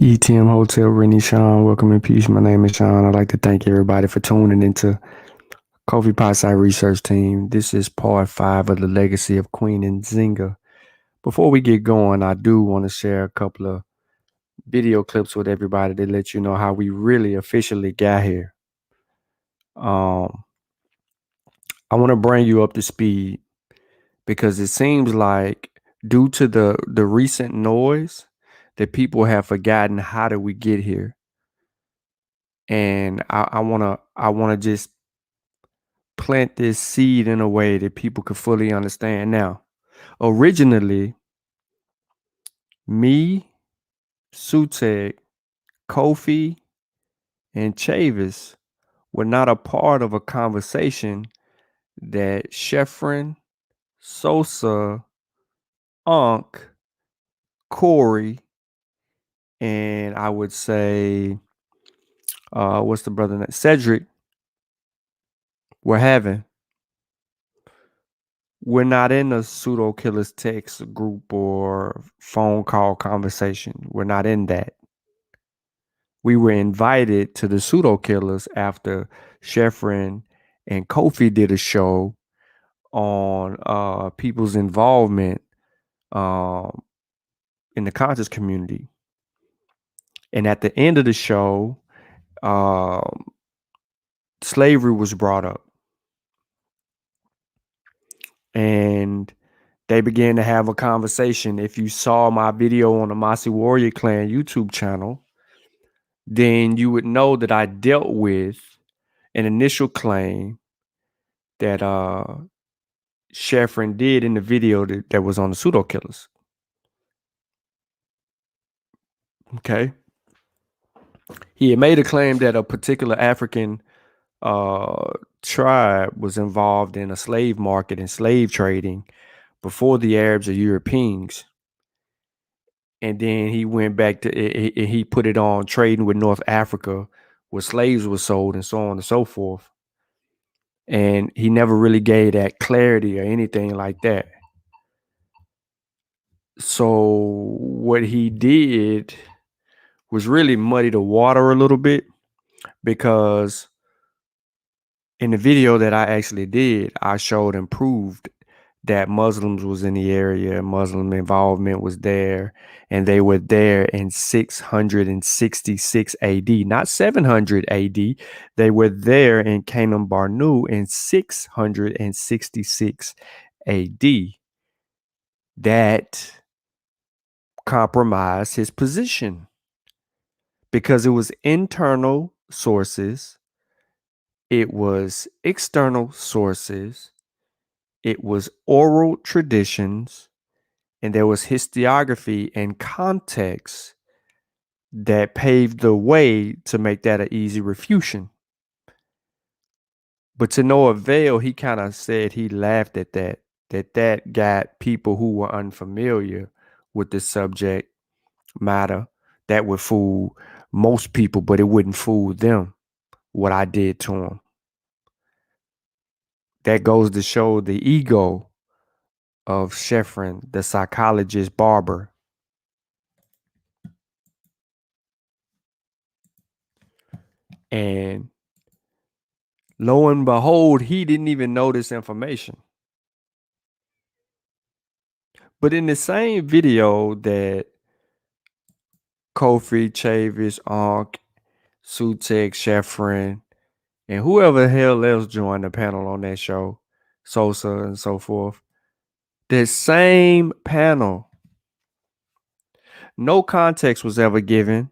ETM Hotel, Rennie Sean. Welcome in peace. My name is Sean. I'd like to thank everybody for tuning into Coffee Pot Side Research Team. This is part 5 of the legacy of Queen Nzinga. Before we get going, I do want to share a couple of video clips with everybody to let you know how we really officially got here. I want to bring you up to speed because it seems like due to the recent noise that people have forgotten how did we get here. And I wanna just plant this seed in a way that people could fully understand. Now, originally, me, Sutek, Kofi, and Chavis were not a part of a conversation that Sheffrin, Sosa, Unk, Corey, and I would say, what's the brother name? Cedric were having. We're not in a pseudo killers text group or phone call conversation. We're not in that. We were invited to the pseudo killers after Sheffrin and Kofi did a show on people's involvement um, in the conscious community. And at the end of the show, um, slavery was brought up. And they began to have a conversation. If you saw my video on the Mossy Warrior Clan YouTube channel, then you would know that I dealt with an initial claim that Sheffrin did in the video that was on the pseudo killers. Okay. He had made a claim that a particular African tribe was involved in a slave market and slave trading before the Arabs or Europeans. And then he went back to he put it on trading with North Africa where slaves were sold and so on and so forth. And he never really gave that clarity or anything like that. So what he did was really muddy the water a little bit, because in the video that I actually did, I showed and proved that Muslims was in the area, Muslim involvement was there, and they were there in 666 AD, not 700 AD. They were there in Canaan Barnu in 666 AD. That compromised his position because it was internal sources, it was external sources, it was oral traditions, and there was historiography and context that paved the way to make that an easy refutation. But to no avail, he kind of said he laughed at that got people who were unfamiliar with the subject matter that would fool most people, but it wouldn't fool them what I did to them. That goes to show the ego of Sheffrin, the psychologist barber. And lo and behold, he didn't even know this information. But in the same video that Kofi, Chavis, Ankh, Sutek, Sheffrin, and whoever the hell else joined the panel on that show, Sosa and so forth, the same panel, no context was ever given.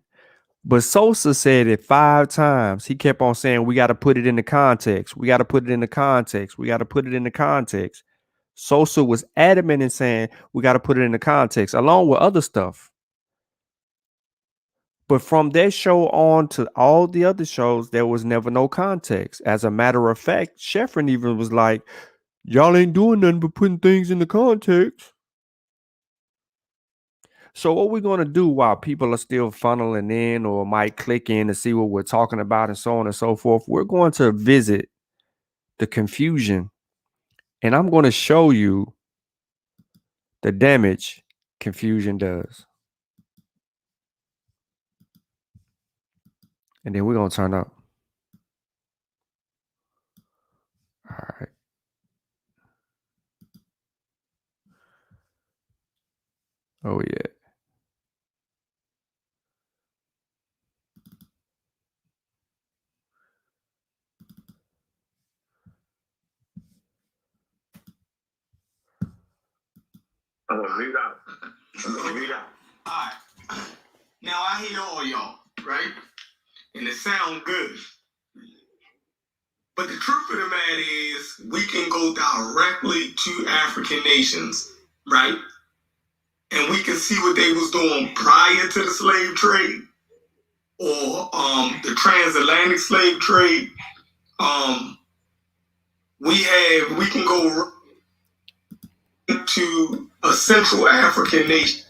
But Sosa said it 5 times. He kept on saying, we got to put it in the context. We got to put it in the context. We got to put it in the context. Sosa was adamant in saying, we got to put it in the context, along with other stuff. But from that show on to all the other shows, there was never no context. As a matter of fact, Sheffrin even was like, y'all ain't doing nothing but putting things in the context. So what we're going to do while people are still funneling in or might click in to see what we're talking about and so on and so forth, we're going to visit the confusion, and I'm going to show you the damage confusion does. And then we're going to turn up. All right. Oh, yeah. Read out. Read out. All right. Now I hear all y'all, right? And it sounds good. But the truth of the matter is, we can go directly to African nations, right? And we can see what they was doing prior to the slave trade or the transatlantic slave trade. We can go to a Central African nation.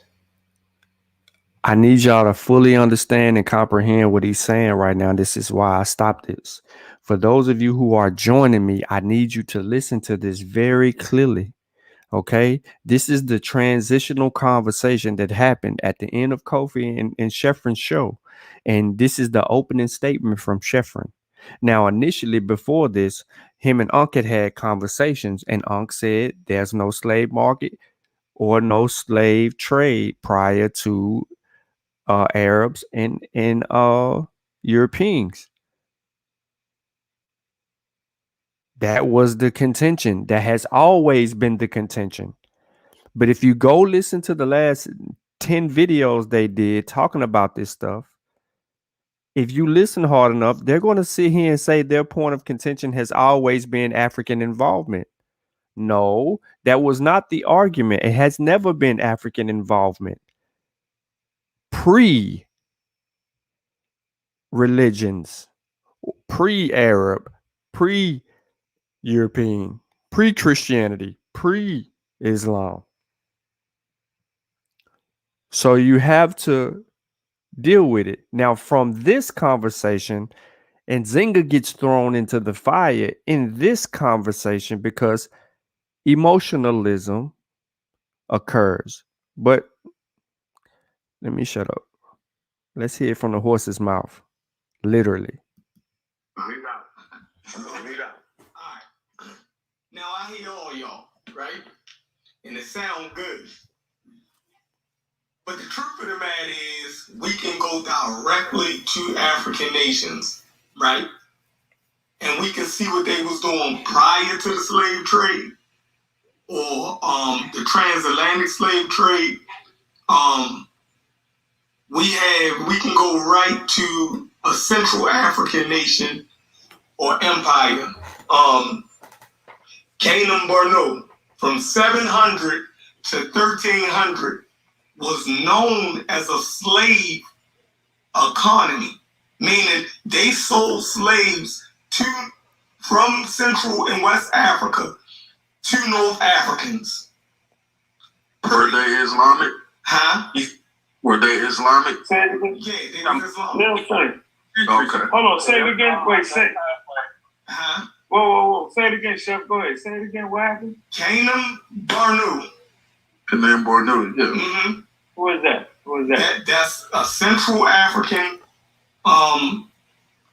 I need y'all to fully understand and comprehend what he's saying right now. This is why I stopped this. For those of you who are joining me, I need you to listen to this very clearly. Okay, this is the transitional conversation that happened at the end of Kofi and Sheffrin's show. And this is the opening statement from Sheffrin. Now, initially, before this, him and Unc had conversations, and Unc said there's no slave market or no slave trade prior to Arabs and Europeans. That was the contention. That has always been the contention. But if you go listen to the last 10 videos they did talking about this stuff, if you listen hard enough, they're going to sit here and say their point of contention has always been African involvement. No, that was not the argument. It has never been African involvement. Pre-religions, pre-Arab, pre-European, pre-Christianity, pre-Islam. So you have to deal with it. Now, from this conversation, and Nzinga gets thrown into the fire in this conversation because emotionalism occurs. But let me shut up. Let's hear it from the horse's mouth. Literally. Read out. Read out. All right. Now I hear all y'all, right? And it sounds good. But the truth of the matter is, we can go directly to African nations, right? And we can see what they was doing prior to the slave trade or the transatlantic slave trade. We can go right to a Central African nation or empire. Canaan Borno from 700 to 1300 was known as a slave economy, meaning they sold slaves from Central and West Africa to North Africans. Were they Islamic? Huh? Were they Islamic? Yeah, they were Islamic. Okay. Hold on, say it again. Wait, say it. Huh? Whoa. Say it again, Chef. Go ahead. Say it again. What happened? Canaan Borno. Canaan Borno, yeah. Mm-hmm. Who is that? That's a Central African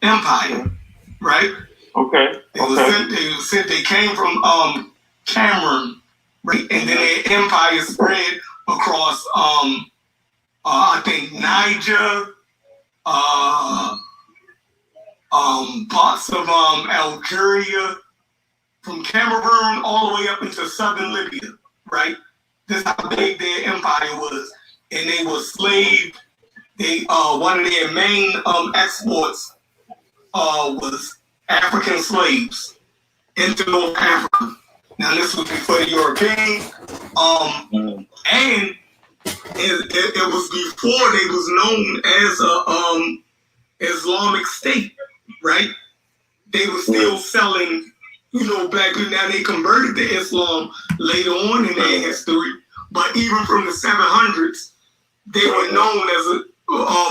empire, right? Okay. They came from Cameroon, right? And then their empire spread across I think Niger, parts of Algeria, from Cameroon all the way up into southern Libya, right? This is how big their empire was. And they were slaved. They one of their main exports was African slaves into North Africa. Now this was before the European, and it was before they was known as a Islamic state, right? They were still selling, back then. Now they converted to Islam later on in their history, but even from the 700s, they were known as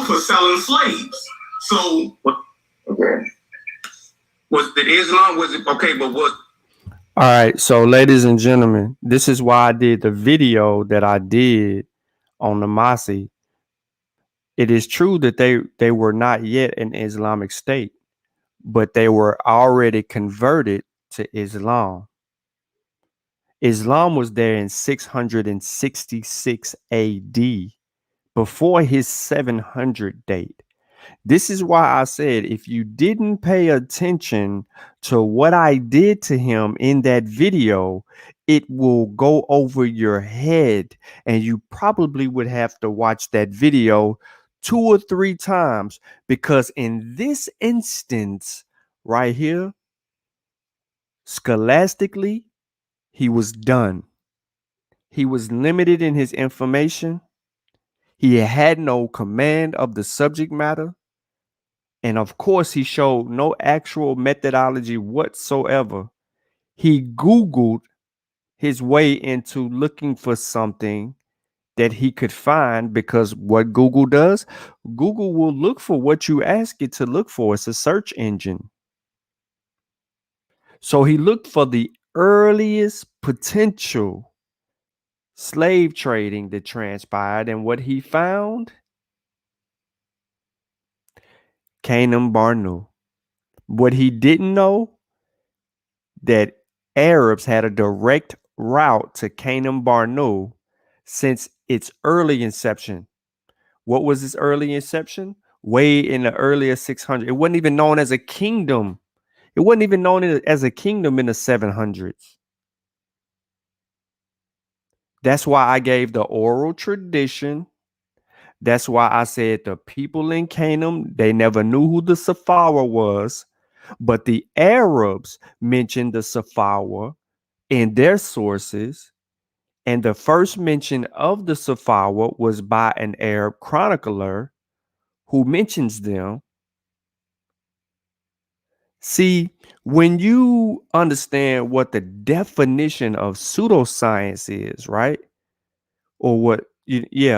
for selling slaves. So, Okay. All right. So, ladies and gentlemen, this is why I did the video that I did on the Masi. It is true that they were not yet an Islamic state, but they were already converted to Islam. Islam was there in 666 AD, before his 700 date. This is why I said, if you didn't pay attention to what I did to him in that video, it will go over your head, and you probably would have to watch that video 2 or 3 times, because in this instance right here, scholastically, he was done. He was limited in his information. He had no command of the subject matter. And of course, he showed no actual methodology whatsoever. He Googled his way into looking for something that he could find, because what Google does, Google will look for what you ask it to look for. It's a search engine. So he looked for the earliest potential slave trading that transpired, and what he found, Canaan Barnu. What he didn't know, that Arabs had a direct route to Canaan Barnu since its early inception. What was its early inception? Way in the earlier 600s. It wasn't even known as a kingdom. It wasn't even known as a kingdom in the 700s. That's why I gave the oral tradition. That's why I said the people in Canaan, they never knew who the Safawa was, but the Arabs mentioned the Safawa in their sources, and the first mention of the Safawa was by an Arab chronicler who mentions them. See, when you understand what the definition of pseudoscience is, right? Or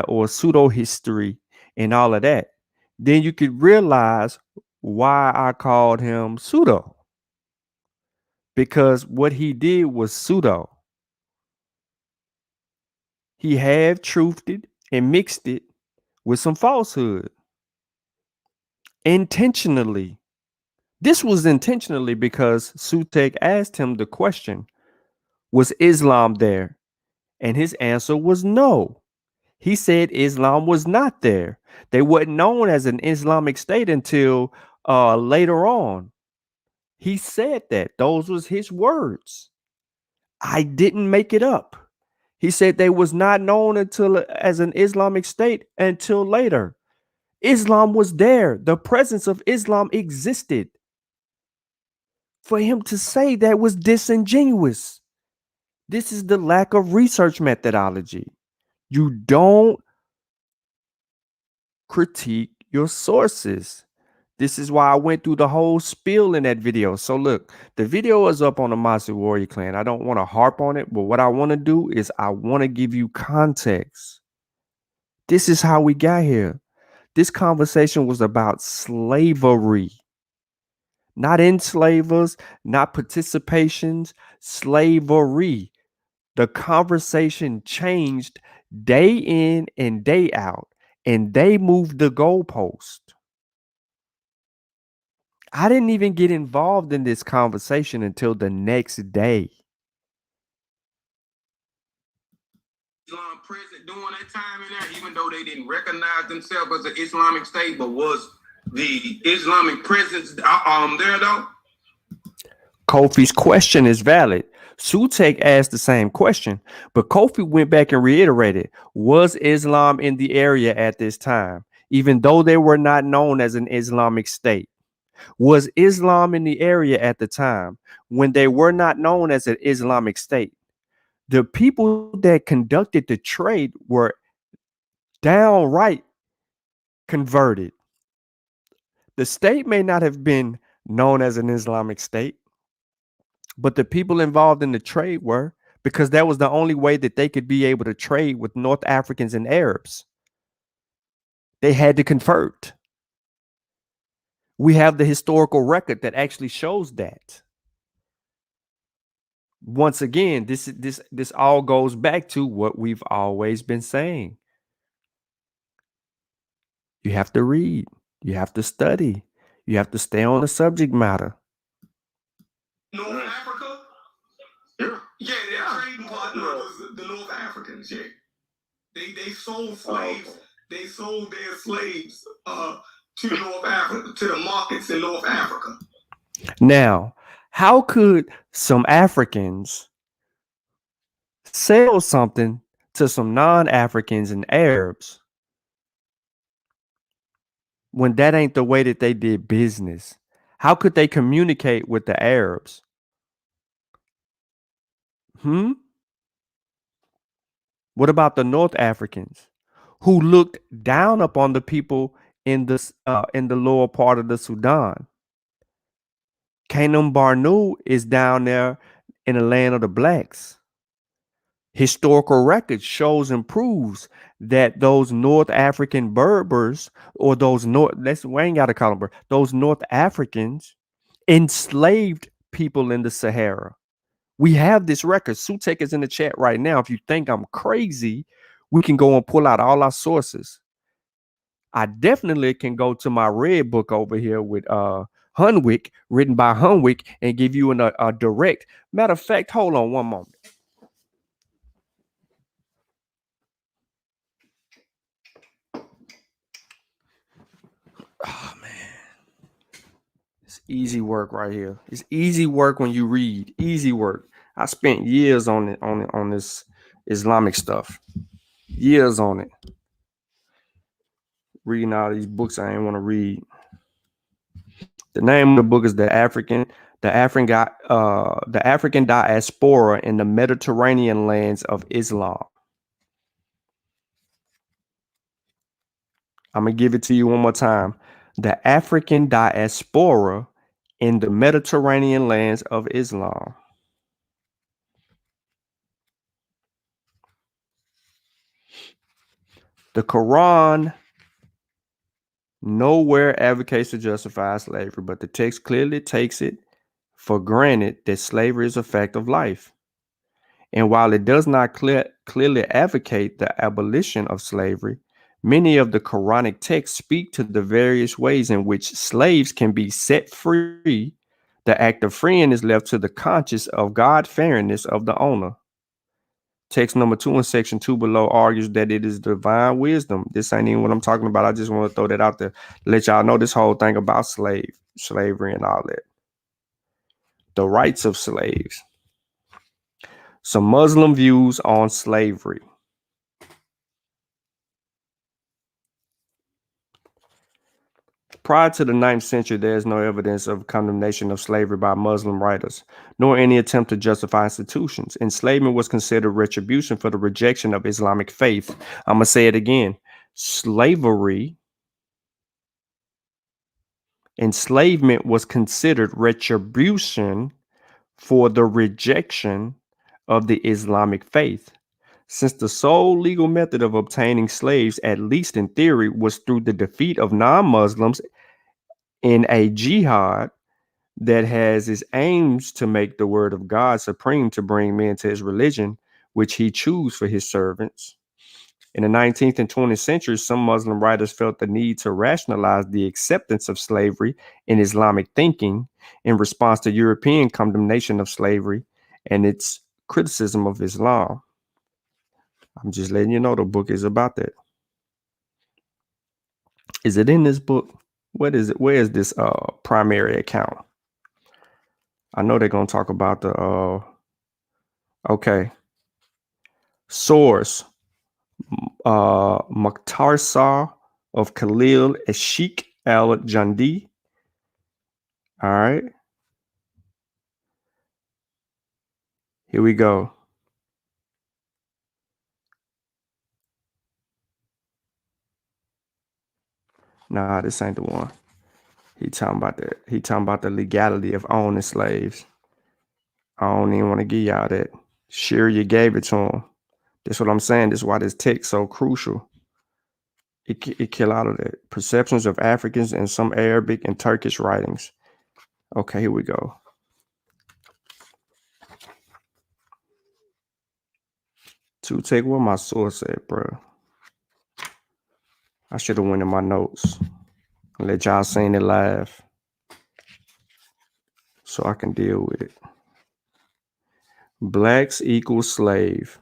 or pseudo history and all of that, then you could realize why I called him pseudo. Because what he did was pseudo. He half truthed it and mixed it with some falsehood intentionally. This was intentionally because Sutek asked him the question, was Islam there? And his answer was no. He said Islam was not there. They weren't known as an Islamic state until later on. He said that. Those was his words. I didn't make it up. He said they was not known until as an Islamic state until later. Islam was there. The presence of Islam existed. For him to say that was disingenuous. This is the lack of research methodology. You don't critique your sources. This is why I went through the whole spiel in that video. So look, the video is up on the Masu Warrior Clan. I don't want to harp on it, but what I want to do is I want to give you context. This is how we got here. This conversation was about slavery. Not enslavers, not participations, slavery. The conversation changed day in and day out, and they moved the goalpost. I didn't even get involved in this conversation until the next day. Islam present during that time in there, even though they didn't recognize themselves as an Islamic state, but was the Islamic presence there though? Kofi's question is valid. Sutek asked the same question, but Kofi went back and reiterated, was Islam in the area at this time, even though they were not known as an Islamic state? Was Islam in the area at the time when they were not known as an Islamic state? The people that conducted the trade were downright converted. The state may not have been known as an Islamic state, but the people involved in the trade were, because that was the only way that they could be able to trade with North Africans and Arabs. They had to convert. We have the historical record that actually shows that. Once again, this all goes back to what we've always been saying. You have to read. You have to study. You have to stay on the subject matter. North Africa? Yeah, their trading partner was the North Africans, yeah. They sold slaves. They sold their slaves to North Africa, to the markets in North Africa. Now, how could some Africans sell something to some non-Africans and Arabs when that ain't the way that they did business? How could they communicate with the Arabs? What about the North Africans who looked down upon the people in the lower part of the Sudan? Canaan Barnu is down there in the land of the blacks. Historical record shows and proves that those North African Berbers, or we ain't gotta call them those North Africans enslaved people in the Sahara. We have this record. Sutek is in the chat right now. If you think I'm crazy, we can go and pull out all our sources. I definitely can go to my red book over here with Hunwick, written by Hunwick, and give you a direct. Matter of fact, hold on one moment. Oh man, it's easy work right here. It's easy work when you read. Easy work. I spent years on this Islamic stuff. Years on it. Reading all these books I ain't want to read. The name of the book is the African diaspora in the Mediterranean lands of Islam. I'm gonna give it to you one more time. The African diaspora in the Mediterranean lands of Islam. The Quran nowhere advocates to justify slavery, but the text clearly takes it for granted that slavery is a fact of life. And while it does not clearly advocate the abolition of slavery, many of the Quranic texts speak to the various ways in which slaves can be set free. The act of freeing is left to the conscience of God-fearingness of the owner. Text number 2 in section 2 below argues that it is divine wisdom. This ain't even what I'm talking about. I just want to throw that out there. Let y'all know this whole thing about slavery and all that. The rights of slaves. Some Muslim views on slavery. Prior to the 9th century, there is no evidence of condemnation of slavery by Muslim writers, nor any attempt to justify institutions. Enslavement was considered retribution for the rejection of Islamic faith. I'm going to say it again. Enslavement was considered retribution for the rejection of the Islamic faith. Since the sole legal method of obtaining slaves, at least in theory, was through the defeat of non-Muslims in a jihad that has its aims to make the word of God supreme to bring men to his religion, which he chose for his servants. In the 19th and 20th centuries, some Muslim writers felt the need to rationalize the acceptance of slavery in Islamic thinking in response to European condemnation of slavery and its criticism of Islam. I'm just letting you know the book is about that. Is it in this book? What is it? Where is this primary account? I know they're going to talk about the okay. Source Mukhtarsar of Khalil Ashik al-Jandi. All right. Here we go. Nah, this ain't the one. He talking about that. He talking about the legality of owning slaves. I don't even want to give y'all that. Sure, you gave it to him. That's what I'm saying. This is why this text so crucial. It kill out of that. Perceptions of Africans in some Arabic and Turkish writings. Okay, here we go. To take what my source said, bro. I should have went in my notes and let y'all seen it live so I can deal with it. Blacks equal slave.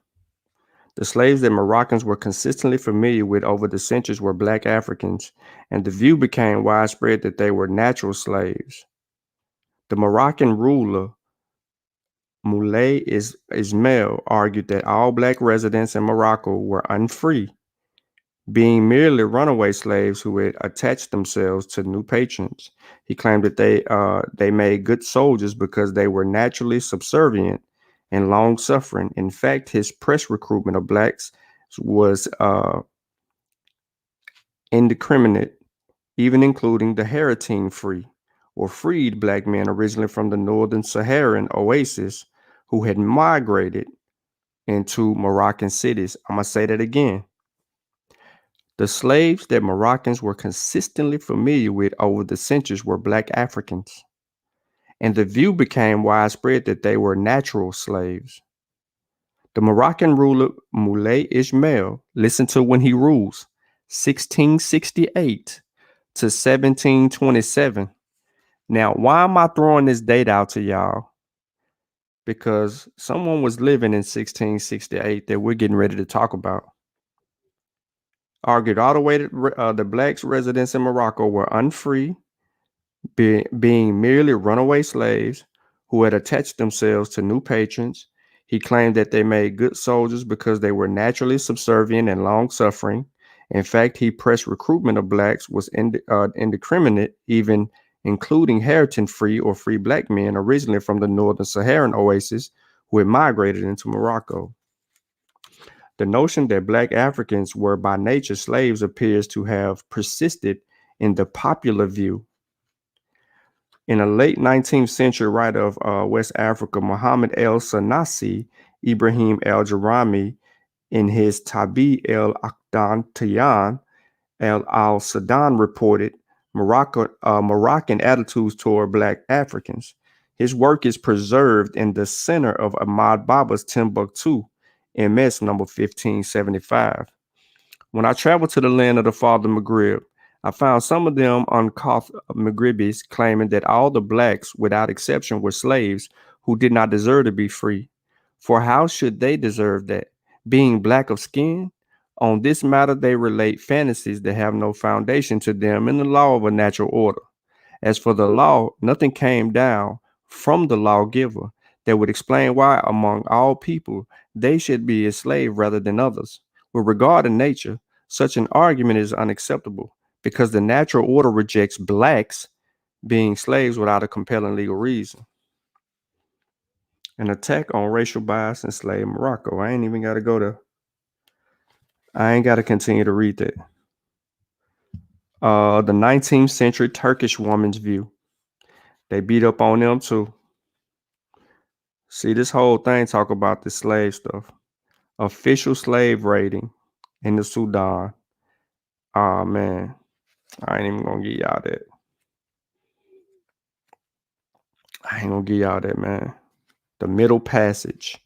The slaves that Moroccans were consistently familiar with over the centuries were black Africans, and the view became widespread that they were natural slaves. The Moroccan ruler, Moulay Ismail, argued that all black residents in Morocco were unfree, being merely runaway slaves who had attached themselves to new patrons. He claimed that they made good soldiers because they were naturally subservient and long-suffering. In fact, his press recruitment of blacks was indiscriminate, even including the Haratine free, or freed black men originally from the northern Saharan oasis who had migrated into Moroccan cities. I'm going to say that again. The slaves that Moroccans were consistently familiar with over the centuries were black Africans, and the view became widespread that they were natural slaves. The Moroccan ruler Moulay Ismail, listen to when he rules, 1668 to 1727. Now, why am I throwing this date out to y'all? Because someone was living in 1668 that we're getting ready to talk about. Argued all the way that the blacks residents in Morocco were unfree, being merely runaway slaves who had attached themselves to new patrons. He claimed that they made good soldiers because they were naturally subservient and long-suffering. In fact, he pressed recruitment of blacks was indiscriminate, even including heritage-free or free black men originally from the northern Saharan oasis who had migrated into Morocco. The notion that black Africans were by nature slaves appears to have persisted in the popular view. In a late 19th century writer of West Africa, Muhammad el-Sanasi, Ibrahim el-Jarami, in his Tabi el-Aqdan al-Sudan reported Moroccan attitudes toward black Africans. His work is preserved in the center of Ahmad Baba's Timbuktu, MS number 1575. When I traveled to the land of the Father Maghrib, I found some of them uncouth Maghribis claiming that all the blacks, without exception, were slaves who did not deserve to be free. For how should they deserve that? Being black of skin? On this matter, they relate fantasies that have no foundation to them in the law of a natural order. As for the law, nothing came down from the lawgiver that would explain why, among all people, they should be a slave rather than others. With regard to nature, such an argument is unacceptable because the natural order rejects blacks being slaves without a compelling legal reason. An attack on racial bias in slave Morocco. I ain't even got to go there. I ain't got to continue to read that. The 19th century Turkish woman's view. They beat up on them too. See, this whole thing talk about the slave stuff. Official slave raiding in the Sudan. Oh, man. I ain't even going to give y'all that. I ain't going to give y'all that, man. The Middle Passage.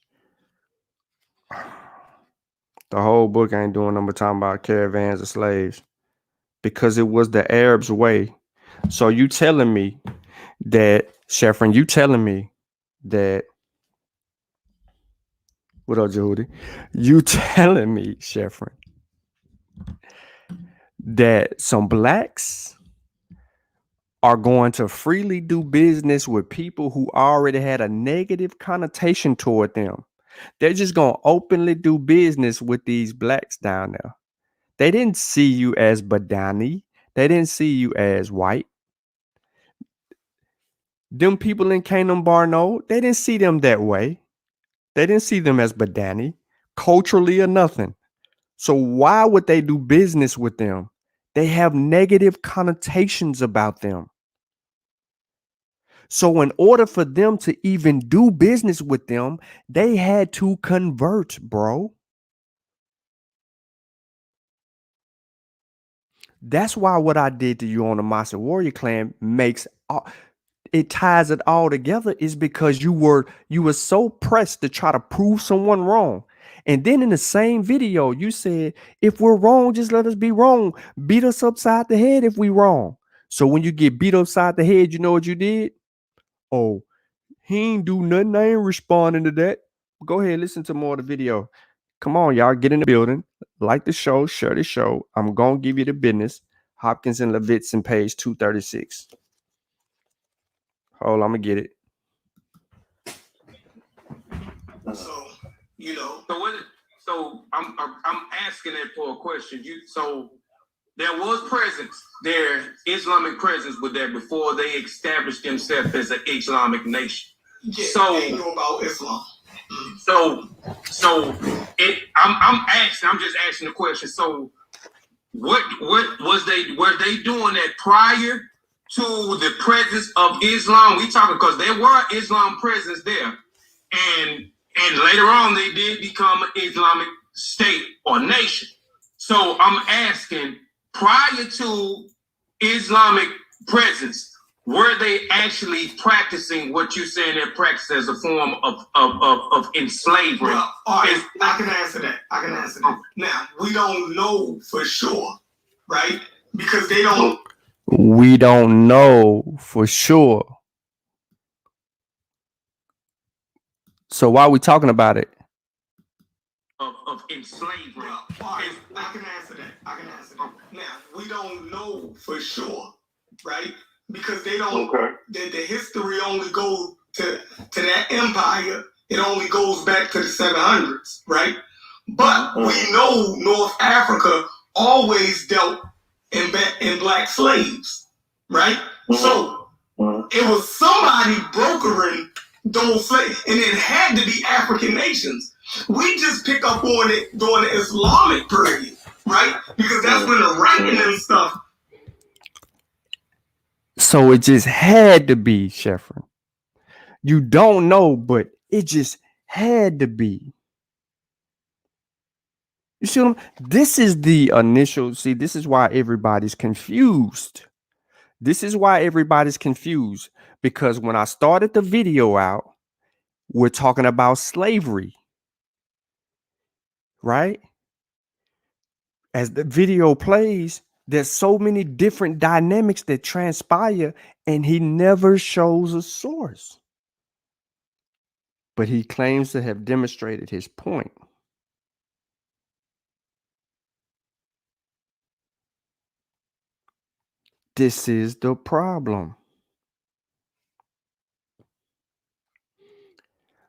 The whole book ain't doing nothing but talking about caravans of slaves because it was the Arabs' way. So you telling me that, Sheffrin, you telling me that, what up, Judy? You telling me, Sheffrin, that some blacks are going to freely do business with people who already had a negative connotation toward them. They're just going to openly do business with these blacks down there. They didn't see you as Badani. They didn't see you as white. Them people in Canaan Barno, they didn't see them that way. They didn't see them as Badani, culturally or nothing. So why would they do business with them? They have negative connotations about them. So in order for them to even do business with them, they had to convert, bro. That's why what I did to you on the Masa Warrior Clan it ties it all together, is because you were so pressed to try to prove someone wrong. And then in the same video, you said, if we're wrong, just let us be wrong. Beat us upside the head if we wrong. So when you get beat upside the head, you know what you did? Oh, he ain't do nothing. I ain't responding to that. Go ahead, listen to more of the video. Come on, y'all, get in the building. Like the show, share the show. I'm going to give you the business. Hopkins and Levittson, page 236. Hold on, I'm going to get it. So, you know. So I'm asking that for a question. So there was presence, their Islamic presence was there before they established themselves as an Islamic nation. Yeah, so they know about Islam. I'm just asking the question. So what were they doing that prior to the presence of Islam? We talking because there were Islam presence there, and later on they did become an Islamic state or nation. So I'm asking, prior to Islamic presence, were they actually practicing what you're saying they're practicing as a form of enslavement? Well, all right, I can answer that. Now, we don't know for sure, right? Because they don't. We don't know for sure. So why are we talking about it? Of enslavement. Well, all right, I can answer that. Now, we don't know for sure, right? Because they don't. Okay. The history only goes to that empire. It only goes back to the 700s, right? But we know North Africa always dealt in black slaves, right? So it was somebody brokering those slaves, and it had to be African nations. We just pick up on it during the Islamic period, right? Because that's when the writing and stuff. So it just had to be, Sheffrin. You don't know, but it just had to be. You see what this is the initial. See, this is why everybody's confused. Because when I started the video out, we're talking about slavery, right? As the video plays, there's so many different dynamics that transpire, and he never shows a source. But he claims to have demonstrated his point. This is the problem.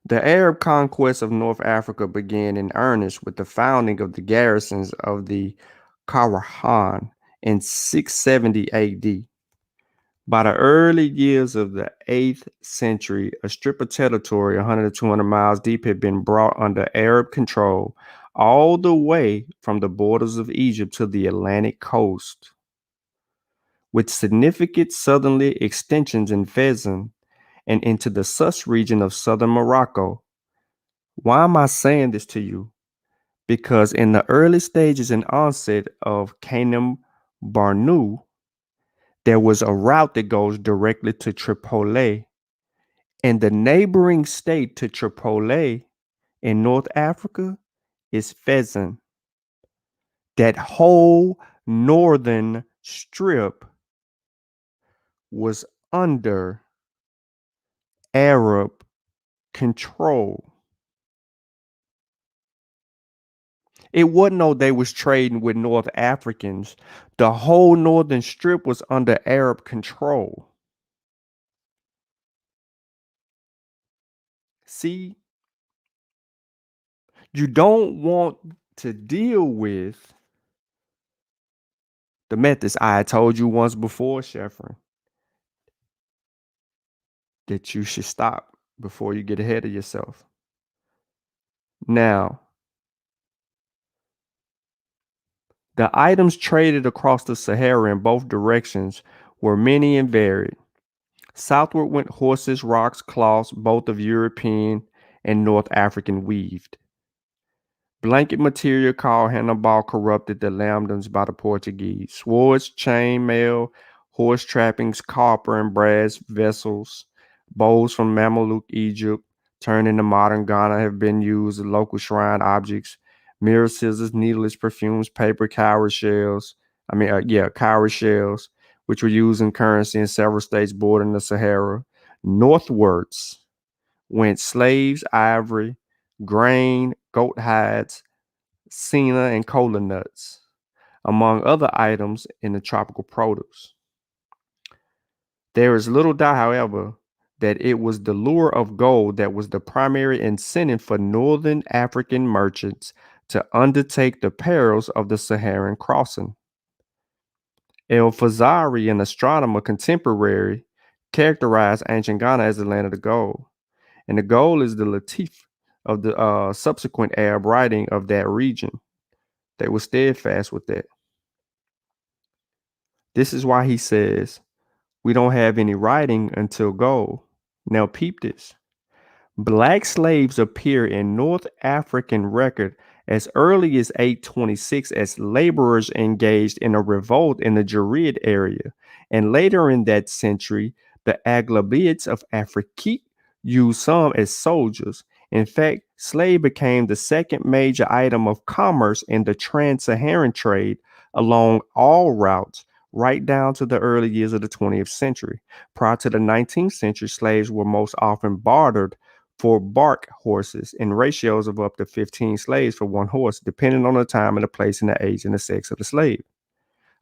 The Arab conquest of North Africa began in earnest with the founding of the garrisons of the Karahan in 670 AD. By the early years of the 8th century, a strip of territory 100 to 200 miles deep had been brought under Arab control all the way from the borders of Egypt to the Atlantic coast, with significant southerly extensions in Fezan and into the Sus region of southern Morocco. Why am I saying this to you? Because in the early stages and onset of Kanem Barnu, there was a route that goes directly to Tripoli, and the neighboring state to Tripoli in North Africa is Fezan. That whole northern strip was under Arab control. It wasn't no they was trading with North Africans. The whole northern strip was under Arab control. See, you don't want to deal with the methods. I told you once before, Sheffrin, that you should stop before you get ahead of yourself. Now, the items traded across the Sahara in both directions were many and varied. Southward went horses, rocks, cloths, both of European and North African weaved. Blanket material called Hannibal corrupted the lambdams by the Portuguese. Swords, chain mail, horse trappings, copper and brass vessels, bowls from Mameluke Egypt, turned into modern Ghana have been used as local shrine objects. Mirror scissors, needles, perfumes, paper, cowrie shells. Cowrie shells, which were used in currency in several states bordering the Sahara. Northwards went slaves, ivory, grain, goat hides, senna, and cola nuts, among other items in the tropical produce. There is little doubt, however, that it was the lure of gold that was the primary incentive for northern African merchants to undertake the perils of the Saharan crossing. El Fazari, an astronomer contemporary, characterized ancient Ghana as the land of the gold. And the gold is the latif of the subsequent Arab writing of that region. They were steadfast with that. This is why he says, we don't have any writing until gold. Now peep this. Black slaves appear in North African record as early as 826 as laborers engaged in a revolt in the Jarid area. And later in that century, the Aghlabids of Afrique used some as soldiers. In fact, slave became the second major item of commerce in the trans-Saharan trade along all routes, right down to the early years of the 20th century. Prior to the 19th century, slaves were most often bartered for bark horses in ratios of up to 15 slaves for one horse, depending on the time and the place and the age and the sex of the slave.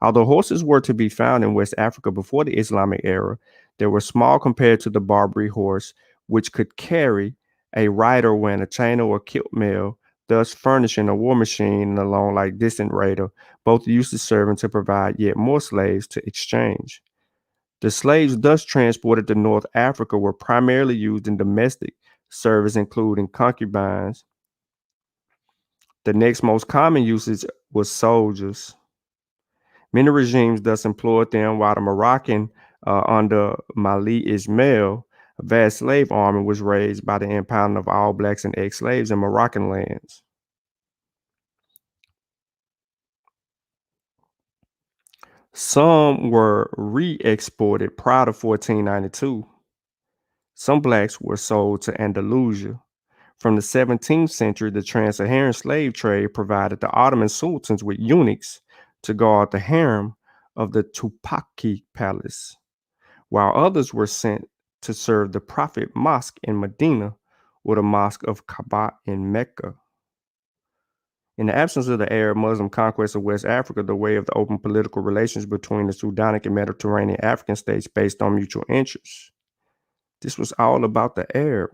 Although horses were to be found in West Africa before the Islamic era, they were small compared to the Barbary horse, which could carry a rider wearing a chain or kilt mail, thus furnishing a war machine and a long, distant raider, both used to serving to provide yet more slaves to exchange. The slaves thus transported to North Africa were primarily used in domestic service, including concubines. The next most common usage was soldiers. Many regimes thus employed them, while the Moroccan, under Mali Ismail, a vast slave army was raised by the impounding of all blacks and ex-slaves in Moroccan lands. Some were re-exported prior to 1492. Some blacks were sold to Andalusia. From the 17th century, the trans-Saharan slave trade provided the Ottoman sultans with eunuchs to guard the harem of the Tupaki Palace, while others were sent to serve the Prophet Mosque in Medina or the Mosque of Kaaba in Mecca. In the absence of the Arab-Muslim conquest of West Africa, the way of the open political relations between the Sudanic and Mediterranean African states based on mutual interests. This was all about the Arab.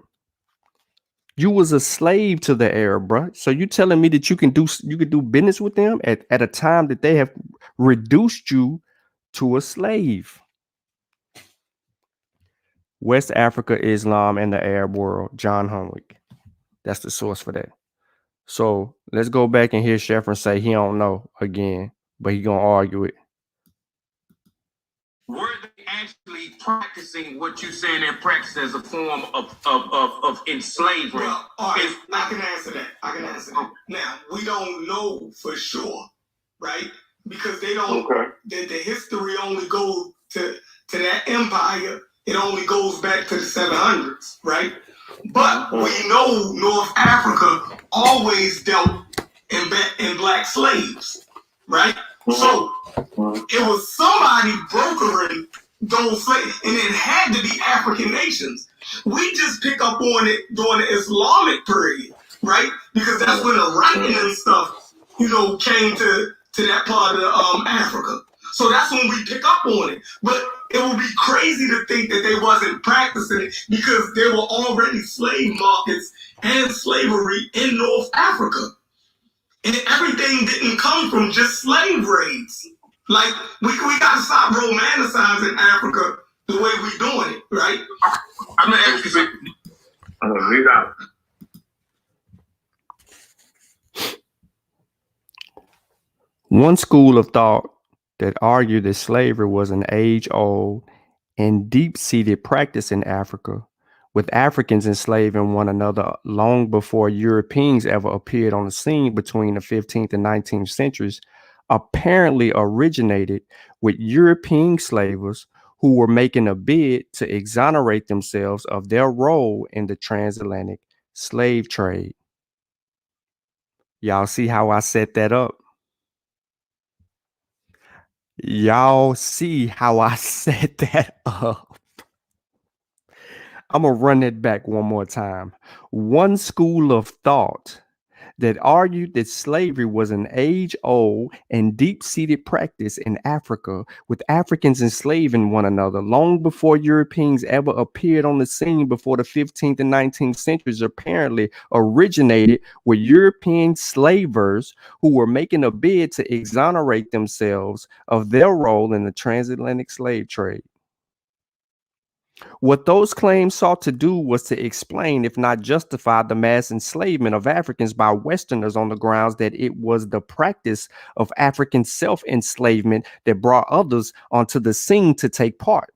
You was a slave to the Arab, bro. So you telling me that you could do business with them at a time that they have reduced you to a slave? West Africa, Islam, and the Arab world. John Hunwick. That's the source for that. So let's go back and hear Sheffrin say he don't know again, but he gonna argue it. Were they actually practicing what you saying they're practicing as a form of enslavement? Well, all right, I can answer that. Now, we don't know for sure, right? Because they don't, the history only goes to that empire. It only goes back to the 700s, right? But we know North Africa always dealt in black slaves, right? So it was somebody brokering those slaves, and it had to be African nations. We just pick up on it during the Islamic period, right? Because that's when the writing and stuff, came to that part of Africa. So that's when we pick up on it. But it would be crazy to think that they wasn't practicing it because there were already slave markets and slavery in North Africa. And everything didn't come from just slave raids. Like, we got to stop romanticizing Africa the way we doing it, right? I'm going to ask you something. Read out. One school of thought that argued that slavery was an age-old and deep-seated practice in Africa, with Africans enslaving one another long before Europeans ever appeared on the scene between the 15th and 19th centuries, apparently originated with European slavers who were making a bid to exonerate themselves of their role in the transatlantic slave trade. Y'all see how I set that up? Y'all see how I set that up? I'm going to run it back one more time. One school of thought that argued that slavery was an age-old and deep-seated practice in Africa, with Africans enslaving one another long before Europeans ever appeared on the scene before the 15th and 19th centuries, apparently originated with European slavers who were making a bid to exonerate themselves of their role in the transatlantic slave trade. What those claims sought to do was to explain, if not justify, the mass enslavement of Africans by Westerners on the grounds that it was the practice of African self-enslavement that brought others onto the scene to take part.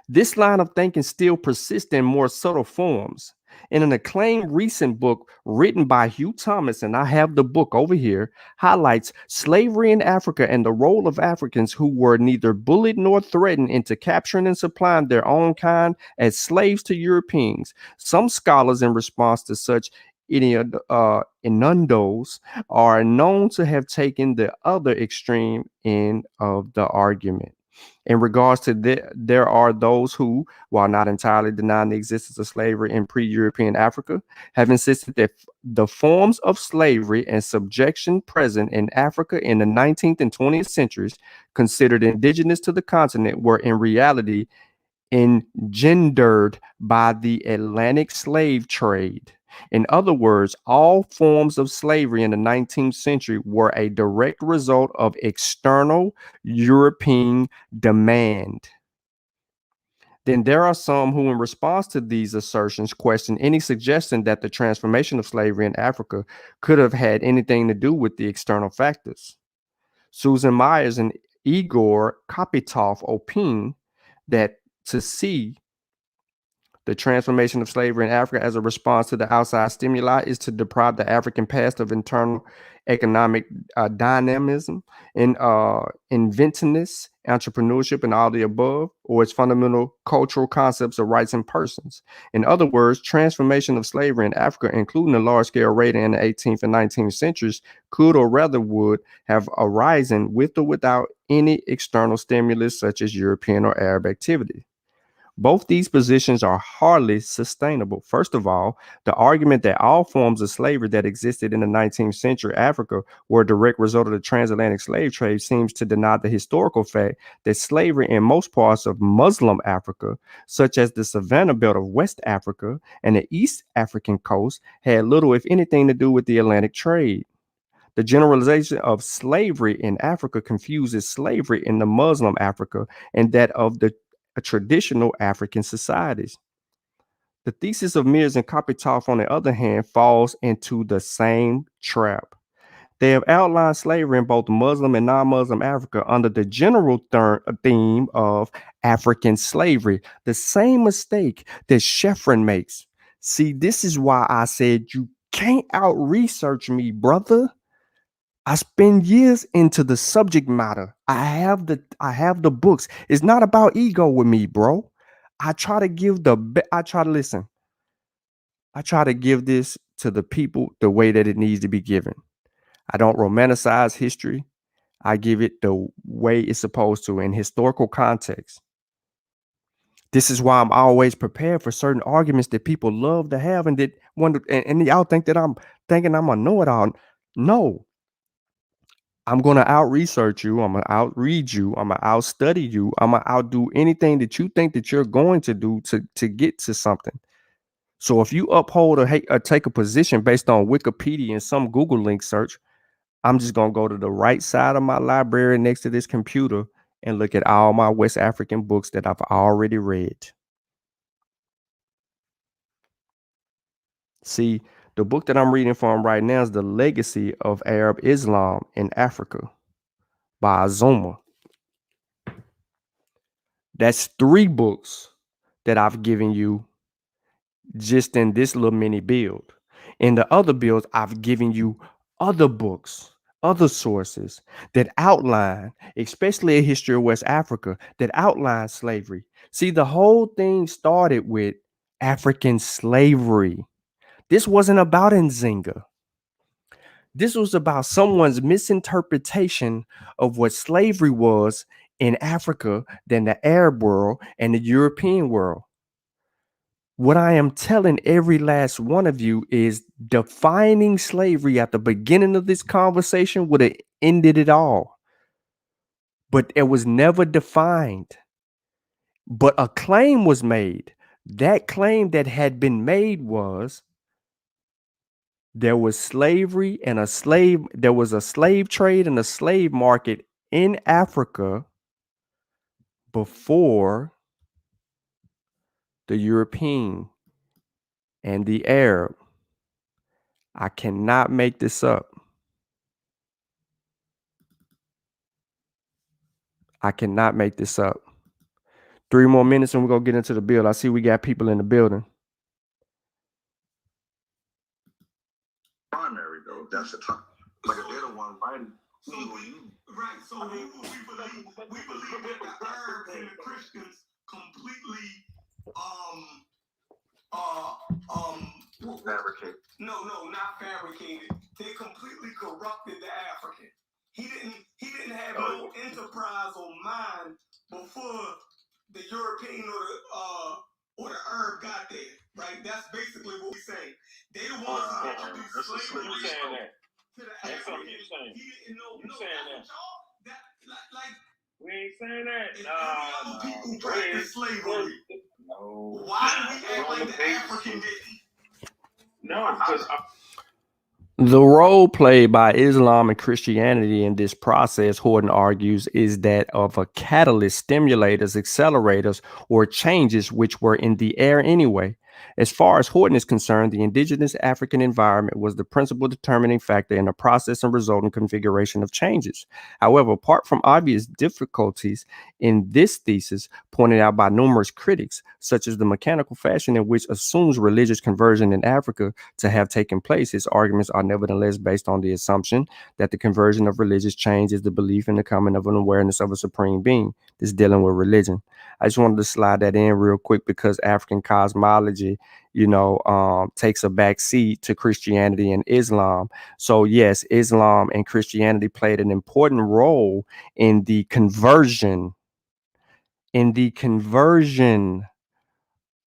This line of thinking still persists in more subtle forms. In an acclaimed recent book written by Hugh Thomas, and I have the book over here, highlights slavery in Africa and the role of Africans who were neither bullied nor threatened into capturing and supplying their own kind as slaves to Europeans. Some scholars, in response to such innuendos, are known to have taken the other extreme end of the argument. In regards to there are those who, while not entirely denying the existence of slavery in pre-European Africa, have insisted that the forms of slavery and subjection present in Africa in the 19th and 20th centuries, considered indigenous to the continent, were in reality engendered by the Atlantic slave trade. In other words, all forms of slavery in the 19th century were a direct result of external European demand. Then there are some who, in response to these assertions, question any suggestion that the transformation of slavery in Africa could have had anything to do with the external factors. Susan Myers and Igor Kopitov opine that to see the transformation of slavery in Africa as a response to the outside stimuli is to deprive the African past of internal economic dynamism and inventiveness, entrepreneurship, and all the above, or its fundamental cultural concepts of rights and persons. In other words, transformation of slavery in Africa, including a large-scale rate in the 18th and 19th centuries, could or rather would have arisen with or without any external stimulus such as European or Arab activity. Both these positions are hardly sustainable. First of all, the argument that all forms of slavery that existed in the 19th century Africa were a direct result of the transatlantic slave trade seems to deny the historical fact that slavery in most parts of Muslim Africa, such as the Savannah Belt of West Africa and the East African coast, had little, if anything, to do with the Atlantic trade. The generalization of slavery in Africa confuses slavery in the Muslim Africa and that of the traditional African societies. The thesis of Mears and Kopitov, on the other hand, falls into the same trap. They have outlined slavery in both Muslim and non-Muslim Africa under the general theme of African slavery, the same mistake that Sheffrin makes. See, this is why I said you can't out-research me, brother. I spend years into the subject matter. I have the books. It's not about ego with me, bro. I try to give I try to listen. I try to give this to the people the way that it needs to be given. I don't romanticize history. I give it the way it's supposed to in historical context. This is why I'm always prepared for certain arguments that people love to have and that wonder, and y'all think that I'm thinking I'm a know-it-all. No. I'm going to out-research you. I'm going to out-read you. I'm going to out-study you. I'm going to outdo anything that you think that you're going to do to get to something. So if you uphold or take a position based on Wikipedia and some Google link search, I'm just going to go to the right side of my library next to this computer and look at all my West African books that I've already read. See, the book that I'm reading from right now is The Legacy of Arab Islam in Africa by Azuma. That's 3 books that I've given you just in this little mini build. In the other builds, I've given you other books other sources that outline, especially a history of West Africa, that outline slavery. See, the whole thing started with African slavery. This wasn't about Nzinga. This was about someone's misinterpretation of what slavery was in Africa than the Arab world and the European world. What I am telling every last one of you is defining slavery at the beginning of this conversation would have ended it all. But it was never defined. But a claim was made. That claim that had been made was there was slavery and there was a slave trade and a slave market in Africa before the European and the Arab. I cannot make this up. I cannot make this up. 3 more minutes and we're going to get into the bill. I see we got people in the building. Primary though, that's the time. Like if they're the one writing. So we believe that the Arabs and the Christians completely Fabricate. No, not fabricated. They completely corrupted the African. He didn't have no enterprise or mind before the European or the Arab got there, right? That's basically what we're saying. They the ones who introduced slavery to the African. He didn't know. You saying that? Like We ain't saying that. if any other people practice slavery, No. why do we act like the African didn't? No, because The role played by Islam and Christianity in this process, Horton argues, is that of a catalyst, stimulators, accelerators, or changes which were in the air anyway. As far as Horton is concerned, the indigenous African environment was the principal determining factor in the process and resulting configuration of changes. However, apart from obvious difficulties in this thesis, pointed out by numerous critics, such as the mechanical fashion in which assumes religious conversion in Africa to have taken place, his arguments are nevertheless based on the assumption that the conversion of religious change is the belief in the coming of an awareness of a supreme being. This dealing with religion. I just wanted to slide that in real quick because African cosmology, takes a back seat to Christianity and Islam. So yes, Islam and Christianity played an important role in the conversion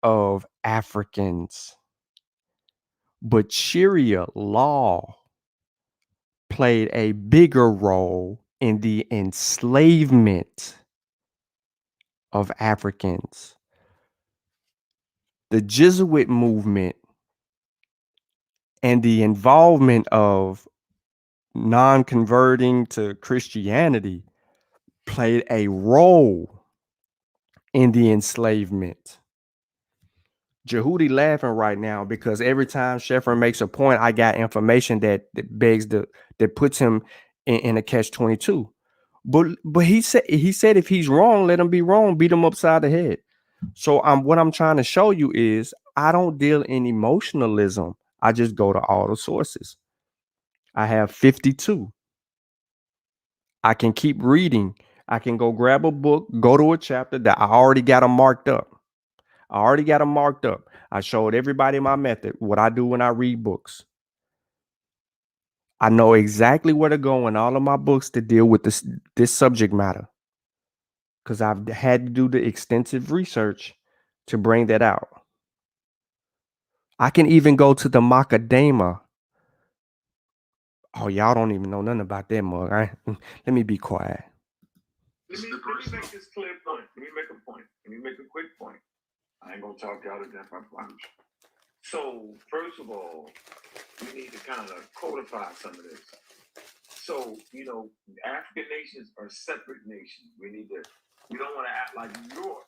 of Africans. But Sharia law played a bigger role in the enslavement of Africans. The Jesuit movement and the involvement of non-converting to Christianity played a role in the enslavement. Jehudi laughing right now because every time Sheffer makes a point, I got information that puts him in a catch-22. But he said if he's wrong, let him be wrong, beat him upside the head. So what I'm trying to show you is I don't deal in emotionalism. I just go to all the sources. I have 52. I can keep reading. I can go grab a book, go to a chapter that I already got them marked up. I showed everybody my method, what I do when I read books. I know exactly where to go in all of my books to deal with this subject matter because I've had to do the extensive research to bring that out. I can even go to the Macadama. Oh, y'all don't even know nothing about that mug. Let me be quiet. Let me make this clear point. Let me make a point. Let me make a quick point. I ain't gonna talk y'all to death, I promise. So, first of all, we need to kind of codify some of this. So, African nations are separate nations. We don't want to act like Europe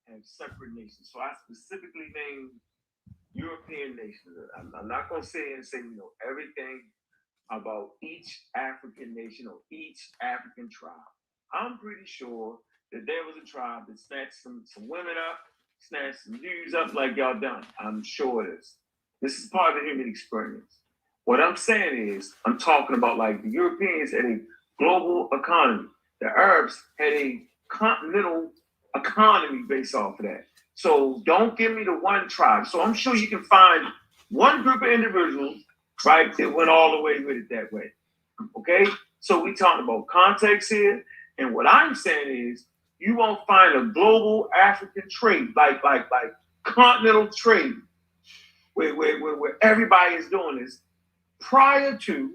have separate nations. So I specifically named European nations. I'm not gonna say everything about each African nation or each African tribe. I'm pretty sure that there was a tribe that snatched some women up, snatched some dudes up like y'all done. I'm sure it is. This is part of the human experience. What I'm saying is, I'm talking about like the Europeans had a global economy. The Arabs had a continental economy based off of that. So don't give me the one tribe. So I'm sure you can find one group of individuals, right, that went all the way with it that way. Okay? So we talking about context here. And what I'm saying is you won't find a global African trade, like continental trade, where everybody is doing this prior to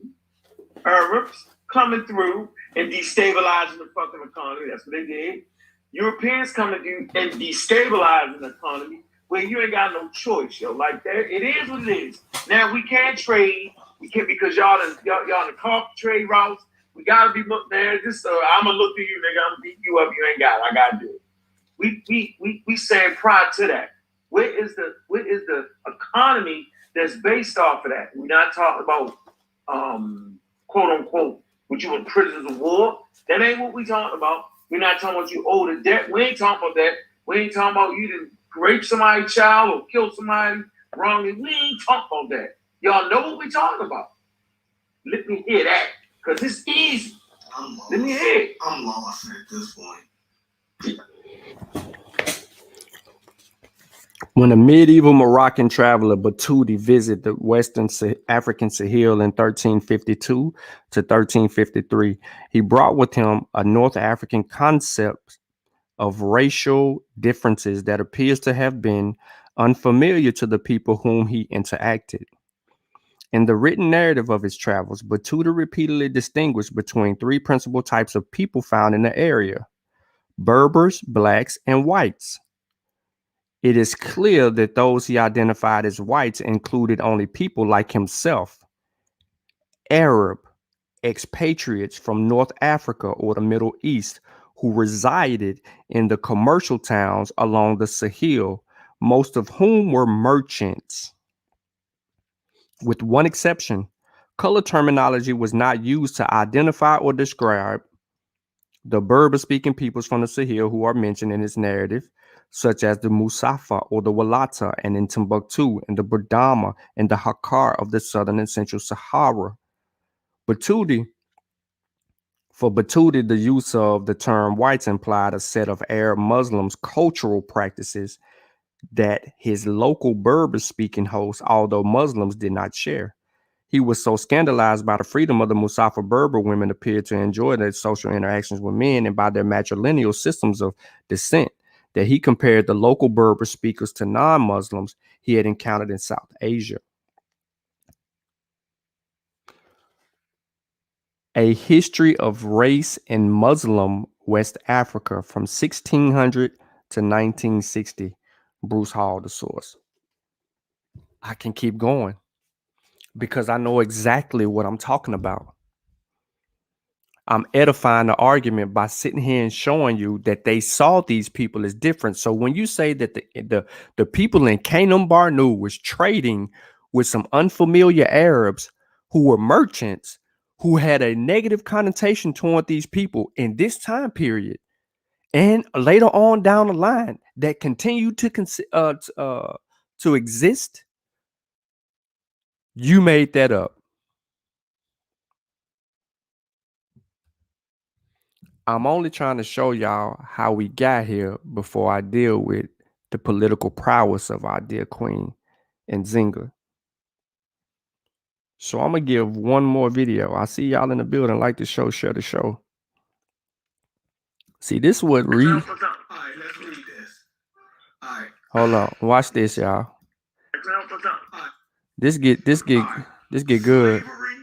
Arabs coming through and destabilizing the fucking economy. That's what they did. Europeans coming through and destabilizing the economy where you ain't got no choice, yo. Like that, it is what it is. Now we can't trade. We can't because y'all in the carpet trade routes. We gotta be looked there. Just I'ma look to you, nigga. I'm beat you up. You ain't got it. I gotta do it. We saying prior to that. Where is the economy that's based off of that? We're not talking about quote unquote what you were prisoners of war. That ain't what we talking about. We're not talking about you owe the debt. We ain't talking about that. We ain't talking about you to rape somebody's child or kill somebody wrongly. We ain't talking about that. Y'all know what we talking about. Let me hear that. Because it's easy. Let me hear it. I'm lost at this point. When a medieval Moroccan traveler Batouti visited the Western African Sahel in 1352 to 1353, he brought with him a North African concept of racial differences that appears to have been unfamiliar to the people whom he interacted. In the written narrative of his travels, Batouti repeatedly distinguished between three principal types of people found in the area: Berbers, blacks, and whites. It is clear that those he identified as whites included only people like himself, Arab, expatriates from North Africa or the Middle East who resided in the commercial towns along the Sahel, most of whom were merchants. With one exception, color terminology was not used to identify or describe the Berber-speaking peoples from the Sahel who are mentioned in his narrative, such as the Musafa or the Walata, and in Timbuktu and the Burdama and the Hakar of the southern and central Sahara. For Batouti, the use of the term whites implied a set of Arab Muslims' cultural practices that his local Berber-speaking hosts, although Muslims, did not share. He was so scandalized by the freedom of the Musafa Berber women appeared to enjoy their social interactions with men and by their matrilineal systems of descent that he compared the local Berber speakers to non-Muslims he had encountered in South Asia. A History of Race in Muslim West Africa from 1600 to 1960. Bruce Hall, the source. I can keep going because I know exactly what I'm talking about. I'm edifying the argument by sitting here and showing you that they saw these people as different. So when you say that the people in Canaan Barnu was trading with some unfamiliar Arabs who were merchants who had a negative connotation toward these people in this time period, and later on down the line that continued to exist, you made that up. I'm only trying to show y'all how we got here before I deal with the political prowess of our dear queen, Nzinga. So I'm going to give one more video. I see y'all in the building. Like the show, share the show. See, this would read. All right, let's read this. All right. Hold on. Watch this, y'all. This get good. Slavery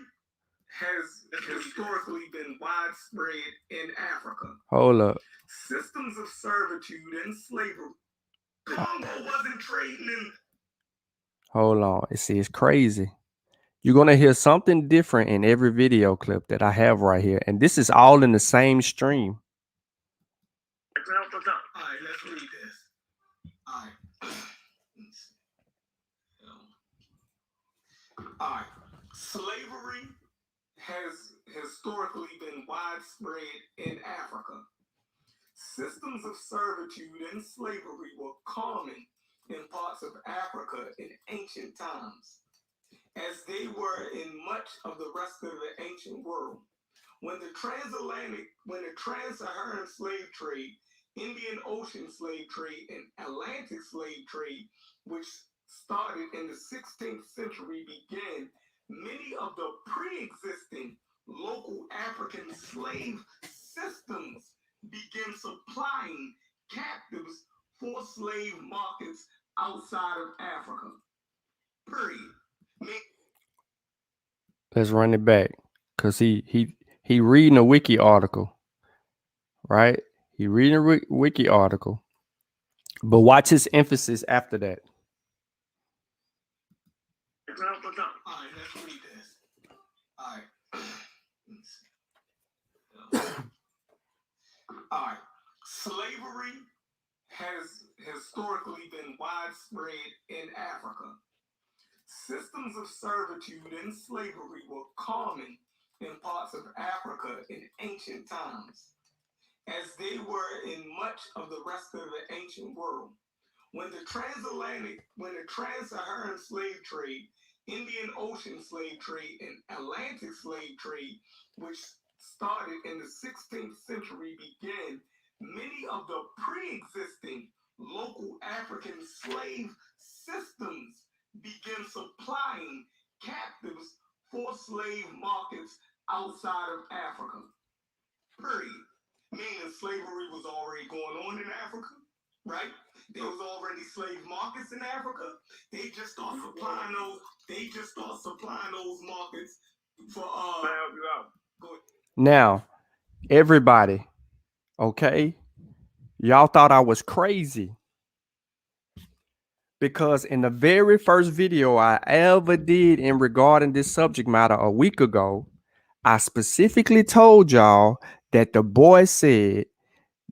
has historically been widespread in Africa. Hold up. Systems of servitude and slavery. Congo wasn't trading in. Hold on. See, it's crazy. You're going to hear something different in every video clip that I have right here. And this is all in the same stream. All right, let's read this. All right. All right. Slavery has historically been widespread in Africa. Systems of servitude and slavery were common in parts of Africa in ancient times. as they were in much of the rest of the ancient world. When the trans-Saharan slave trade, Indian Ocean slave trade, and Atlantic slave trade, which started in the 16th century, began, many of the pre-existing local African slave systems began supplying captives for slave markets outside of Africa. Period. Let's run it back, cause he reading a wiki article, right? He reading a wiki article, but watch his emphasis after that. All right, let's read this. All right. All right. Slavery has historically been widespread in Africa. Systems of servitude and slavery were common in parts of Africa in ancient times, as they were in much of the rest of the ancient world. When the trans-Saharan slave trade, Indian Ocean slave trade, and Atlantic slave trade, which started in the 16th century, began, many of the pre-existing local African slave systems began supplying captives for slave markets outside of Africa. Period. Meaning slavery was already going on in Africa, right? There was already slave markets in Africa. They just start supplying those. Markets for Go ahead. Now, everybody, okay? Y'all thought I was crazy, because in the very first video I ever did in regarding this subject matter a week ago, I specifically told y'all that the boy said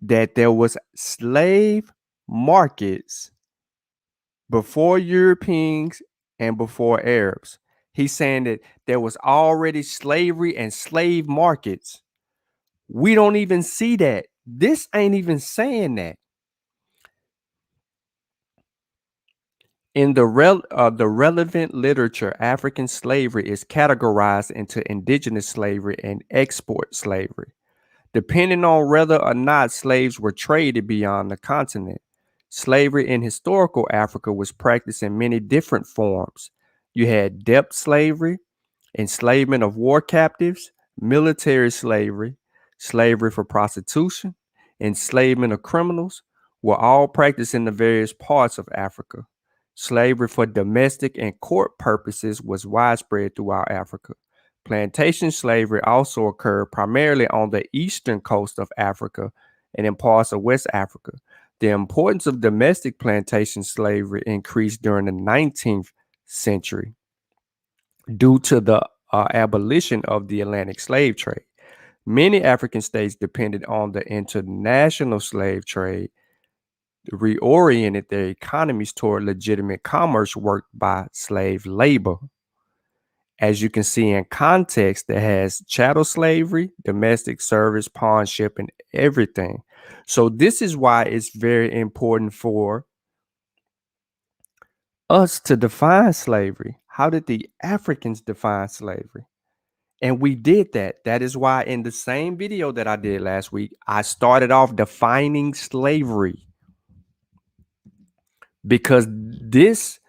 that there was slave markets before Europeans and before Arabs. He's saying that there was already slavery and slave markets. We don't even see that. This ain't even saying that. In the relevant literature, African slavery is categorized into indigenous slavery and export slavery, depending on whether or not slaves were traded beyond the continent. Slavery in historical Africa was practiced in many different forms. You had debtor slavery, enslavement of war captives, military slavery, slavery for prostitution, enslavement of criminals were all practiced in the various parts of Africa. Slavery for domestic and court purposes was widespread throughout Africa. Plantation slavery also occurred primarily on the eastern coast of Africa and in parts of West Africa. The importance of domestic plantation slavery increased during the 19th century due to the abolition of the Atlantic slave trade. Many African states depended on the international slave trade, reoriented their economies toward legitimate commerce worked by slave labor. As you can see in context, that has chattel slavery, domestic service, pawnship, and everything. So this is why it's very important for us to define slavery. How did the Africans define slavery? And we did that. That is why in the same video that I did last week, I started off defining slavery. Because this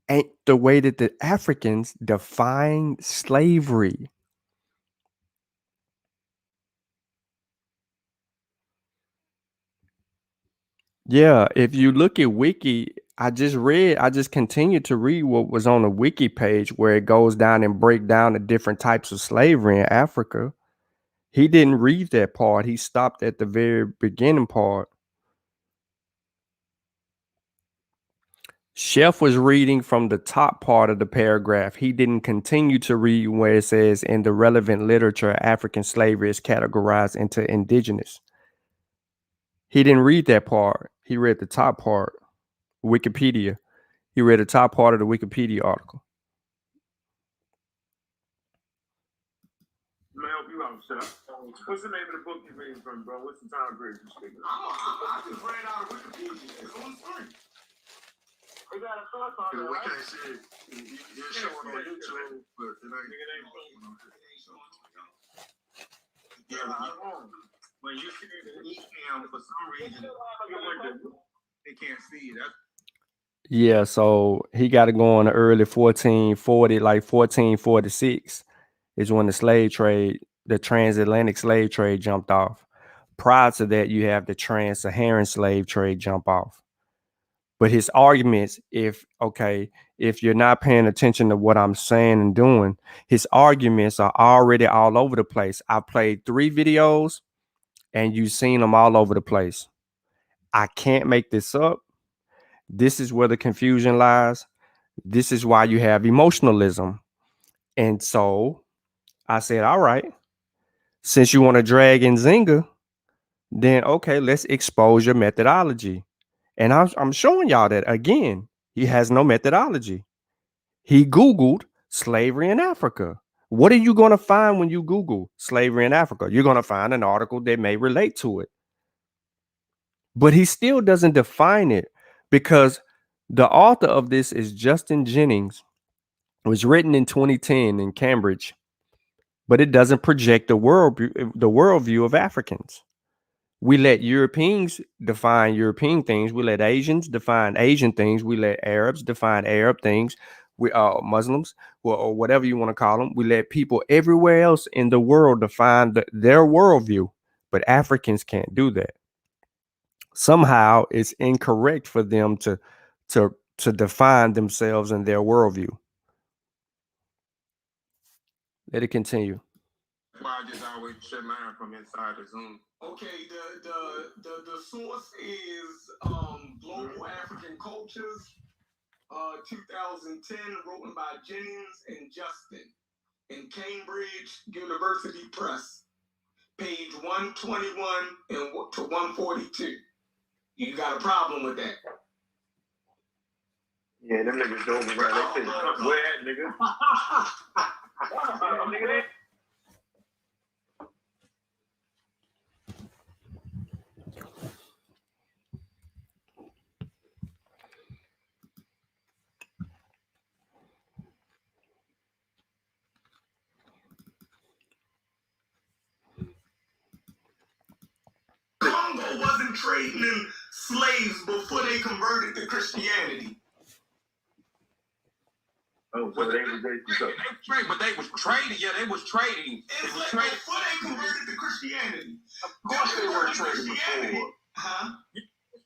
ain't the way that the Africans define slavery. Yeah, if you look at Wiki, I just continued to read what was on the Wiki page where it goes down and break down the different types of slavery in Africa. He didn't read that part. He stopped at the very beginning part. Chef was reading from the top part of the paragraph. He didn't continue to read where it says in the relevant literature, African slavery is categorized into indigenous. He didn't read that part. He read the top part, Wikipedia. He read the top part of the Wikipedia article. Let me help you out, Chef. What's the name of the book you read from, bro? What's the time period you speaking? I just read out of Wikipedia. It's on the screen. They got a source on there, We right? can't see it. It's showing on YouTube, but it ain't. Yeah, when you share the email, for some reason, they can't see it. Yeah, so he got to go on the early 1440, like 1446 is when the slave trade, the transatlantic slave trade jumped off. Prior to that, you have the trans-Saharan slave trade jump off. But his arguments, if you're not paying attention to what I'm saying and doing, his arguments are already all over the place. I played 3 videos and you've seen them all over the place. I can't make this up. This is where the confusion lies. This is why you have emotionalism. And so I said, all right, since you want to drag in Nzinga, then okay, let's expose your methodology. And I'm showing y'all that again, he has no methodology. He Googled slavery in Africa. What are you going to find when you Google slavery in Africa? You're going to find an article that may relate to it. But he still doesn't define it because the author of this is Justin Jennings. It was written in 2010 in Cambridge, but it doesn't project the worldview of Africans. We let Europeans define European things. We let Asians define Asian things. We let Arabs define Arab things. We Muslims, or whatever you want to call them. We let people everywhere else in the world define their worldview, but Africans can't do that. Somehow, it's incorrect for them to define themselves and their worldview. Let it continue. Why I just always shut mine from inside the Zoom. Okay, the source is Global African Cultures, 2010, written by Jennings and Justin in Cambridge University Press, page 121 and to 142. You got a problem with that? Yeah, them niggas don't right. They say, where at, nigga? Nigga, Congo wasn't trading in slaves before they converted to Christianity. oh, so they was But they was trading. Yeah, they was trading. It's like before they converted to Christianity. Of course they were trading before. Huh?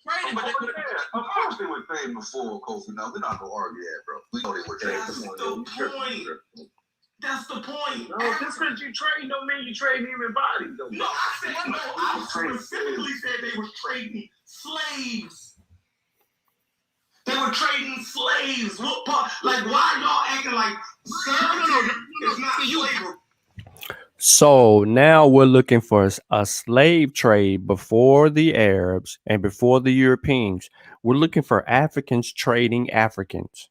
Trading, but they Of course they were trading before, Kofi. Now we're not gonna argue that, bro. We know they were trading That's before. the point. That's the point. No, just because you trade don't mean you trade human bodies, though. No, I said no. I specifically said they were trading slaves. They were trading slaves. What part? Like, why y'all acting like servitude is not slavery? So now we're looking for a slave trade before the Arabs and before the Europeans. We're looking for Africans trading Africans.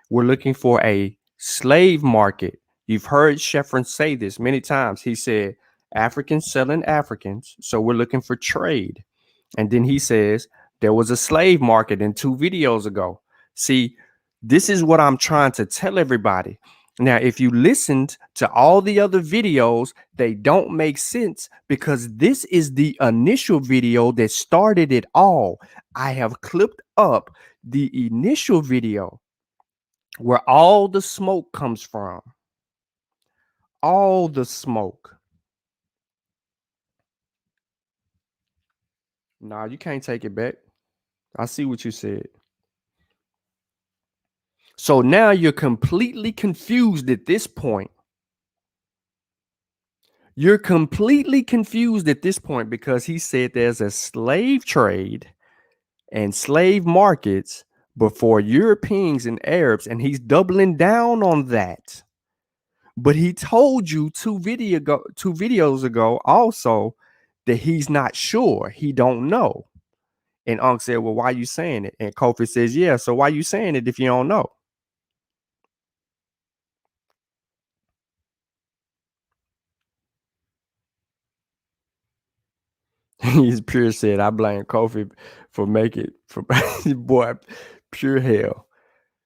We're looking for a slave market. You've heard Sheffrin say this many times. He said, Africans selling Africans. So we're looking for trade. And then he says, there was a slave market in 2 videos ago. See, this is what I'm trying to tell everybody. Now, if you listened to all the other videos, they don't make sense because this is the initial video that started it all. I have clipped up the initial video where all the smoke comes from. All the smoke. Nah, you can't take it back. I see what you said. So now you're completely confused at this point. You're completely confused at this point because he said there's a slave trade and slave markets before Europeans and Arabs, and he's doubling down on that. But he told you 2 videos ago also that he's not sure. He don't know. And Unc said, well, why are you saying it? And Kofi says, yeah, so why are you saying it if you don't know? He's pure said, I blame Kofi for making boy. Pure hell.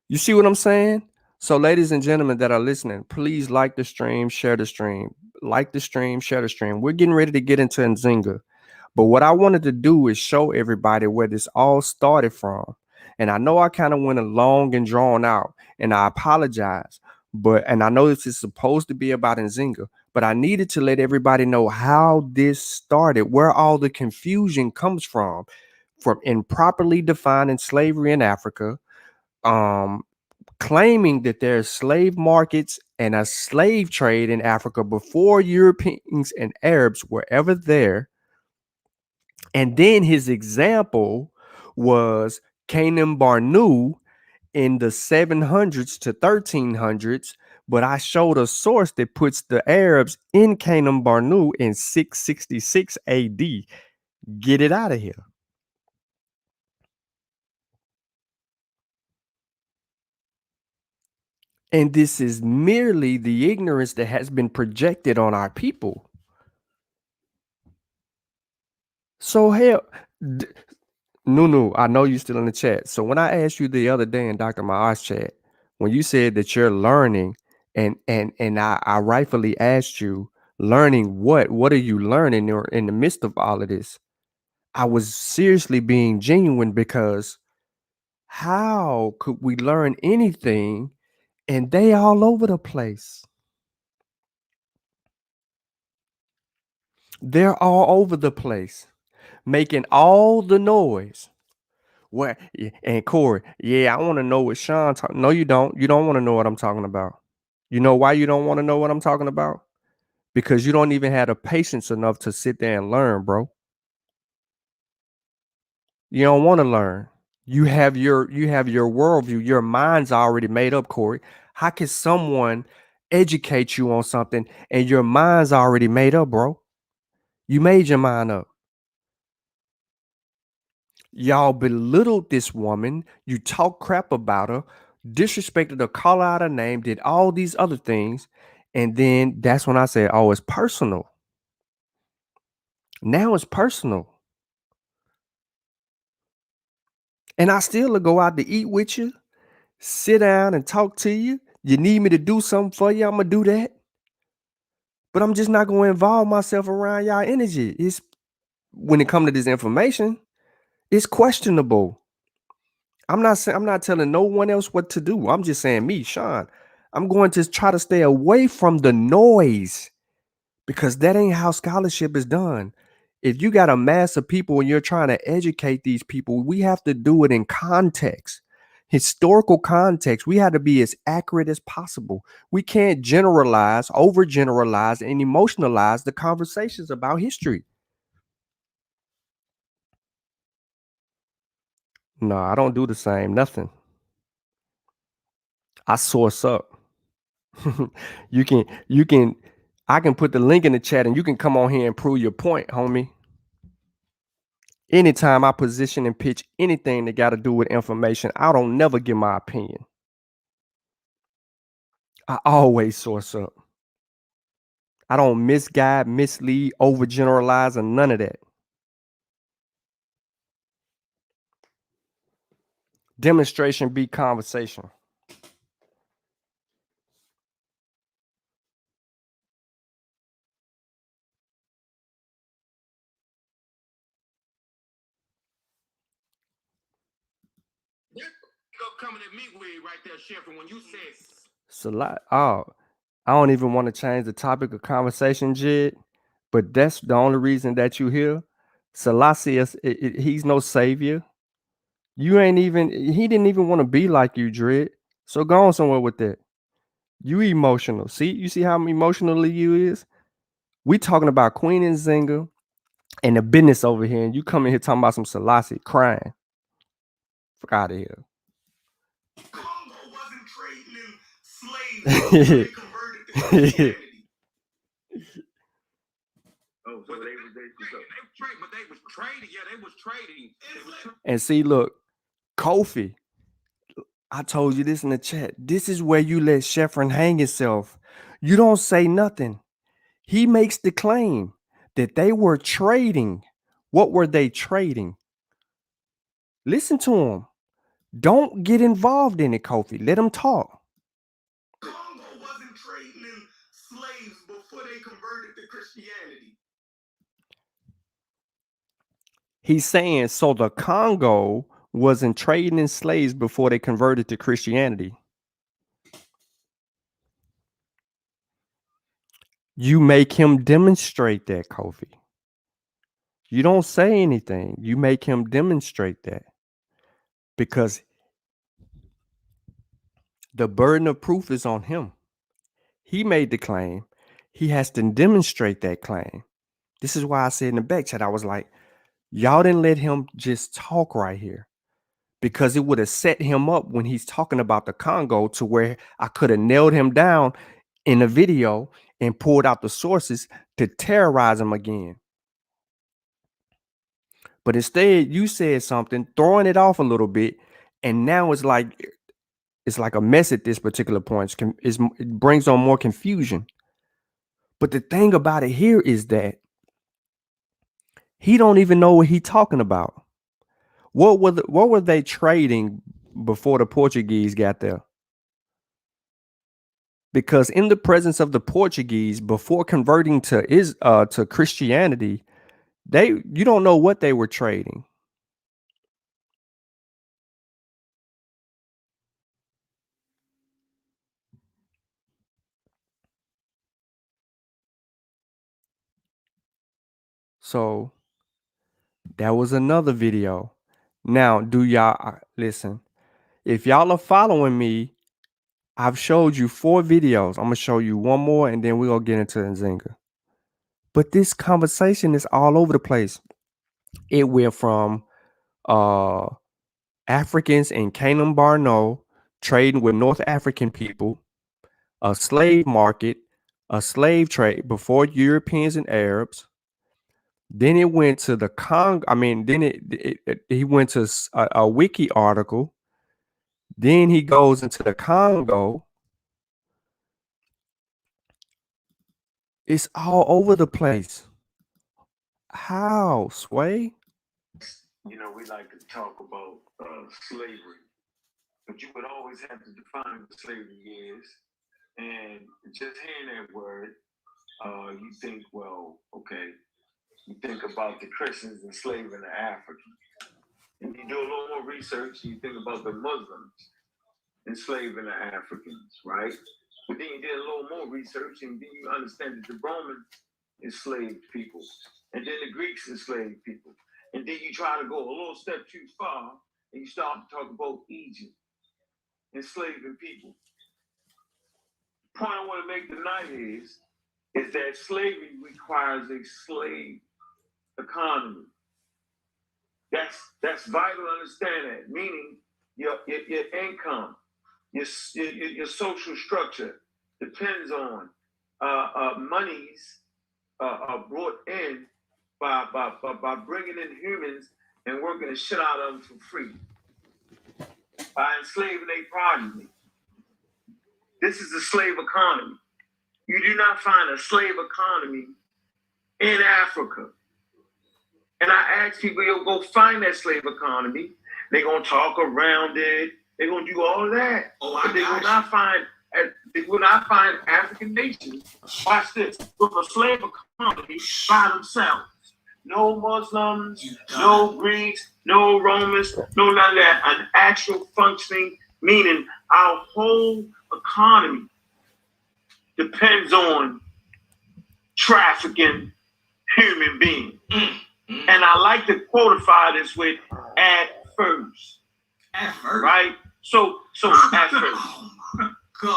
You see what I'm saying? So, ladies and gentlemen that are listening, please like the stream, share the stream. Like the stream, share the stream. We're getting ready to get into Nzinga. But what I wanted to do is show everybody where this all started from. And I know I kind of went long and drawn out, and I apologize. And I know this is supposed to be about Nzinga, but I needed to let everybody know how this started, where all the confusion comes from improperly defining slavery in Africa, claiming that there's slave markets and a slave trade in Africa before Europeans and Arabs were ever there. And then his example was Canaan Barnu in the 700s to 1300s. But I showed a source that puts the Arabs in Canaan Barnu in 666 AD. Get it out of here. And this is merely the ignorance that has been projected on our people. So hell, Nunu, I know you're still in the chat. So when I asked you the other day in Dr. Ma'ar's chat, when you said that you're learning, and I rightfully asked you, learning what are you learning in the midst of all of this? I was seriously being genuine, because how could we learn anything and they all over the place? They're all over the place, making all the noise. What? And Corey, yeah, I want to know what Sean. No, you don't. You don't want to know what I'm talking about. You know why you don't want to know what I'm talking about? Because you don't even have the patience enough to sit there and learn, bro. You don't want to learn. You have your worldview. Your mind's already made up, Corey. How can someone educate you on something and your mind's already made up, bro? You made your mind up. Y'all belittled this woman. You talk crap about her, disrespected her, call out her name, did all these other things. And then that's when I said, oh, it's personal. Now it's personal. And I still will go out to eat with you, sit down and talk to you. You need me to do something for you, I'm going to do that. But I'm just not going to involve myself around y'all energy. It's when it comes to this information, it's questionable. I'm not telling no one else what to do. I'm just saying, me, Sean, I'm going to try to stay away from the noise, because that ain't how scholarship is done. If you got a mass of people and you're trying to educate these people, we have to do it in context, historical context. We have to be as accurate as possible. We can't generalize, overgeneralize, and emotionalize the conversations about history. No, I don't do the same. Nothing. I source up. I can put the link in the chat and you can come on here and prove your point, homie. Anytime I position and pitch anything that got to do with information, I don't never give my opinion. I always source up. I don't misguide, mislead, overgeneralize, and none of that. Demonstration be conversation. Coming at me with right there, Sheriff, when you said it's a lot. Oh, I don't even want to change the topic of conversation, Jid, but that's the only reason that you here. Selassie, he's no savior. He didn't even want to be like you, Dread. So go on somewhere with that. You emotional. You see how emotionally you is? We talking about Queen Nzinga and the business over here, and you come in here talking about some Selassie crying. Fuck out of here. Congo wasn't trading in slaves when they converted to Christianity. Oh, so they was trading. Yeah, they was trading. And see, look, Kofi, I told you this in the chat. This is where you let Sheffrin hang himself. You don't say nothing. He makes the claim that they were trading. What were they trading? Listen to him. Don't get involved in it, Kofi. Let him talk. Congo wasn't trading in slaves before they converted to Christianity. He's saying so the Congo wasn't trading in slaves before they converted to Christianity. You make him demonstrate that, Kofi. You don't say anything. You make him demonstrate that. Because the burden of proof is on him. He made the claim. He has to demonstrate that claim. This is why I said in the back chat, I was like, y'all didn't let him just talk right here. Because it would have set him up when he's talking about the Congo to where I could have nailed him down in a video and pulled out the sources to terrorize him again. But instead, you said something, throwing it off a little bit, and now it's like a mess at this particular point. It brings on more confusion. But the thing about it here is that he don't even know what he's talking about. What were they trading before the Portuguese got there? Because in the presence of the Portuguese, before converting to Christianity, you don't know what they were trading. So that was another video. Now, do y'all listen? If y'all are following me, I've showed you 4 videos. I'm gonna show you one more, and then we're gonna get into Nzinga. But this conversation is all over the place. It went from Africans in Canaan Barno trading with North African people, a slave market, a slave trade before Europeans and Arabs. Then it went to the Congo. I mean, then he went to a wiki article. Then he goes into the Congo. It's all over the place. How, Sway? You know, we like to talk about slavery, but you would always have to define what slavery is. And just hearing that word, you think, well, okay, you think about the Christians enslaving the Africans. And you do a little more research, and you think about the Muslims enslaving the Africans, right? But then you did a little more research, and then you understand that the Romans enslaved people, and then the Greeks enslaved people. And then you try to go a little step too far, and you start to talk about Egypt enslaving people. The point I want to make tonight is that slavery requires a slave economy. That's vital to understand that. Meaning your income, your social structure depends on monies brought in by bringing in humans and working the shit out of them for free, by enslaving their progeny. This is a slave economy. You do not find a slave economy in Africa. And I ask people, you'll go find that slave economy. They're going to talk around it. They're going to do all of that. But they will not find African nations, watch this, with a slave economy by themselves. No Muslims, no Greeks, no Romans, no none of that. An actual functioning, meaning our whole economy depends on trafficking human beings. And I like to qualify this with at first. At first? Right? So at first.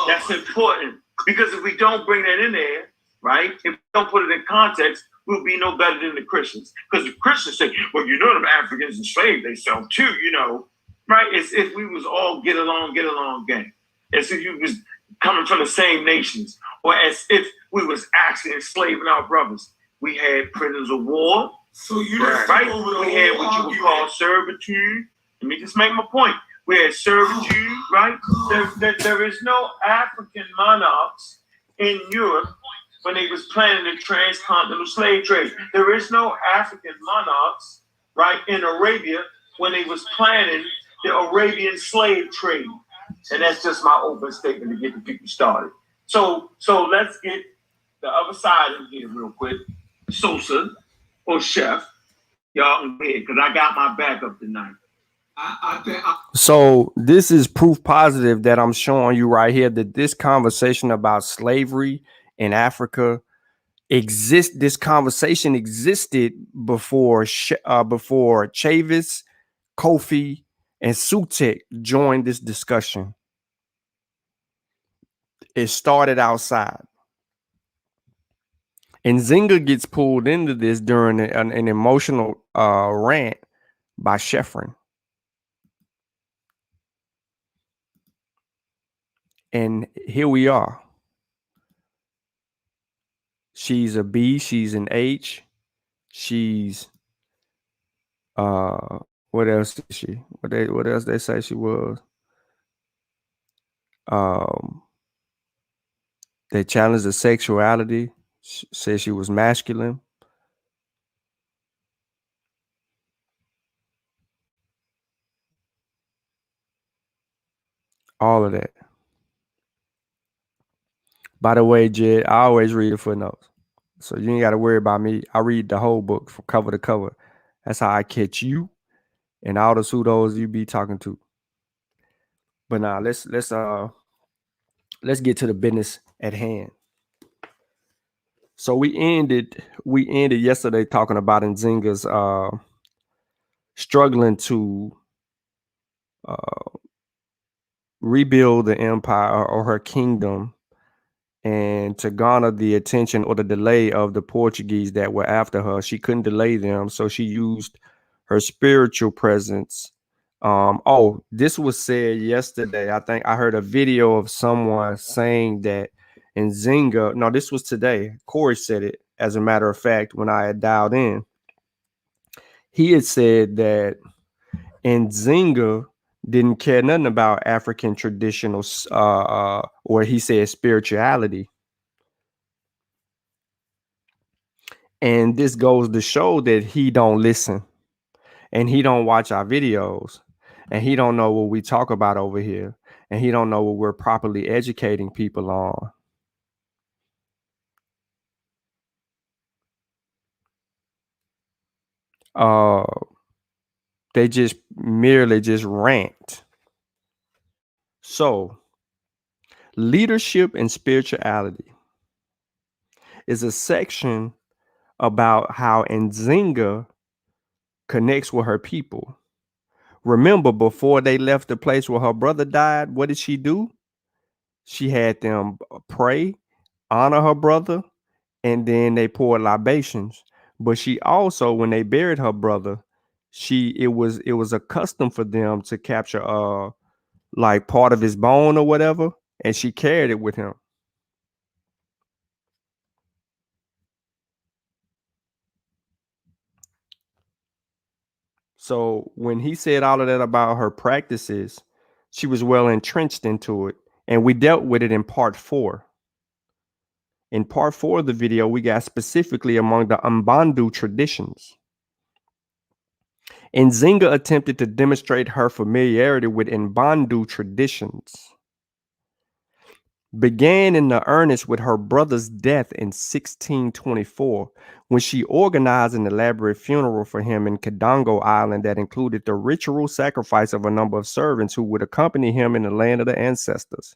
That's important. Because if we don't bring that in there, right? If we don't put it in context, we'll be no better than the Christians. Because the Christians say, well, you know them Africans enslaved themselves too, you know. Right? It's if we was all get along gang. As if you was coming from the same nations. Or as if we was actually enslaving our brothers. We had prisoners of war. So you just right? We had what you would call servitude. Let me just make my point. We had servitude, right? There is no African monarchs in Europe when they was planning the transcontinental slave trade. There is no African monarchs, right, in Arabia when they was planning the Arabian slave trade. And that's just my open statement to get the people started. So let's get the other side in here real quick. Sosa or Chef, y'all can hear because I got my backup tonight. So this is proof positive that I'm showing you right here that this conversation about slavery in Africa this conversation existed before Chavis, Kofi, and Sutek joined this discussion. It started outside. And Nzinga gets pulled into this during an emotional rant by Sheffrin. And here we are. She's a B, she's an H, she's what else is she? What else they say she was? They challenged her sexuality, said she was masculine. All of that. By the way, Jed, I always read the footnotes. So you ain't got to worry about me. I read the whole book from cover to cover. That's how I catch you and all the pseudos you be talking to. But now let's get to the business at hand. So we ended yesterday talking about Nzinga's struggling to rebuild the empire or her kingdom and to garner the attention or the delay of the Portuguese that were after her. She couldn't delay them, so she used her spiritual presence. This was said yesterday. I think I heard a video of someone saying that Nzinga, no, this was today. Corey said it, as a matter of fact, when I had dialed in. He had said that Nzinga didn't care nothing about African traditional, or he said spirituality. And this goes to show that he don't listen and he don't watch our videos and he don't know what we talk about over here and he don't know what we're properly educating people on. They just merely rant. So leadership and spirituality is a section about how Nzinga connects with her people. Remember, before they left the place where her brother died, what did she do? She had them pray, honor her brother, and then they poured libations. But she also, when they buried her brother, it was a custom for them to capture like part of his bone or whatever, and she carried it with him. So when he said all of that about her practices, she was well entrenched into it. And we dealt with it in part 4. In part 4 of the video, we got specifically among the Mbandu traditions. Nzinga attempted to demonstrate her familiarity with Mbandu traditions. Began in the earnest with her brother's death in 1624, when she organized an elaborate funeral for him in Kadongo Island that included the ritual sacrifice of a number of servants who would accompany him in the land of the ancestors.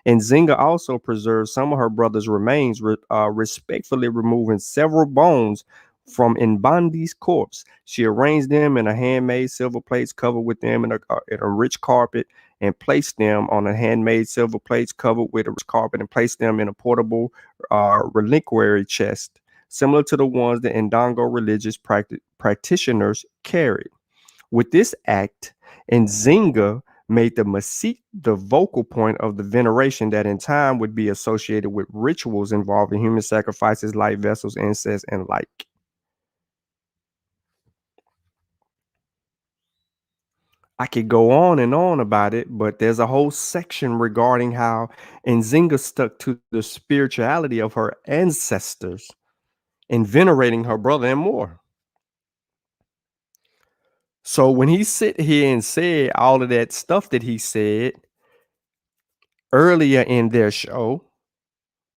Nzinga also preserved some of her brother's remains, respectfully removing several bones from Nbandi's corpse. She arranged them in a handmade silver plates, covered with them in a rich carpet, and placed them on a handmade silver plates covered with a rich carpet, and placed them in a portable reliquary chest, similar to the ones the Ndongo religious practitioners carried. With this act, Nzinga made the Masit the vocal point of the veneration that in time would be associated with rituals involving human sacrifices, light vessels, incest, and like. I could go on and on about it, but there's a whole section regarding how Nzinga stuck to the spirituality of her ancestors in venerating her brother and more. So when he sit here and said all of that stuff that he said earlier in their show,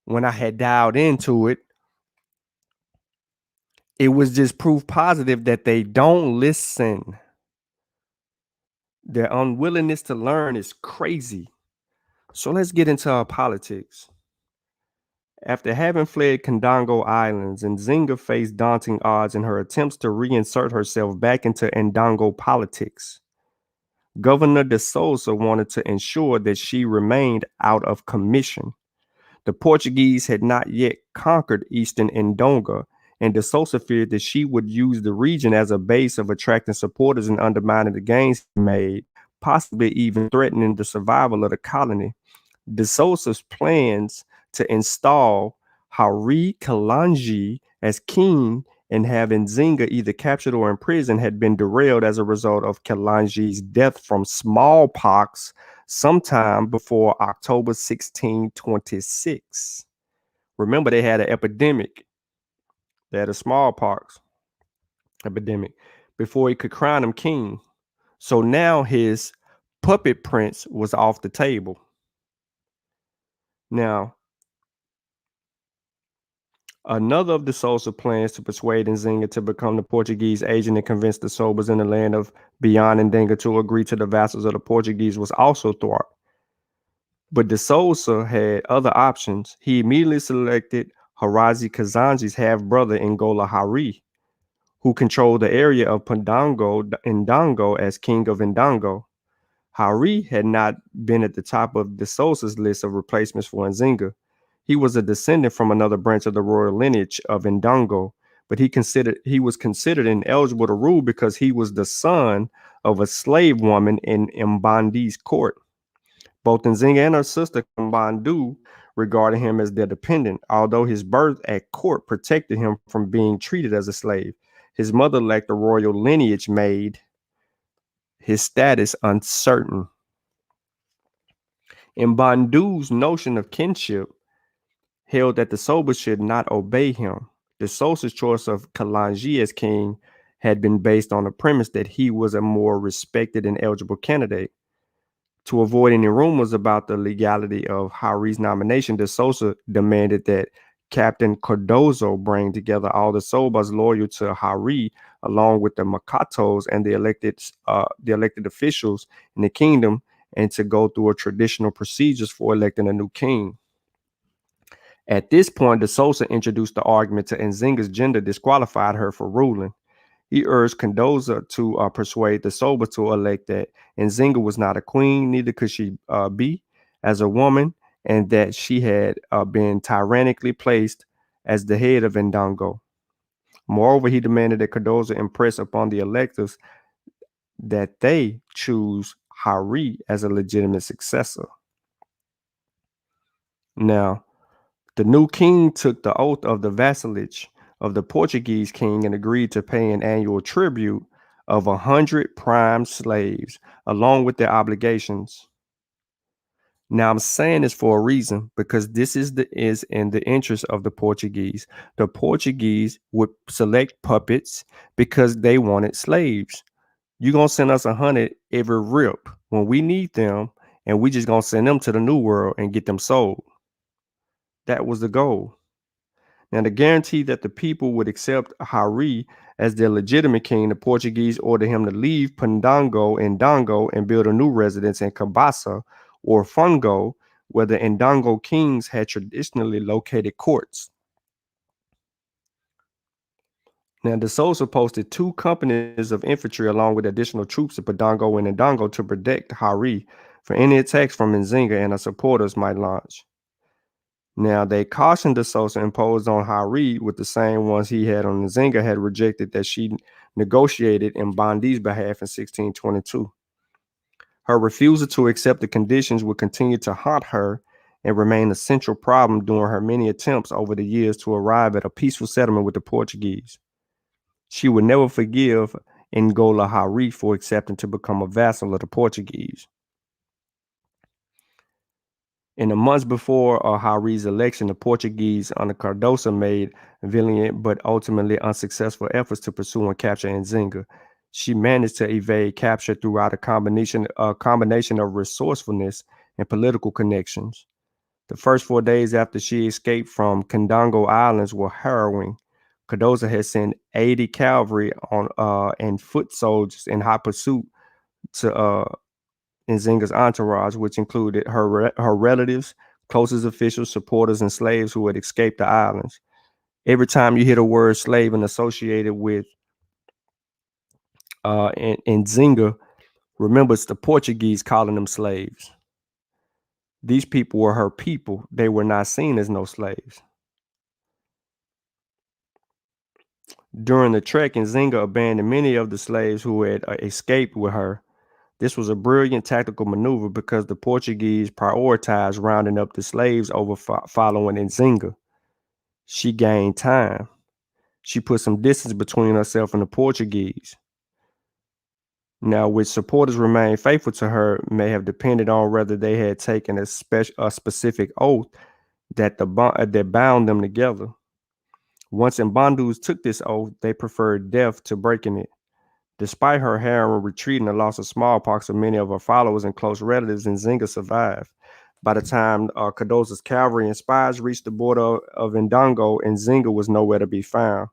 when I had dialed into it, it was just proof positive that they don't listen. Their unwillingness to learn is crazy. So let's get into our politics. After having fled Kandongo Islands, Nzinga faced daunting odds in her attempts to reinsert herself back into Ndongo politics. Governor de Souza wanted to ensure that she remained out of commission. The Portuguese had not yet conquered eastern Ndonga, and de Souza feared that she would use the region as a base of attracting supporters and undermining the gains he made, possibly even threatening the survival of the colony. De Souza's plans to install Hari Kalanji as king and have Nzinga either captured or imprisoned had been derailed as a result of Kalanji's death from smallpox sometime before October 1626. Remember, they had an epidemic. They had a smallpox epidemic before he could crown him king. So now his puppet prince was off the table. Now, another of de Souza's plans to persuade Nzinga to become the Portuguese agent and convince the Sobas in the land of beyond Nzinga to agree to the vassals of the Portuguese was also thwarted. But de Souza had other options. He immediately selected Harazi Kazanji's half-brother Angola Hari, who controlled the area of Ndongo as king of Ndongo. Hari had not been at the top of de Souza's list of replacements for Nzinga. He was a descendant from another branch of the royal lineage of Ndongo, but he was considered ineligible to rule because he was the son of a slave woman in Mbandi's court. Both Nzinga and her sister Mbandu regarded him as their dependent, although his birth at court protected him from being treated as a slave. His mother lacked a royal lineage made his status uncertain. Mbandu's notion of kinship held that the Sobas should not obey him. De Souza's choice of Kalanji as king had been based on the premise that he was a more respected and eligible candidate. To avoid any rumors about the legality of Hari's nomination, de Souza demanded that Captain Cardozo bring together all the Sobas loyal to Hari, along with the Makatos and the elected officials in the kingdom, and to go through a traditional procedures for electing a new king. At this point, de Souza introduced the argument to Nzinga's gender disqualified her for ruling. He urged Cardozo to persuade the Sobas to elect that Nzinga was not a queen, neither could she be as a woman, and that she had been tyrannically placed as the head of Ndongo. Moreover, he demanded that Cardozo impress upon the electors that they choose Hari as a legitimate successor. Now, the new king took the oath of the vassalage of the Portuguese king and agreed to pay an annual tribute of 100 prime slaves, along with their obligations. Now, I'm saying this for a reason, because this is in the interest of the Portuguese. The Portuguese would select puppets because they wanted slaves. You're going to send us 100 every rip when we need them, and we just going to send them to the New World and get them sold. That was the goal. Now, to guarantee that the people would accept Hari as their legitimate king, the Portuguese ordered him to leave Ndongo and build a new residence in Cabasa or Fungo, where the Ndongo kings had traditionally located courts. Now, de Souza posted 2 companies of infantry along with additional troops at Podongo and Ndongo to protect Hari for any attacks from Nzinga and her supporters might launch. Now, they cautioned de Souza imposed on Hari with the same ones he had on Nzinga had rejected that she negotiated in Bondi's behalf in 1622. Her refusal to accept the conditions would continue to haunt her and remain a central problem during her many attempts over the years to arrive at a peaceful settlement with the Portuguese. She would never forgive Angola Hari for accepting to become a vassal of the Portuguese. In the months before Hari's election, the Portuguese under Cardoso made valiant but ultimately unsuccessful efforts to pursue and capture Nzinga. She managed to evade capture throughout a combination of resourcefulness and political connections. The first 4 days after she escaped from Kendongo Islands were harrowing. Cardozo had sent 80 cavalry and foot soldiers in hot pursuit to Nzinga's entourage, which included her relatives, closest officials, supporters, and slaves who had escaped the islands. Every time you hear the word slave and associated with Nzinga, remember it's the Portuguese calling them slaves. These people were her people. They were not seen as no slaves. During the trek, Nzinga abandoned many of the slaves who had escaped with her. This was a brilliant tactical maneuver because the Portuguese prioritized rounding up the slaves over following Nzinga. She gained time. She put some distance between herself and the Portuguese. Now, which supporters remained faithful to her may have depended on whether they had taken a specific oath that bound them together. Once Mbandus took this oath, they preferred death to breaking it. Despite her harem retreating and loss of smallpox of many of her followers and close relatives, Nzinga survived. By the time Cardozo's cavalry and spies reached the border of Ndongo, Nzinga was nowhere to be found.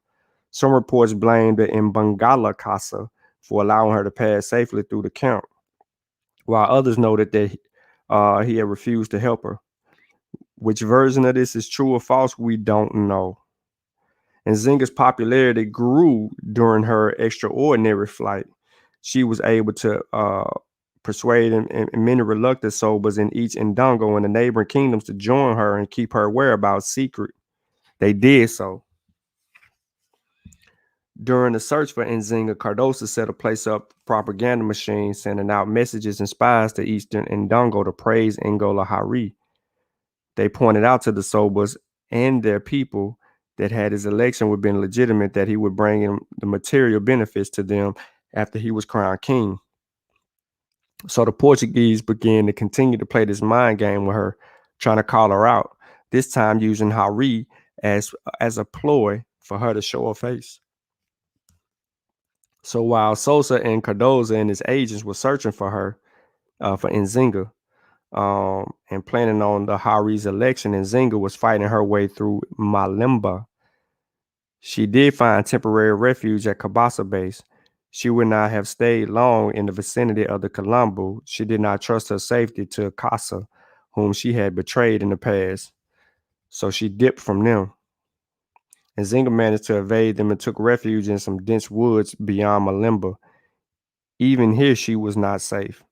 Some reports blamed the Mbangala Casa for allowing her to pass safely through the camp, while others noted that he had refused to help her. Which version of this is true or false, we don't know. Nzinga's popularity grew during her extraordinary flight. She was able to persuade and many reluctant Sobas in each Ndongo and the neighboring kingdoms to join her and keep her whereabouts secret. They did so. During the search for Nzinga, Cardozo set a place up propaganda machine, sending out messages and spies to eastern Ndongo to praise Angola Hari. They pointed out to the Sobas and their people that had his election would been legitimate, that he would bring him the material benefits to them after he was crowned king. So the Portuguese began to continue to play this mind game with her, trying to call her out, this time using Hari as a ploy for her to show her face. So while Sosa and Cardozo and his agents were searching for her, for Nzinga, and planning on the Hari's election, Nzinga was fighting her way through Malemba. She did find temporary refuge at Kabasa base. She would not have stayed long in the vicinity of the Colombo. She did not trust her safety to Casa, whom she had betrayed in the past. So she dipped from them. Nzinga managed to evade them and took refuge in some dense woods beyond Malemba. Even here, she was not safe.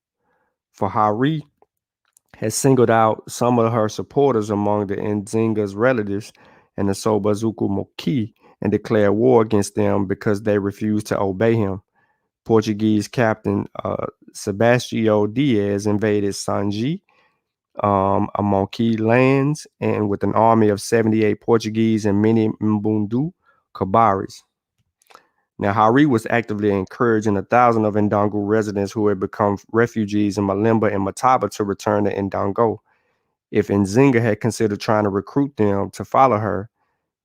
For Hari had singled out some of her supporters among the Nzinga's relatives and the Sobazuku Moki and declared war against them because they refused to obey him. Portuguese captain Sebastio Diaz invaded Sanji, a Moki lands, and with an army of 78 Portuguese and many Mbundu Kabaris. Now, Hari was actively encouraging 1,000 of Ndongo residents who had become refugees in Malemba and Mataba to return to Ndongo. If Nzinga had considered trying to recruit them to follow her,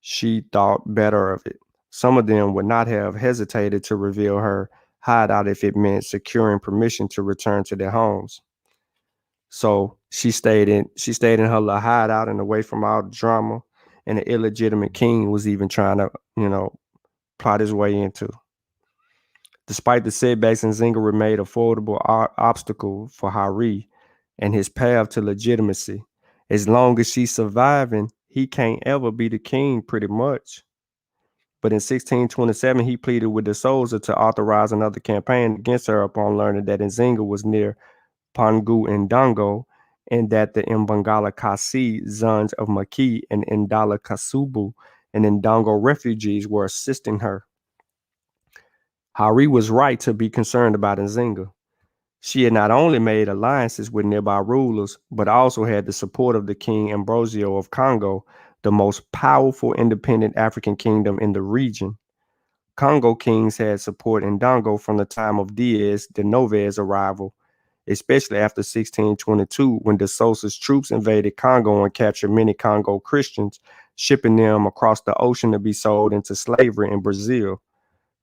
she thought better of it. Some of them would not have hesitated to reveal her hideout if it meant securing permission to return to their homes. So she stayed in her little hideout and away from all the drama, and the illegitimate king was even trying to, plot his way into. Despite the setbacks, Nzinga remained a formidable obstacle for Hari and his path to legitimacy. As long as she's surviving, he can't ever be the king, pretty much. But in 1627, he pleaded with de Souza to authorize another campaign against her upon learning that Nzinga was near Pangu Ndongo and that the Mbangala Kasi, Zans of Maki, and Ndala Kasubu and Ndongo refugees were assisting her. Hari was right to be concerned about Nzinga. She had not only made alliances with nearby rulers, but also had the support of the King Ambrosio of Congo, the most powerful independent African kingdom in the region. Congo kings had support in Ndongo from the time of Diaz de Nova's arrival, especially after 1622, when de Sousa's troops invaded Congo and captured many Congo Christians, shipping them across the ocean to be sold into slavery in Brazil.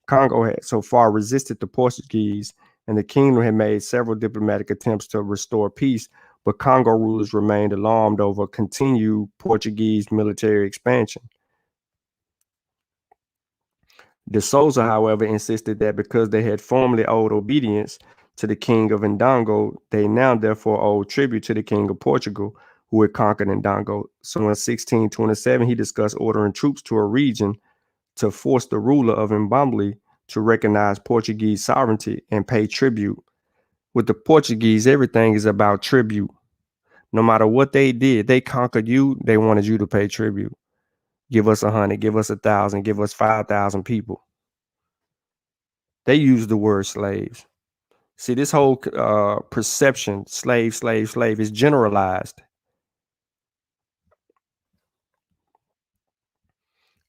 Congo had so far resisted the Portuguese, and the kingdom had made several diplomatic attempts to restore peace, but Congo rulers remained alarmed over continued Portuguese military expansion. De Souza, however, insisted that because they had formerly owed obedience to the king of Ndongo, they now therefore owed tribute to the king of Portugal, who had conquered Ndongo. So in 1627, he discussed ordering troops to a region to force the ruler of Mbambli to recognize Portuguese sovereignty and pay tribute. With the Portuguese, everything is about tribute. No matter what they did, they conquered you, they wanted you to pay tribute. Give us 100, give us 1,000, give us 5,000 people. They use the word slaves. See, this whole perception, slave, slave, slave, is generalized.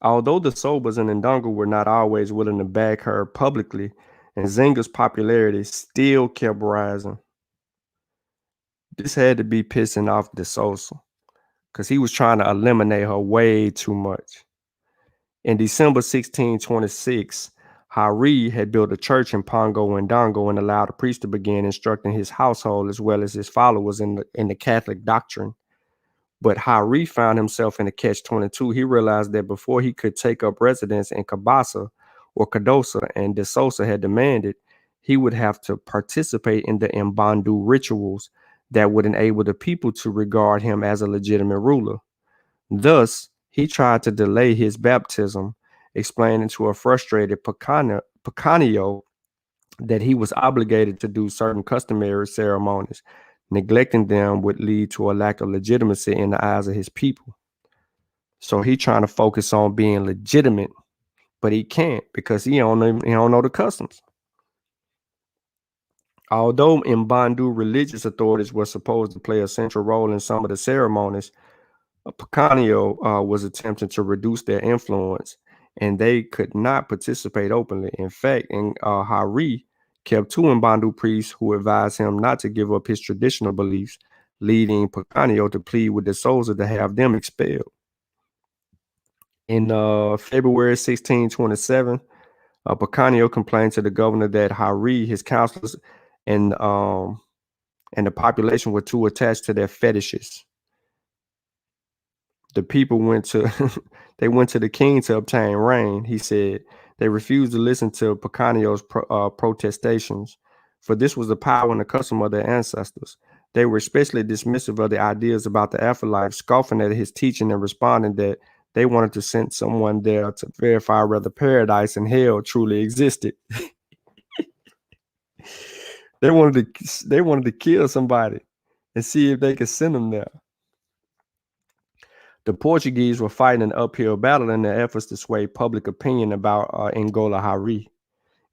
Although the Sobas and Ndongo were not always willing to back her publicly, Nzinga's popularity still kept rising. This had to be pissing off De Souza, because he was trying to eliminate her way too much. In December 1626, Hari had built a church in Pongo Ndongo and allowed the priest to begin instructing his household as well as his followers in the Catholic doctrine. But Hari found himself in a catch-22. He realized that before he could take up residence in Kabasa or Kadosa, and De Souza had demanded, he would have to participate in the Mbandu rituals that would enable the people to regard him as a legitimate ruler. Thus, he tried to delay his baptism, explaining to a frustrated Pacanio that he was obligated to do certain customary ceremonies. Neglecting them would lead to a lack of legitimacy in the eyes of his people. So he trying to focus on being legitimate, but he can't because he don't know the customs. Although Mbandu religious authorities were supposed to play a central role in some of the ceremonies, Pacanio was attempting to reduce their influence, and they could not participate openly. In fact, Hari kept 2 Mbandu priests who advised him not to give up his traditional beliefs, leading Pacanio to plead with De Souza to have them expelled. In February 1627, Pacanio complained to the governor that Hari, his counselors, and the population were too attached to their fetishes. The people went to the king to obtain rain. He said they refused to listen to Pacanio's protestations, for this was the power and the custom of their ancestors. They were especially dismissive of the ideas about the afterlife, scoffing at his teaching and responding that they wanted to send someone there to verify whether paradise and hell truly existed. They wanted to kill somebody and see if they could send them there. The Portuguese were fighting an uphill battle in their efforts to sway public opinion about Angola Hari.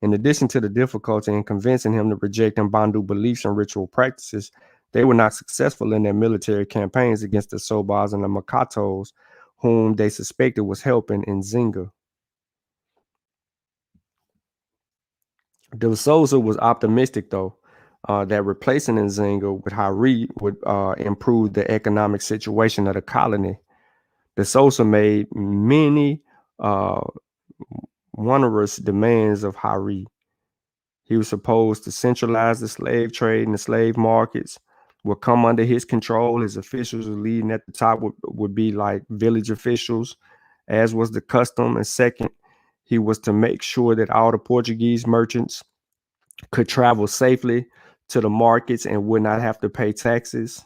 In addition to the difficulty in convincing him to reject Mbandu beliefs and ritual practices, they were not successful in their military campaigns against the Sobas and the Makatos, whom they suspected was helping Nzinga. De Souza was optimistic, though, that replacing Nzinga with Hari would improve the economic situation of the colony. De Souza made many onerous demands of Hari. He was supposed to centralize the slave trade and the slave markets would come under his control. His officials leading at the top would be like village officials, as was the custom. And second, he was to make sure that all the Portuguese merchants could travel safely to the markets and would not have to pay taxes.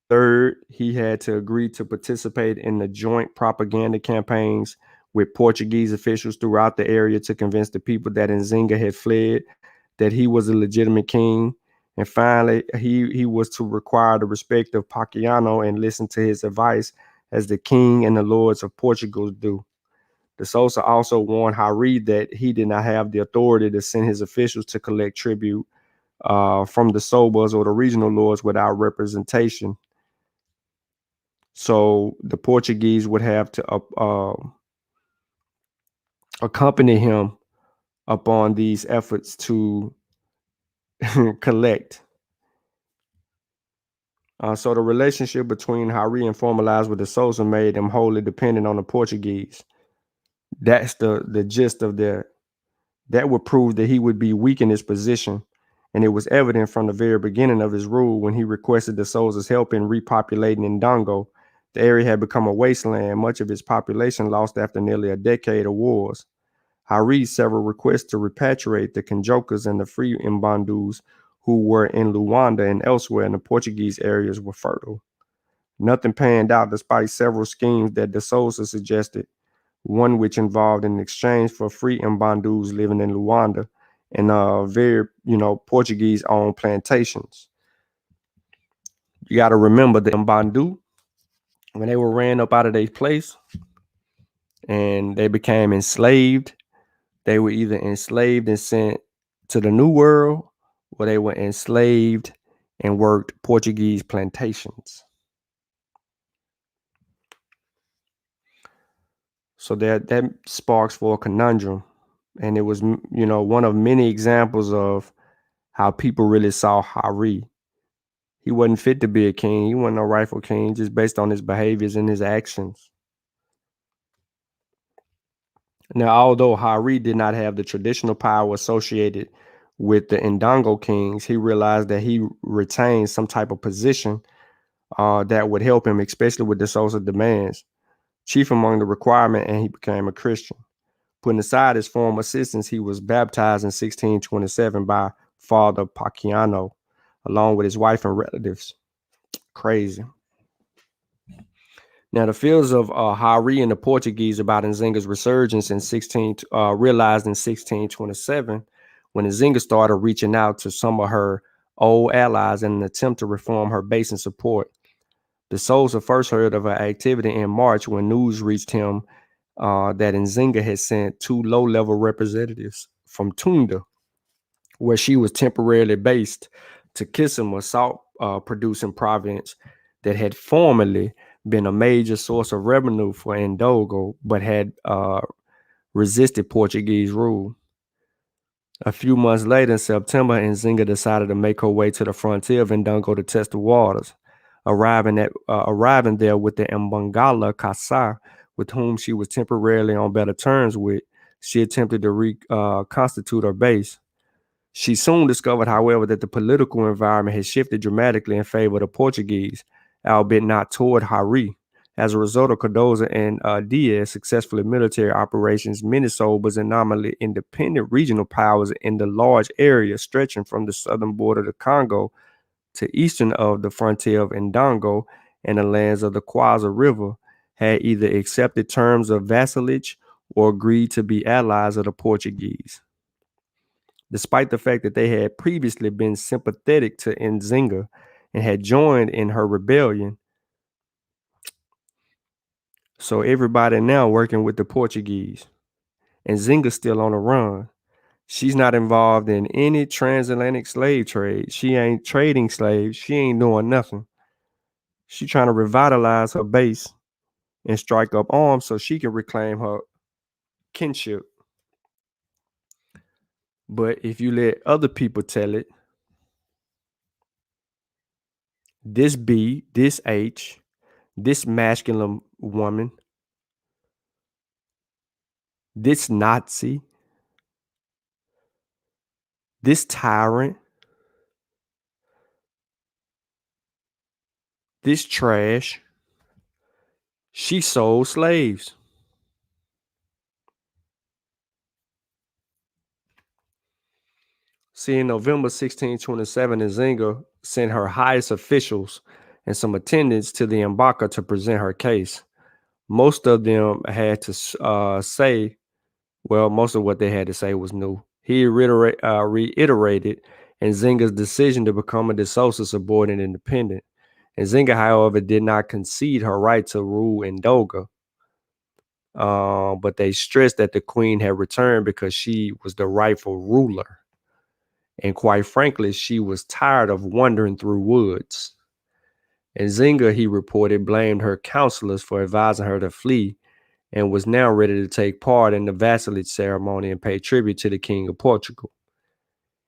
Third, he had to agree to participate in the joint propaganda campaigns with Portuguese officials throughout the area to convince the people that Nzinga had fled, that he was a legitimate king. And finally, he was to require the respect of Paciano and listen to his advice as the king and the lords of Portugal do. De Souza also warned Hari that he did not have the authority to send his officials to collect tribute from the Sobas or the regional lords without representation. So the Portuguese would have to accompany him upon these efforts to collect. So the relationship between Hari and Formalized with De Souza made them wholly dependent on the Portuguese. That's the gist of their That would prove that he would be weak in his position, and it was evident from the very beginning of his rule when he requested the soldiers' help in repopulating Ndongo. The area had become a wasteland, much of its population lost after nearly a decade of wars. Hari's several requests to repatriate the Kanjokas and the free Mbandus who were in Luanda and elsewhere in the Portuguese areas were fertile. Nothing panned out despite several schemes that De Souza suggested, one which involved an exchange for free Mbandus living in Luanda and very, Portuguese-owned plantations. You got to remember the Mbandu, when they were ran up out of their place and they became enslaved, they were either enslaved and sent to the New World, or they were enslaved and worked Portuguese plantations. So that sparks for a conundrum. And it was, one of many examples of how people really saw Hari. He wasn't fit to be a king. He wasn't a rightful king just based on his behaviors and his actions. Now, although Hari did not have the traditional power associated with the Ndongo kings, he realized that he retained some type of position that would help him, especially with the social demands. Chief among the requirement, and he became a Christian. Putting aside his former assistance, he was baptized in 1627 by Father Paciano, along with his wife and relatives. Crazy. Now, the fears of Hari and the Portuguese about Nzinga's resurgence realized in 1627, when Nzinga started reaching out to some of her old allies in an attempt to reform her base and support. De Souza first heard of her activity in March when news reached him that Nzinga had sent 2 low-level representatives from Tunda, where she was temporarily based, to Kissam, a salt-producing province that had formerly been a major source of revenue for Ndongo, but had resisted Portuguese rule. A few months later, in September, Nzinga decided to make her way to the frontier of Ndongo to test the waters. Arriving there with the Mbangala Kasa, with whom she was temporarily on better terms with, she attempted to reconstitute her base. She soon discovered, however, that the political environment had shifted dramatically in favor of the Portuguese, albeit not toward Hari. As a result of Cardozo and Diaz's successful military operations, many Sobas and nominally independent regional powers in the large area stretching from the southern border of the Congo to eastern of the frontier of Ndongo and the lands of the Kwaza River had either accepted terms of vassalage or agreed to be allies of the Portuguese. Despite the fact that they had previously been sympathetic to Nzinga and had joined in her rebellion. So everybody now working with the Portuguese. Nzinga's still on the run. She's not involved in any transatlantic slave trade. She ain't trading slaves. She ain't doing nothing. She's trying to revitalize her base and strike up arms so she can reclaim her kinship. But if you let other people tell it, this B, this H, this masculine woman, this Nazi, this tyrant, this trash, she sold slaves. See, in November 1627, Nzinga sent her highest officials and some attendants to the Mbaka to present her case. Most of them had to say, well, most of what they had to say was new. He reiterated Nzinga's decision to become a De Souza subordinate independent. Nzinga, however, did not concede her right to rule in Ndongo. But they stressed that the queen had returned because she was the rightful ruler. And quite frankly, she was tired of wandering through woods. Nzinga, he reported, blamed her counselors for advising her to flee and was now ready to take part in the vassalage ceremony and pay tribute to the King of Portugal.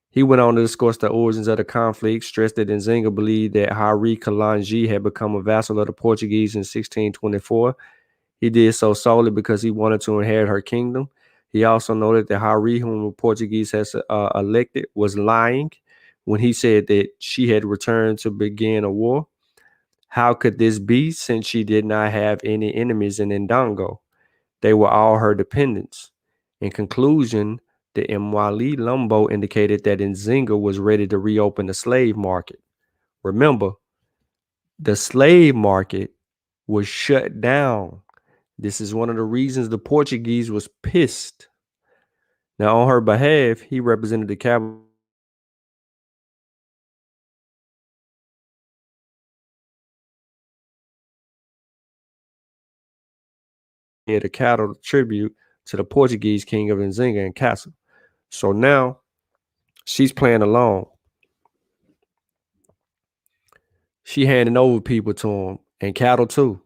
He went on to discuss the origins of the conflict, stressed that Nzinga believed that Hari Kalanji had become a vassal of the Portuguese in 1624. He did so solely because he wanted to inherit her kingdom. He also noted that Hari, whom the Portuguese has elected, was lying when he said that she had returned to begin a war. How could this be, since she did not have any enemies in Ndongo? They were all her dependents. In conclusion, the Mwali Lumbo indicated that Nzinga was ready to reopen the slave market. Remember, the slave market was shut down. This is one of the reasons the Portuguese was pissed. Now, on her behalf, he represented the capital. He had a cattle tribute to the Portuguese king of Nzinga and castle. So now she's playing along. She handing over people to him and cattle too,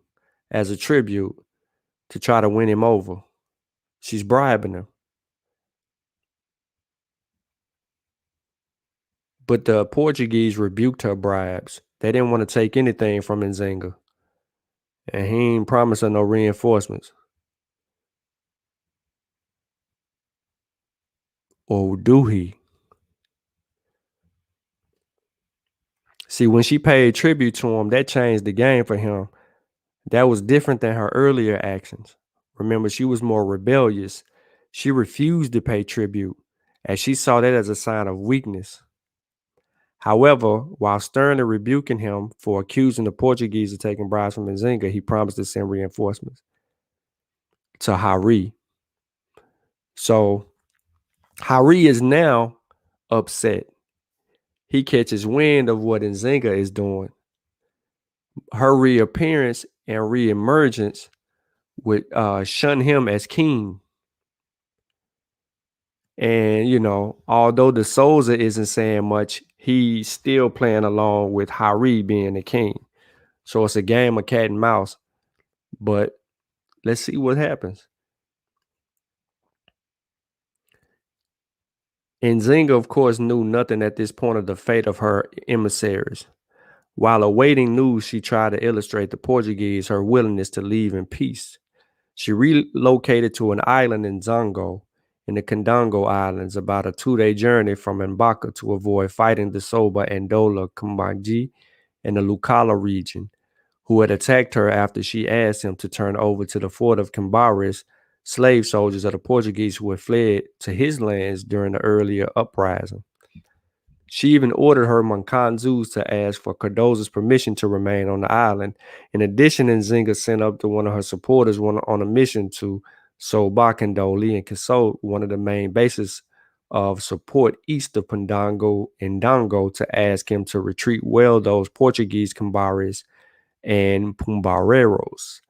as a tribute to try to win him over. She's bribing him. But the Portuguese rebuked her bribes. They didn't want to take anything from Nzinga. And he ain't promised her no reinforcements. Or do he? See, when she paid tribute to him, that changed the game for him. That was different than her earlier actions. Remember, she was more rebellious. She refused to pay tribute, as she saw that as a sign of weakness. However, while sternly rebuking him for accusing the Portuguese of taking bribes from Nzinga, he promised to send reinforcements to Hari. So Hari is now upset. He catches wind of what Nzinga is doing. Her reappearance and reemergence would shun him as king. And, you know, although the Souza isn't saying much, he's still playing along with Hari being the king. So it's a game of cat and mouse. But let's see what happens. Nzinga, of course, knew nothing at this point of the fate of her emissaries. While awaiting news, she tried to illustrate the Portuguese her willingness to leave in peace. She relocated to an island in Zongo, in the Kandongo Islands, about a 2-day journey from Mbaka, to avoid fighting the Soba and Dola Kumbaji in the Lukala region, who had attacked her after she asked him to turn over to the fort of Cambares slave soldiers of the Portuguese who had fled to his lands during the earlier uprising. She even ordered her Mankanzus to ask for Cardozo's permission to remain on the island. In addition, Nzinga sent up to one of her supporters on a mission to Sobakandoli and Kiso, one of the main bases of support east of Ndongo, to ask him to retreat well those Portuguese Cambares and Pumbareros,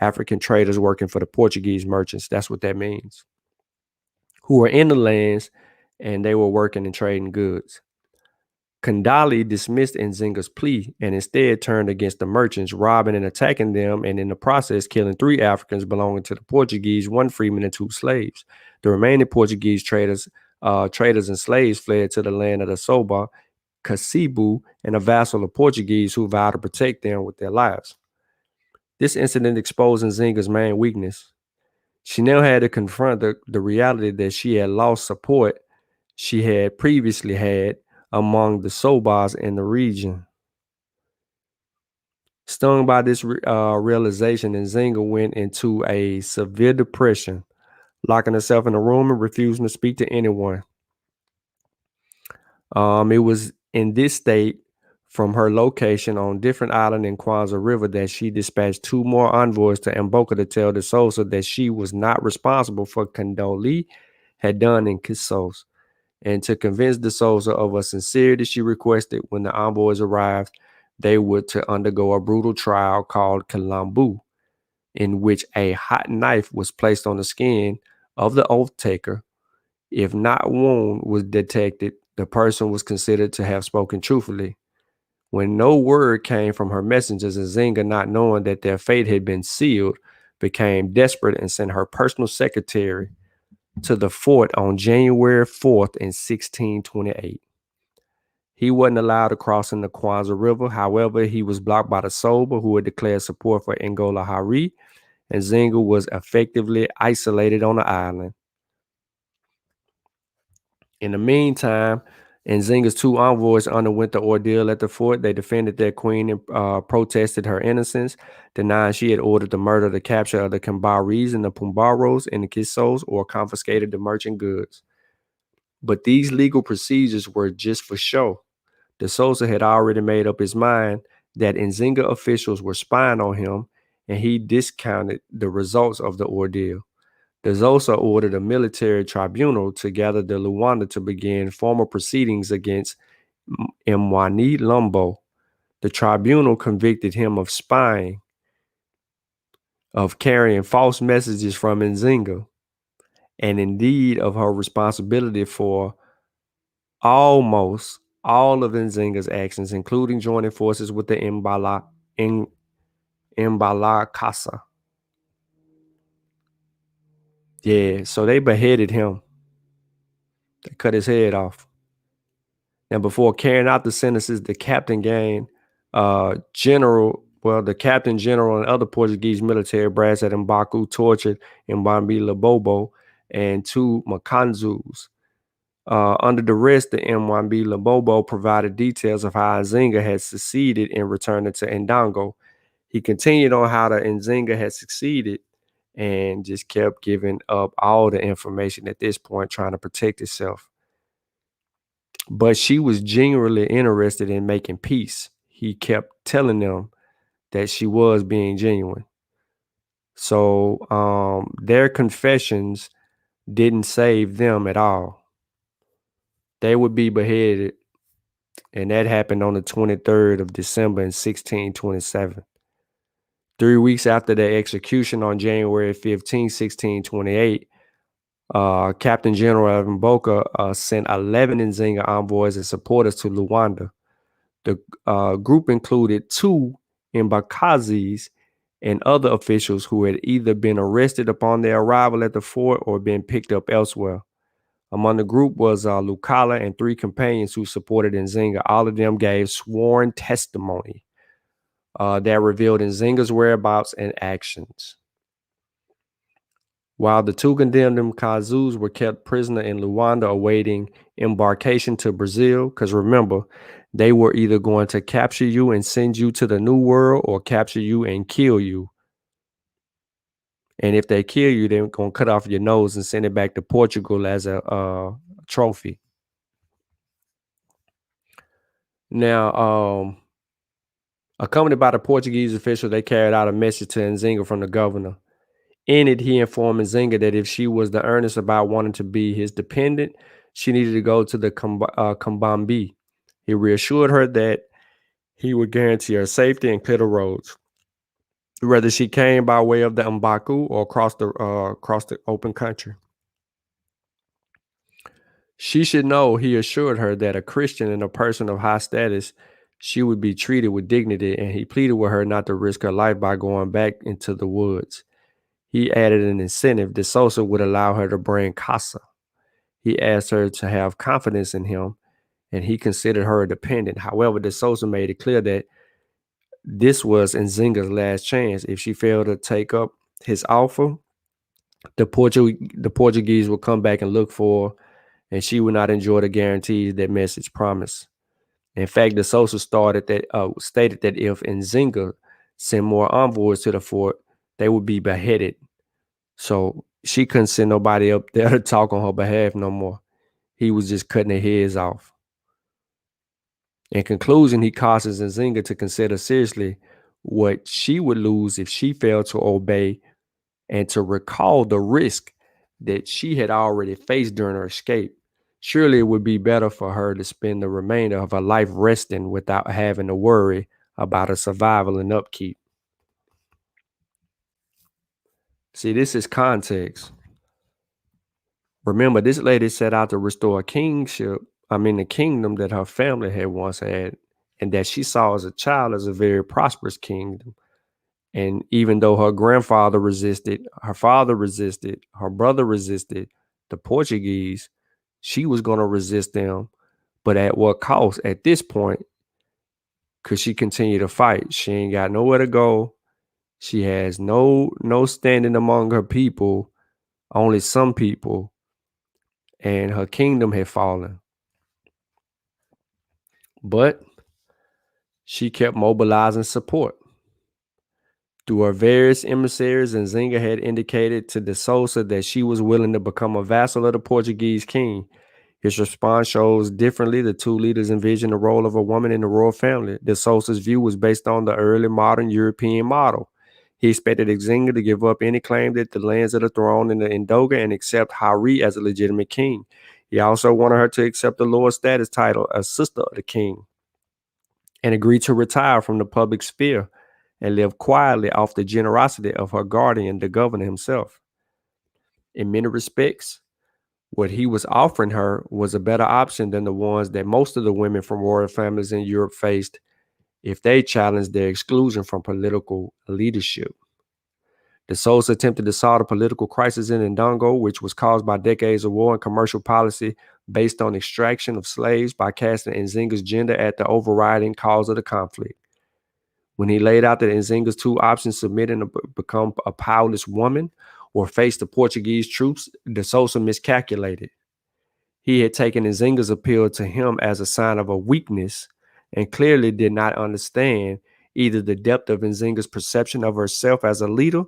African traders working for the Portuguese merchants. That's what that means. Who were in the lands and they were working and trading goods. Kandali dismissed Nzinga's plea and instead turned against the merchants, robbing and attacking them, and in the process killing 3 Africans belonging to the Portuguese, 1 freeman, and 2 slaves. The remaining Portuguese traders and slaves fled to the land of the Soba, Kasibu, and a vassal of Portuguese who vowed to protect them with their lives. This incident exposed Nzinga's main weakness. She now had to confront the reality that she had lost support she had previously had among the Sobas in the region. Stung by this realization, Nzinga went into a severe depression, locking herself in a room and refusing to speak to anyone. It was in this state, from her location on different island in Kwanzaa River, that she dispatched 2 more envoys to Mboka to tell the Sosa that she was not responsible for Kandoli had done in Kisos. And to convince the Sosa of her sincerity, she requested when the envoys arrived, they were to undergo a brutal trial called Kalambu, in which a hot knife was placed on the skin of the oath taker. If not wound was detected, the person was considered to have spoken truthfully. When no word came from her messengers, Nzinga, not knowing that their fate had been sealed, became desperate and sent her personal secretary to the fort on January 4th in 1628. He wasn't allowed to cross in the Kwanzaa River. However, he was blocked by the Soba, who had declared support for Angola Hari, and Nzinga was effectively isolated on the island. In the meantime, Nzinga's 2 envoys underwent the ordeal at the fort. They defended their queen and protested her innocence, denying she had ordered the murder, the capture of the Kambaris and the Pumbaros and the Kisos, or confiscated the merchant goods. But these legal procedures were just for show. De Souza had already made up his mind that Nzinga officials were spying on him, and he discounted the results of the ordeal. De Souza ordered a military tribunal to gather the Luanda to begin formal proceedings against Mwani Lumbo. The tribunal convicted him of spying, of carrying false messages from Nzinga, and indeed of her responsibility for almost all of Nzinga's actions, including joining forces with the Imbalakasa. Yeah, so they beheaded him. They cut his head off. Now, before carrying out the sentences, the captain general and other Portuguese military brass at Mbaku tortured Mbambi Bobo and 2 Makanzus. Under duress, the Mwambi Labobo provided details of how Nzinga had succeeded in returning to Ndongo. He continued on how the Nzinga had succeeded and just kept giving up all the information at this point, trying to protect itself. But she was genuinely interested in making peace. He kept telling them that she was being genuine. So their confessions didn't save them at all. They would be beheaded, and that happened on the 23rd of December in 1627. 3 weeks after their execution on January 15, 1628, Captain General of Mboka sent 11 Nzinga envoys and supporters to Luanda. The group included 2 Mbakazis and other officials who had either been arrested upon their arrival at the fort or been picked up elsewhere. Among the group was Lukala and 3 companions who supported Nzinga. All of them gave sworn testimony that revealed Nzinga's whereabouts and actions. While the 2 condemned Mkazus were kept prisoner in Luanda awaiting embarkation to Brazil, because remember, they were either going to capture you and send you to the New World or capture you and kill you. And if they kill you, they're going to cut off your nose and send it back to Portugal as a trophy. Now, accompanied by the Portuguese official, they carried out a message to Nzinga from the governor. In it, he informed Nzinga that if she was the earnest about wanting to be his dependent, she needed to go to the Kambambi. He reassured her that he would guarantee her safety and clear the roads, whether she came by way of the Mbaku or across the open country. She should know, he assured her, that a Christian and a person of high status, she would be treated with dignity, and he pleaded with her not to risk her life by going back into the woods. He added an incentive. De Souza would allow her to bring casa. He asked her to have confidence in him, and he considered her a dependent. However, De Souza made it clear that this was Nzinga's last chance. If she failed to take up his offer, the Portuguese would come back and look for her, and she would not enjoy the guarantees that message promised. In fact, De Souza stated that if Nzinga sent more envoys to the fort, they would be beheaded. So she couldn't send nobody up there to talk on her behalf no more. He was just cutting their heads off. In conclusion, he cautions Nzinga to consider seriously what she would lose if she failed to obey, and to recall the risk that she had already faced during her escape. Surely it would be better for her to spend the remainder of her life resting without having to worry about her survival and upkeep. See, this is context. Remember, this lady set out to restore the kingdom that her family had once had, and that she saw as a child as a very prosperous kingdom. And even though her grandfather resisted, her father resisted, her brother resisted the Portuguese, she was going to resist them. But at what cost? At this point, could she continue to fight? She ain't got nowhere to go. She has no standing among her people, only some people. and her kingdom had fallen. But she kept mobilizing support. Through her various emissaries, Nzinga had indicated to De Souza that she was willing to become a vassal of the Portuguese king. His response shows differently. The two leaders envisioned the role of a woman in the royal family. De Souza's view was based on the early modern European model. He expected Nzinga to give up any claim to the lands of the throne in the Ndonga and accept Hari as a legitimate king. He also wanted her to accept the lower status title, a sister of the king, and agree to retire from the public sphere and live quietly off the generosity of her guardian, the governor himself. In many respects, what he was offering her was a better option than the ones that most of the women from royal families in Europe faced if they challenged their exclusion from political leadership. De Souza attempted to solve the political crisis in Ndongo, which was caused by decades of war and commercial policy based on extraction of slaves by casting Nzinga's gender at the overriding cause of the conflict. When he laid out that Nzinga's two options, submit and become a powerless woman or face the Portuguese troops, De Souza miscalculated. He had taken Nzinga's appeal to him as a sign of a weakness and clearly did not understand either the depth of Nzinga's perception of herself as a leader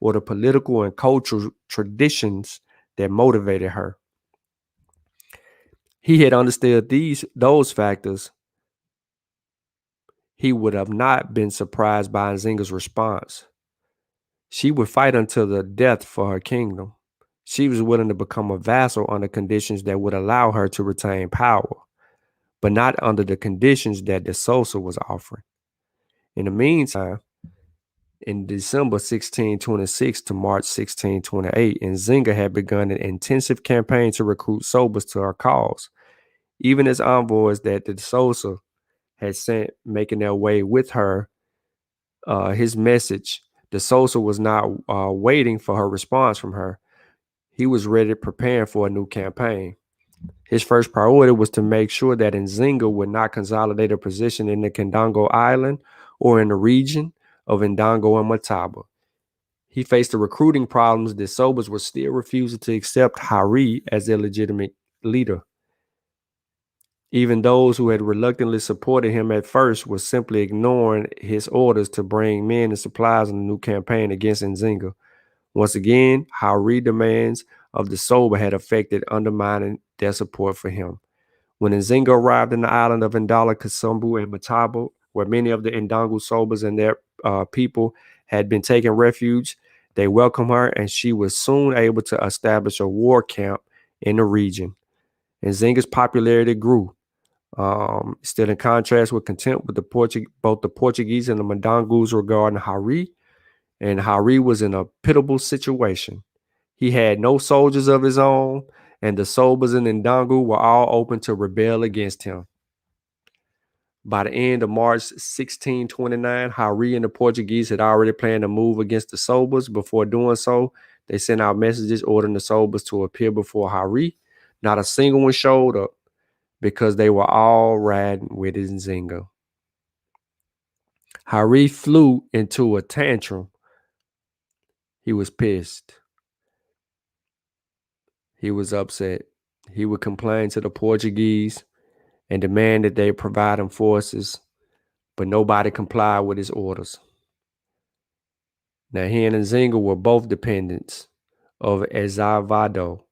or the political and cultural traditions that motivated her. He had understood those factors, he would have not been surprised by Nzinga's response. She would fight until the death for her kingdom. She was willing to become a vassal under conditions that would allow her to retain power, but not under the conditions that De Souza was offering. In the meantime, in December 1626 to March 1628, Nzinga had begun an intensive campaign to recruit Sobers to her cause. Even as envoys that De Souza had sent making their way with her, his message, De Souza was not waiting for her response from her. He was ready, preparing for a new campaign. His first priority was to make sure that Nzinga would not consolidate her position in the Ndongo Island or in the region of Ndongo and Mataba. He faced the recruiting problems that Sobers were still refusing to accept Hari as their legitimate leader. Even those who had reluctantly supported him at first were simply ignoring his orders to bring men and supplies in the new campaign against Nzinga. Once again, Hari demands of the Soba had affected undermining their support for him. When Nzinga arrived in the island of Ndala, Kasumbu, and Matabo, where many of the Ndongo Sobas and their people had been taking refuge, they welcomed her, and she was soon able to establish a war camp in the region. Nzinga's popularity grew. Still in contrast with contempt with both the Portuguese and the Ndongus regarding Hari, and Hari was in a pitiable situation. He had no soldiers of his own, and the Sobas and Ndongo were all open to rebel against him. By the end of March 1629, Hari and the Portuguese had already planned to move against the Sobas. Before doing so, they sent out messages ordering the Sobas to appear before Hari. Not a single one showed up because they were all riding with Nzinga. Hari flew into a tantrum. He was pissed. He was upset. He would complain to the Portuguese and demand that they provide him forces, but nobody complied with his orders. Now, he and Nzinga were both dependents of Ezavado.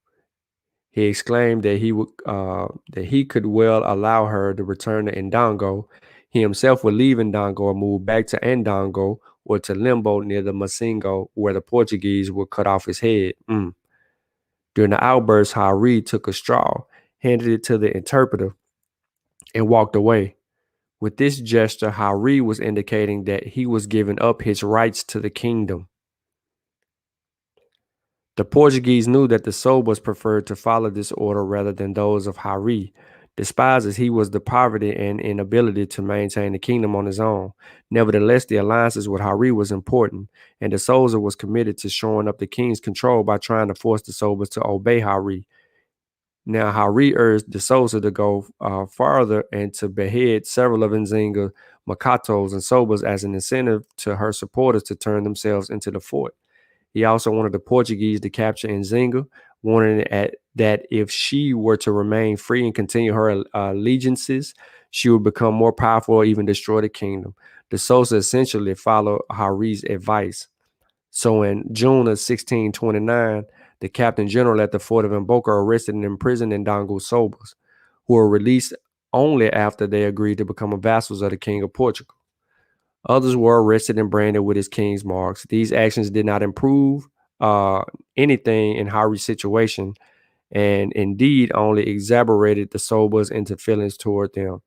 He exclaimed that he could well allow her to return to Ndongo. He himself would leave Ndongo and move back to Ndongo or to Limbo near the Masingo, where the Portuguese would cut off his head. During the outburst, Hari took a straw, handed it to the interpreter, and walked away. With this gesture, Hari was indicating that he was giving up his rights to the kingdom. The Portuguese knew that the Sobas preferred to follow this order rather than those of Hari, despised as he was the poverty and inability to maintain the kingdom on his own. Nevertheless, the alliances with Hari was important, and De Souza was committed to shoring up the king's control by trying to force the Sobas to obey Hari. Now, Hari urged De Souza to go farther and to behead several of Nzinga, Makatos, and Sobas as an incentive to her supporters to turn themselves into the fort. He also wanted the Portuguese to capture Nzinga, warning that if she were to remain free and continue her allegiances, she would become more powerful or even destroy the kingdom. The Sosa essentially followed Hari's advice. So in June of 1629, the captain general at the fort of Mboka arrested and imprisoned Ndango Sobas, who were released only after they agreed to become vassals of the king of Portugal. Others were arrested and branded with his king's marks. These actions did not improve anything in Hari's situation, and indeed only exacerbated the Sobas into feelings toward them.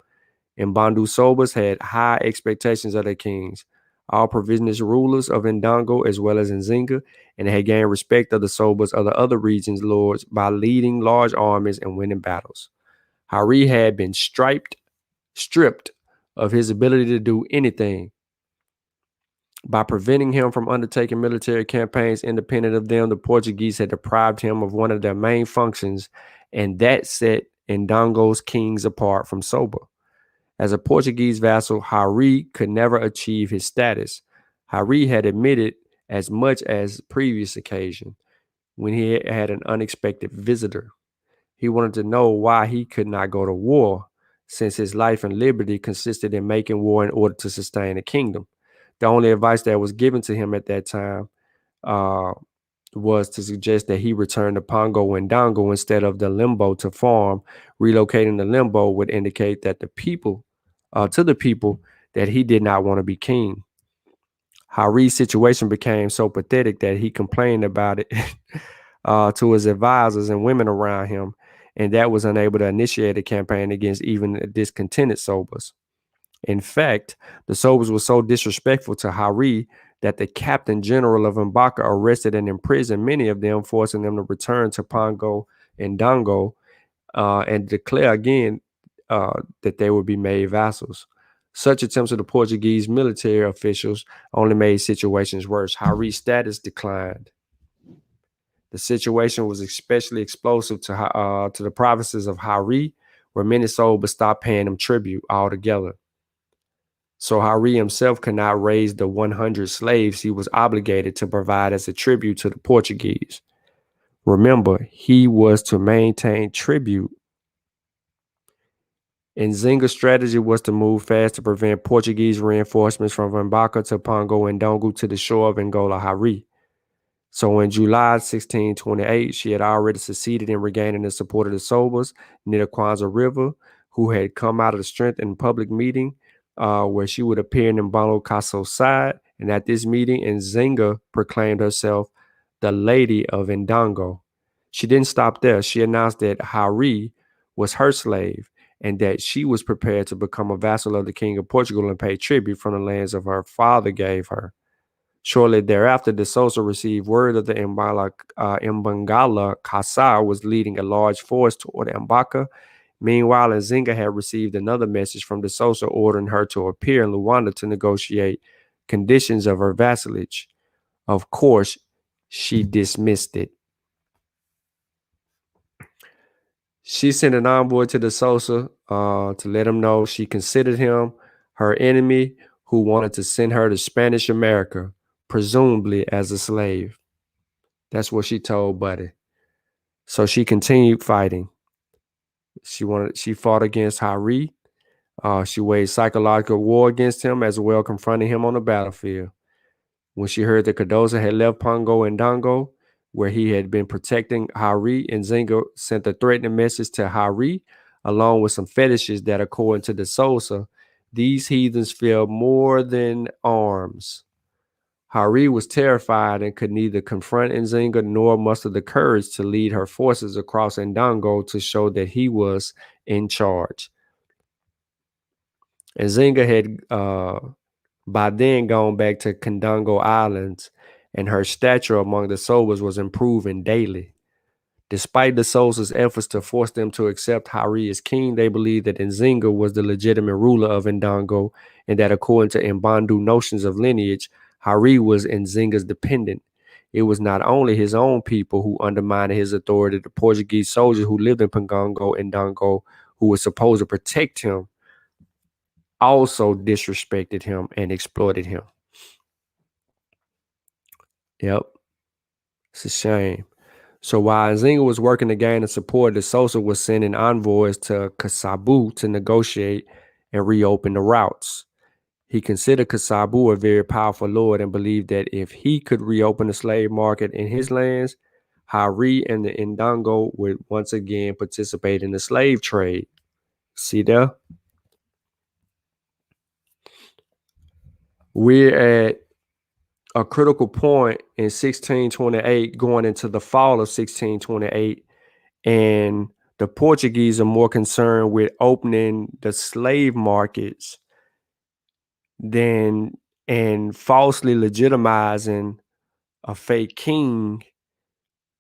Mbandu Sobas had high expectations of their kings, all provisionist rulers of Ndango as well as Nzinga, and had gained respect of the Sobas of the other regions' lords by leading large armies and winning battles. Hari had been stripped of his ability to do anything. By preventing him from undertaking military campaigns independent of them, the Portuguese had deprived him of one of their main functions, and that set Ndango's kings apart from Soba. As a Portuguese vassal, Hari could never achieve his status. Hari had admitted as much as previous occasion when he had an unexpected visitor. He wanted to know why he could not go to war, since his life and liberty consisted in making war in order to sustain a kingdom. The only advice that was given to him at that time was to suggest that he return to Pongo and Dongo instead of the Limbo to farm. Relocating the Limbo would indicate that the people that he did not want to be king. Hari's situation became so pathetic that he complained about it to his advisors and women around him, and that was unable to initiate a campaign against even discontented Sobas. In fact, the Sobas were so disrespectful to Hari that the captain general of Mbaka arrested and imprisoned many of them, forcing them to return to Pongo and Dongo and declare again that they would be made vassals. Such attempts of the Portuguese military officials only made situations worse. Hari's status declined. The situation was especially explosive to the provinces of Hari, where many Sobas stopped paying him tribute altogether. So Hari himself could not raise the 100 slaves he was obligated to provide as a tribute to the Portuguese. Remember, he was to maintain tribute. Nzinga's strategy was to move fast to prevent Portuguese reinforcements from Mbaka to Pongo and Dongo to the shore of Angola Hari. So in July 1628, she had already succeeded in regaining the support of the Sobas near the Kwanzaa River, who had come out of the strength in public meeting where she would appear in Mbalo Kaso's side. And at this meeting, Nzinga proclaimed herself the Lady of Ndango. She didn't stop there. She announced that Hari was her slave and that she was prepared to become a vassal of the King of Portugal and pay tribute from the lands of her father gave her. Shortly thereafter, the Sosa received word that the Mbangala Kasa was leading a large force toward Mbaka. Meanwhile, Nzinga had received another message from the Sosa ordering her to appear in Luanda to negotiate conditions of her vassalage. Of course, she dismissed it. She sent an envoy to the Sosa to let him know she considered him her enemy who wanted to send her to Spanish America, presumably as a slave. That's what she told Buddy. So she continued fighting. She fought against Hari. She waged psychological war against him as well, confronting him on the battlefield. When she heard that Cardozo had left Pongo and Dongo, where he had been protecting Hari, Nzinga sent a threatening message to Hari, along with some fetishes that, according to the Sosa, these heathens feel more than arms. Hari was terrified and could neither confront Nzinga nor muster the courage to lead her forces across Ndango to show that he was in charge. Nzinga had by then gone back to Kandongo Islands, and her stature among the Sobas was improving daily. Despite the Sosa's efforts to force them to accept Hari as king, they believed that Nzinga was the legitimate ruler of Ndango, and that according to Mbandu notions of lineage, Hari was Nzinga's dependent. It was not only his own people who undermined his authority. The Portuguese soldiers who lived in Pangongo and Dongo, who were supposed to protect him, also disrespected him and exploited him. Yep. It's a shame. So while Nzinga was working to gain the support, De Souza was sending envoys to Kasabu to negotiate and reopen the routes. He considered Kasabu a very powerful lord and believed that if he could reopen the slave market in his lands, Hari and the Ndongo would once again participate in the slave trade. See there? We're at a critical point in 1628, going into the fall of 1628, and the Portuguese are more concerned with opening the slave markets than and falsely legitimizing a fake king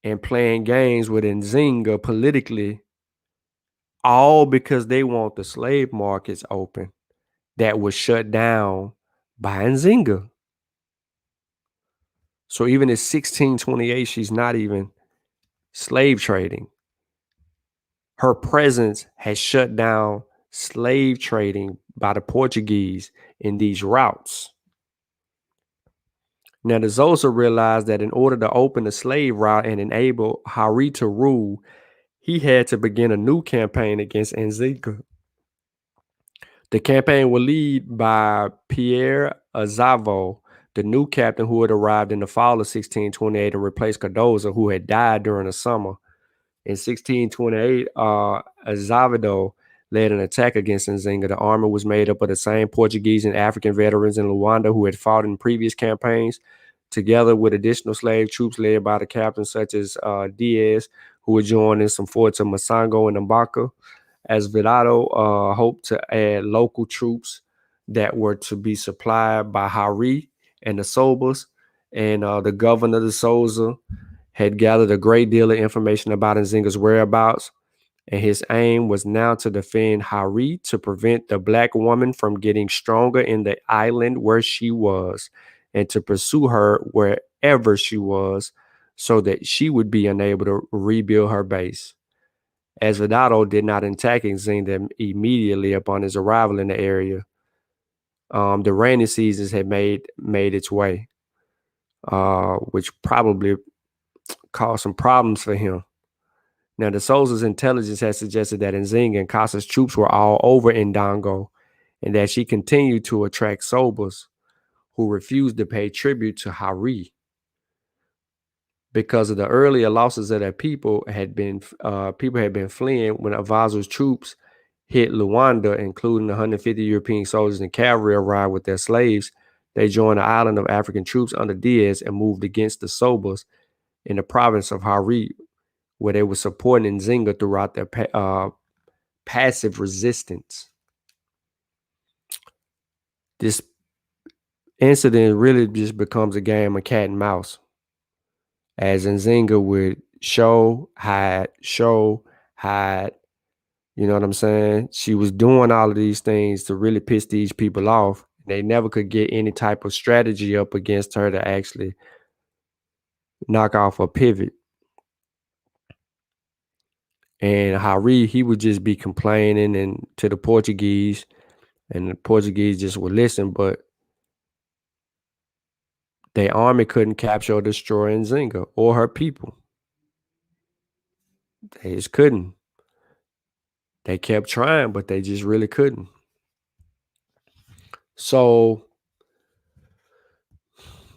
and playing games with Nzinga politically, all because they want the slave markets open that was shut down by Nzinga. So even in 1628, she's not even slave trading. Her presence has shut down slave trading by the Portuguese in these routes. Now, the Xhosa realized that in order to open the slave route and enable Hari to rule, he had to begin a new campaign against Nzinga. The campaign was led by Pierre Azavo, the new captain who had arrived in the fall of 1628 and replaced Cardozo, who had died during the summer. In 1628, Azevedo led an attack against Nzinga. The army was made up of the same Portuguese and African veterans in Luanda who had fought in previous campaigns, together with additional slave troops led by the captains such as Diaz, who would join in some forts of Masango and Mbaka. Azevedo hoped to add local troops that were to be supplied by Hari and the Sobas, and the governor de Souza had gathered a great deal of information about Nzinga's whereabouts, and his aim was now to defend Hari to prevent the black woman from getting stronger in the island where she was, and to pursue her wherever she was so that she would be unable to rebuild her base. Azevedo did not attack Nzinga immediately upon his arrival in the area. The rainy seasons had made its way, which probably caused some problems for him. Now, the Souza's intelligence had suggested that Nzinga and Casa's troops were all over Ndongo, and that she continued to attract Sobas, who refused to pay tribute to Hari. Because of the earlier losses of their people had been fleeing when Avazo's troops hit Luanda, including 150 European soldiers and cavalry arrived with their slaves. They joined the island of African troops under Diaz and moved against the Sobas in the province of Hari, where they were supporting Nzinga throughout their passive resistance. This incident really just becomes a game of cat and mouse, as Nzinga would show, hide. You know what I'm saying? She was doing all of these things to really piss these people off. They never could get any type of strategy up against her to actually knock off a pivot. And Hari, he would just be complaining and to the Portuguese, and the Portuguese just would listen, but their army couldn't capture or destroy Nzinga or her people. They just couldn't. They kept trying, but they just really couldn't. So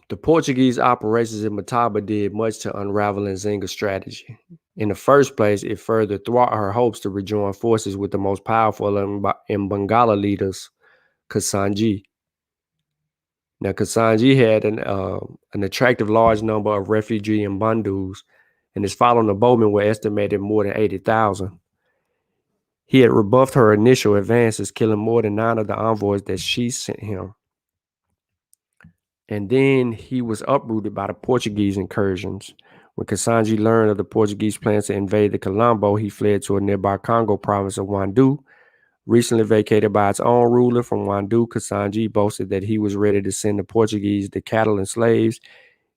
the Portuguese operations in Mataba did much to unravel Nzinga's strategy. In the first place, it further thwarted her hopes to rejoin forces with the most powerful and Bangala leaders, Kasanji. Now, Kasanji had an attractive large number of refugee and Bandus, and his following of Bowman were estimated more than 80,000. He had rebuffed her initial advances, killing more than 9 of the envoys that she sent him. And then he was uprooted by the Portuguese incursions. When Kasanji learned of the Portuguese plans to invade the Colombo, he fled to a nearby Congo province of Wandu. Recently vacated by its own ruler from Wandu, Kasanji boasted that he was ready to send the Portuguese the cattle and slaves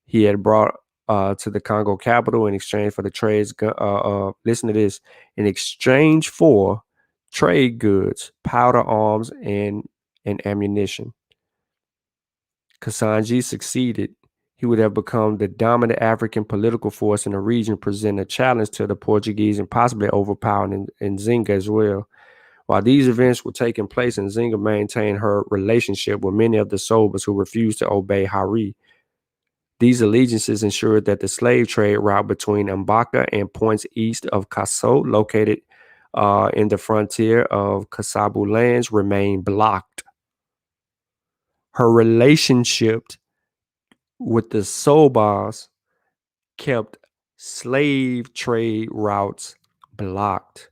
he had brought to the Congo capital in exchange for the trades. Listen to this: in exchange for trade goods, powder, arms, and ammunition. Kasanji succeeded. he would have become the dominant African political force in the region, presenting a challenge to the Portuguese and possibly overpowering Nzinga as well. While these events were taking place, Nzinga maintained her relationship with many of the Sobas who refused to obey Hari. These allegiances ensured that the slave trade route between Mbaka and points east of Kaso, located in the frontier of Kasabu lands, remained blocked. Her relationship with the Sobas kept slave trade routes blocked.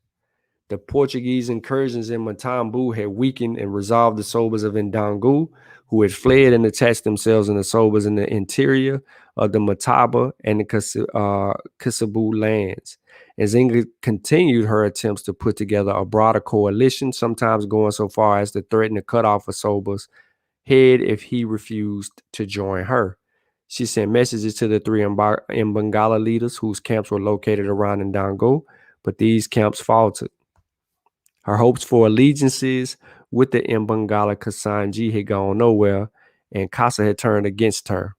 The Portuguese incursions in Matambu had weakened and resolved the Sobas of Ndangu, who had fled and attached themselves in the Sobas in the interior of the Mataba and the Kisabu lands. Nzinga continued her attempts to put together a broader coalition, sometimes going so far as to threaten to cut off a Soba's head if he refused to join her. She sent messages to the three Mbangala leaders whose camps were located around Ndangu, but these camps faltered. Her hopes for allegiances with the Mbangala Kasanji had gone nowhere, and Kasa had turned against her.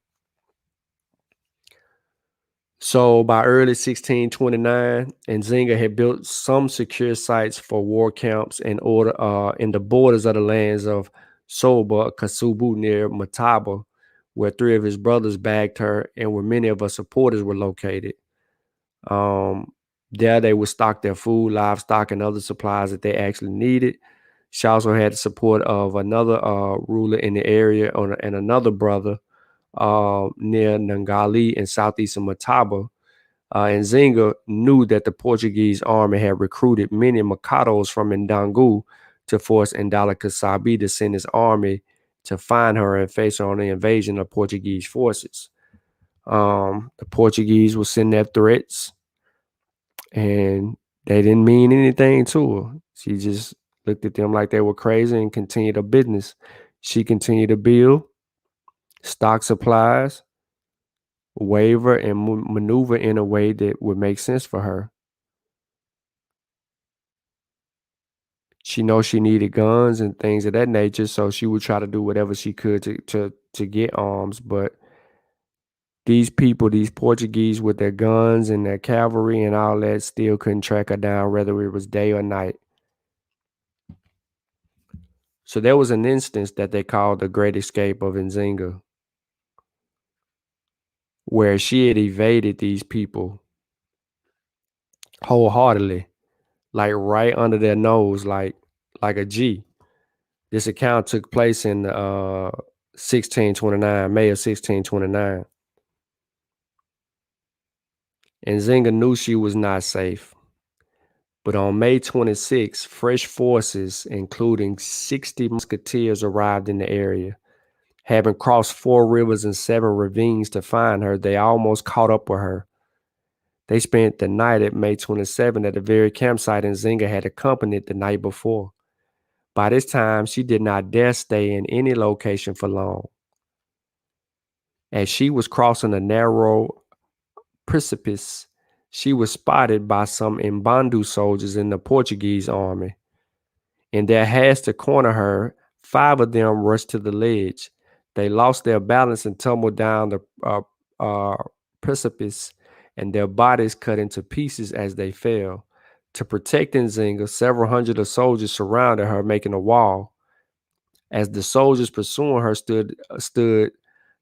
So by early 1629, Nzinga had built some secure sites for war camps in the borders of the lands of Soba, Kasubu near Mataba, where three of his brothers bagged her and where many of her supporters were located. There they would stock their food, livestock, and other supplies that they actually needed. She also had the support of another ruler in the area and another brother near Nangali in southeastern Mataba. Nzinga knew that the Portuguese army had recruited many Makados from Ndangu to force Ndala Kasabi to send his army to find her and face her on the invasion of Portuguese forces. The Portuguese would send their threats, and they didn't mean anything to her. She just looked at them like they were crazy and continued her business. She continued to build, stock supplies, waver, and maneuver in a way that would make sense for her. She knows she needed guns and things of that nature, so she would try to do whatever she could to get arms. But these people, these Portuguese with their guns and their cavalry and all that, still couldn't track her down, whether it was day or night. So there was an instance that they called the Great Escape of Nzinga, where she had evaded these people wholeheartedly, like right under their nose, like a G. This account took place in 1629, May of 1629. And Nzinga knew she was not safe. But on May 26, fresh forces, including 60 musketeers, arrived in the area. Having crossed 4 rivers and 7 ravines to find her, they almost caught up with her. They spent the night at May 27 at the very campsite Nzinga had accompanied the night before. By this time, she did not dare stay in any location for long. As she was crossing a narrow precipice, she was spotted by some Mbandu soldiers in the Portuguese army. In their haste to corner her, 5 of them rushed to the ledge. They lost their balance and tumbled down the precipice, and their bodies cut into pieces as they fell. To protect Nzinga, several hundred of soldiers surrounded her, making a wall. As the soldiers pursuing her stood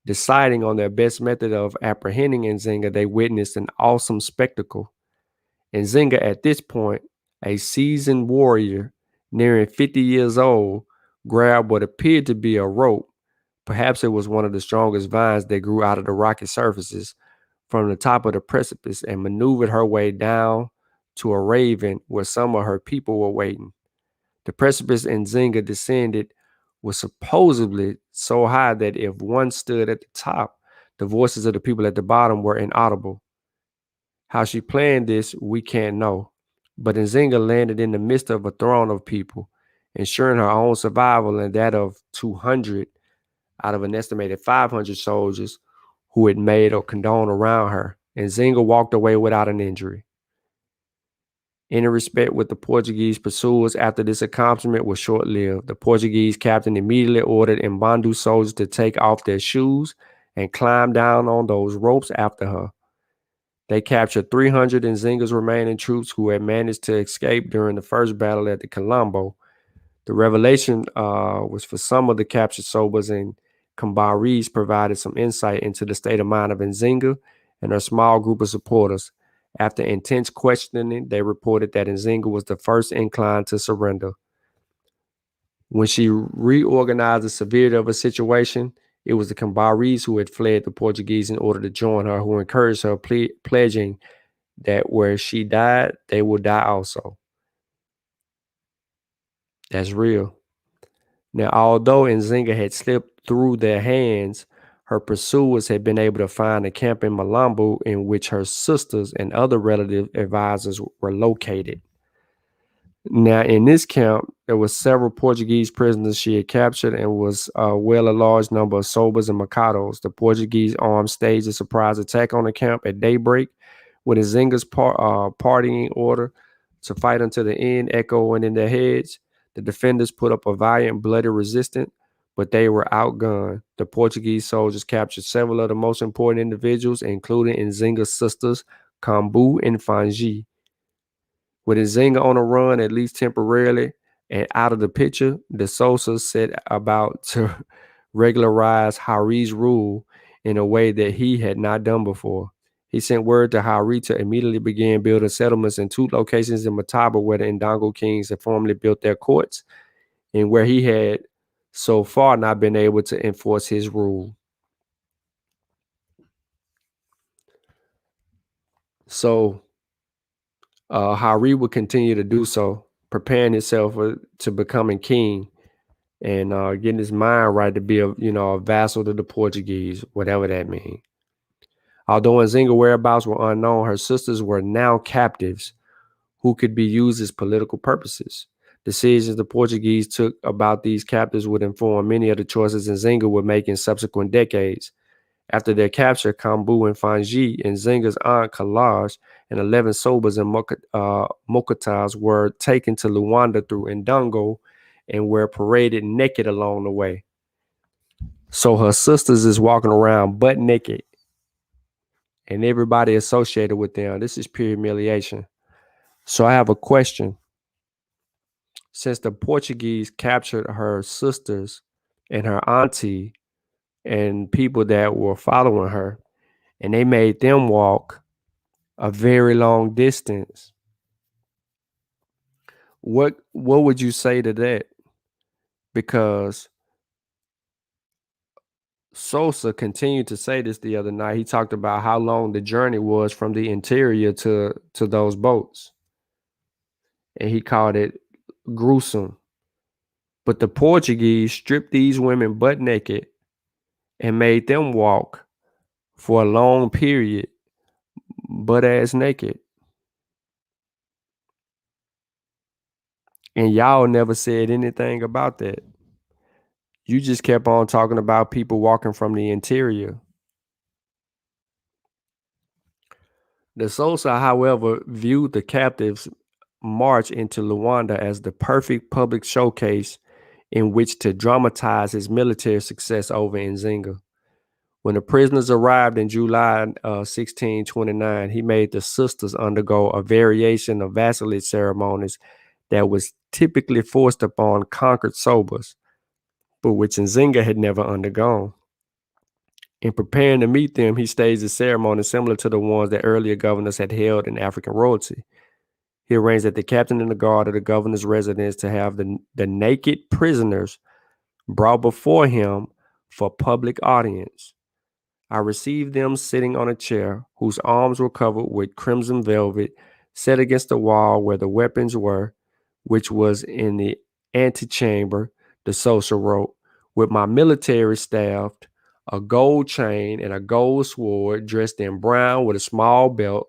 deciding on their best method of apprehending Nzinga, they witnessed an awesome spectacle. Nzinga, at this point, a seasoned warrior, nearing 50 years old, grabbed what appeared to be a rope. Perhaps it was one of the strongest vines that grew out of the rocky surfaces from the top of the precipice, and maneuvered her way down to a raven where some of her people were waiting. The precipice Nzinga descended was supposedly so high that if one stood at the top, the voices of the people at the bottom were inaudible. How she planned this, we can't know. But Nzinga landed in the midst of a throng of people, ensuring her own survival and that of 200 out of an estimated 500 soldiers who had made a cordon around her. Nzinga walked away without an injury. Any respect with the Portuguese pursuers after this accomplishment was short-lived. The Portuguese captain immediately ordered Mbandu soldiers to take off their shoes and climbed down on those ropes after her. They captured 300 Nzinga's remaining troops who had managed to escape during the first battle at the Colombo. The revelation was for some of the captured Sobas, and Kambaris provided some insight into the state of mind of Nzinga and her small group of supporters. After intense questioning, they reported that Nzinga was the first inclined to surrender. When she reorganized the severity of her situation, it was the Kambaris who had fled the Portuguese in order to join her, who encouraged her, pledging that where she died, they will die also. That's real. Now, although Nzinga had slipped through their hands, her pursuers had been able to find a camp in Malambo in which her sisters and other relative advisors were located. Now, in this camp, there were several Portuguese prisoners she had captured and was a large number of Sobas and Makados. The Portuguese armed staged a surprise attack on the camp at daybreak, with Nzinga's partying order to fight until the end echoing in their heads. The defenders put up a valiant, bloody resistance, but they were outgunned. The Portuguese soldiers captured several of the most important individuals, including Nzinga's sisters, Kambu and Fanji. With Nzinga on a run, at least temporarily, and out of the picture, the Sosa set about to regularize Hari's rule in a way that he had not done before. He sent word to Hari to immediately begin building settlements in 2 locations in Mataba where the Ndongo kings had formerly built their courts and where he had so far not been able to enforce his rule. So Hari would continue to do so, preparing himself to becoming king and getting his mind right to be a vassal to the Portuguese, whatever that means. Although Nzinga's whereabouts were unknown, her sisters were now captives who could be used as political purposes. Decisions the Portuguese took about these captives would inform many of the choices Nzinga would make in subsequent decades. After their capture, Kambu and Fanji, Nzinga's aunt Kalaj, and 11 Sobas and Mokatas were taken to Luanda through Ndongo and were paraded naked along the way. So her sisters is walking around butt naked, and everybody associated with them. This is pure humiliation. So I have a question. Since the Portuguese captured her sisters and her auntie and people that were following her, and they made them walk a very long distance, what would you say to that? Because Sosa continued to say this the other night. He talked about how long the journey was from the interior to those boats, and he called it gruesome. But the Portuguese stripped these women butt naked and made them walk for a long period butt ass naked. And y'all never said anything about that. You just kept on talking about people walking from the interior. The Sosa, however, viewed the captives' march into Luanda as the perfect public showcase in which to dramatize his military success over Nzinga. When the prisoners arrived in July 1629, he made the sisters undergo a variation of vassalage ceremonies that was typically forced upon conquered Sobas, but which Nzinga had never undergone. In preparing to meet them, he staged a ceremony similar to the ones that earlier governors had held in African royalty. He arranged that the captain and the guard of the governor's residence to have the naked prisoners brought before him for public audience. I received them sitting on a chair whose arms were covered with crimson velvet, set against the wall where the weapons were, which was in the antechamber, the Sosa wrote, with my military staff, a gold chain, and a gold sword dressed in brown with a small belt,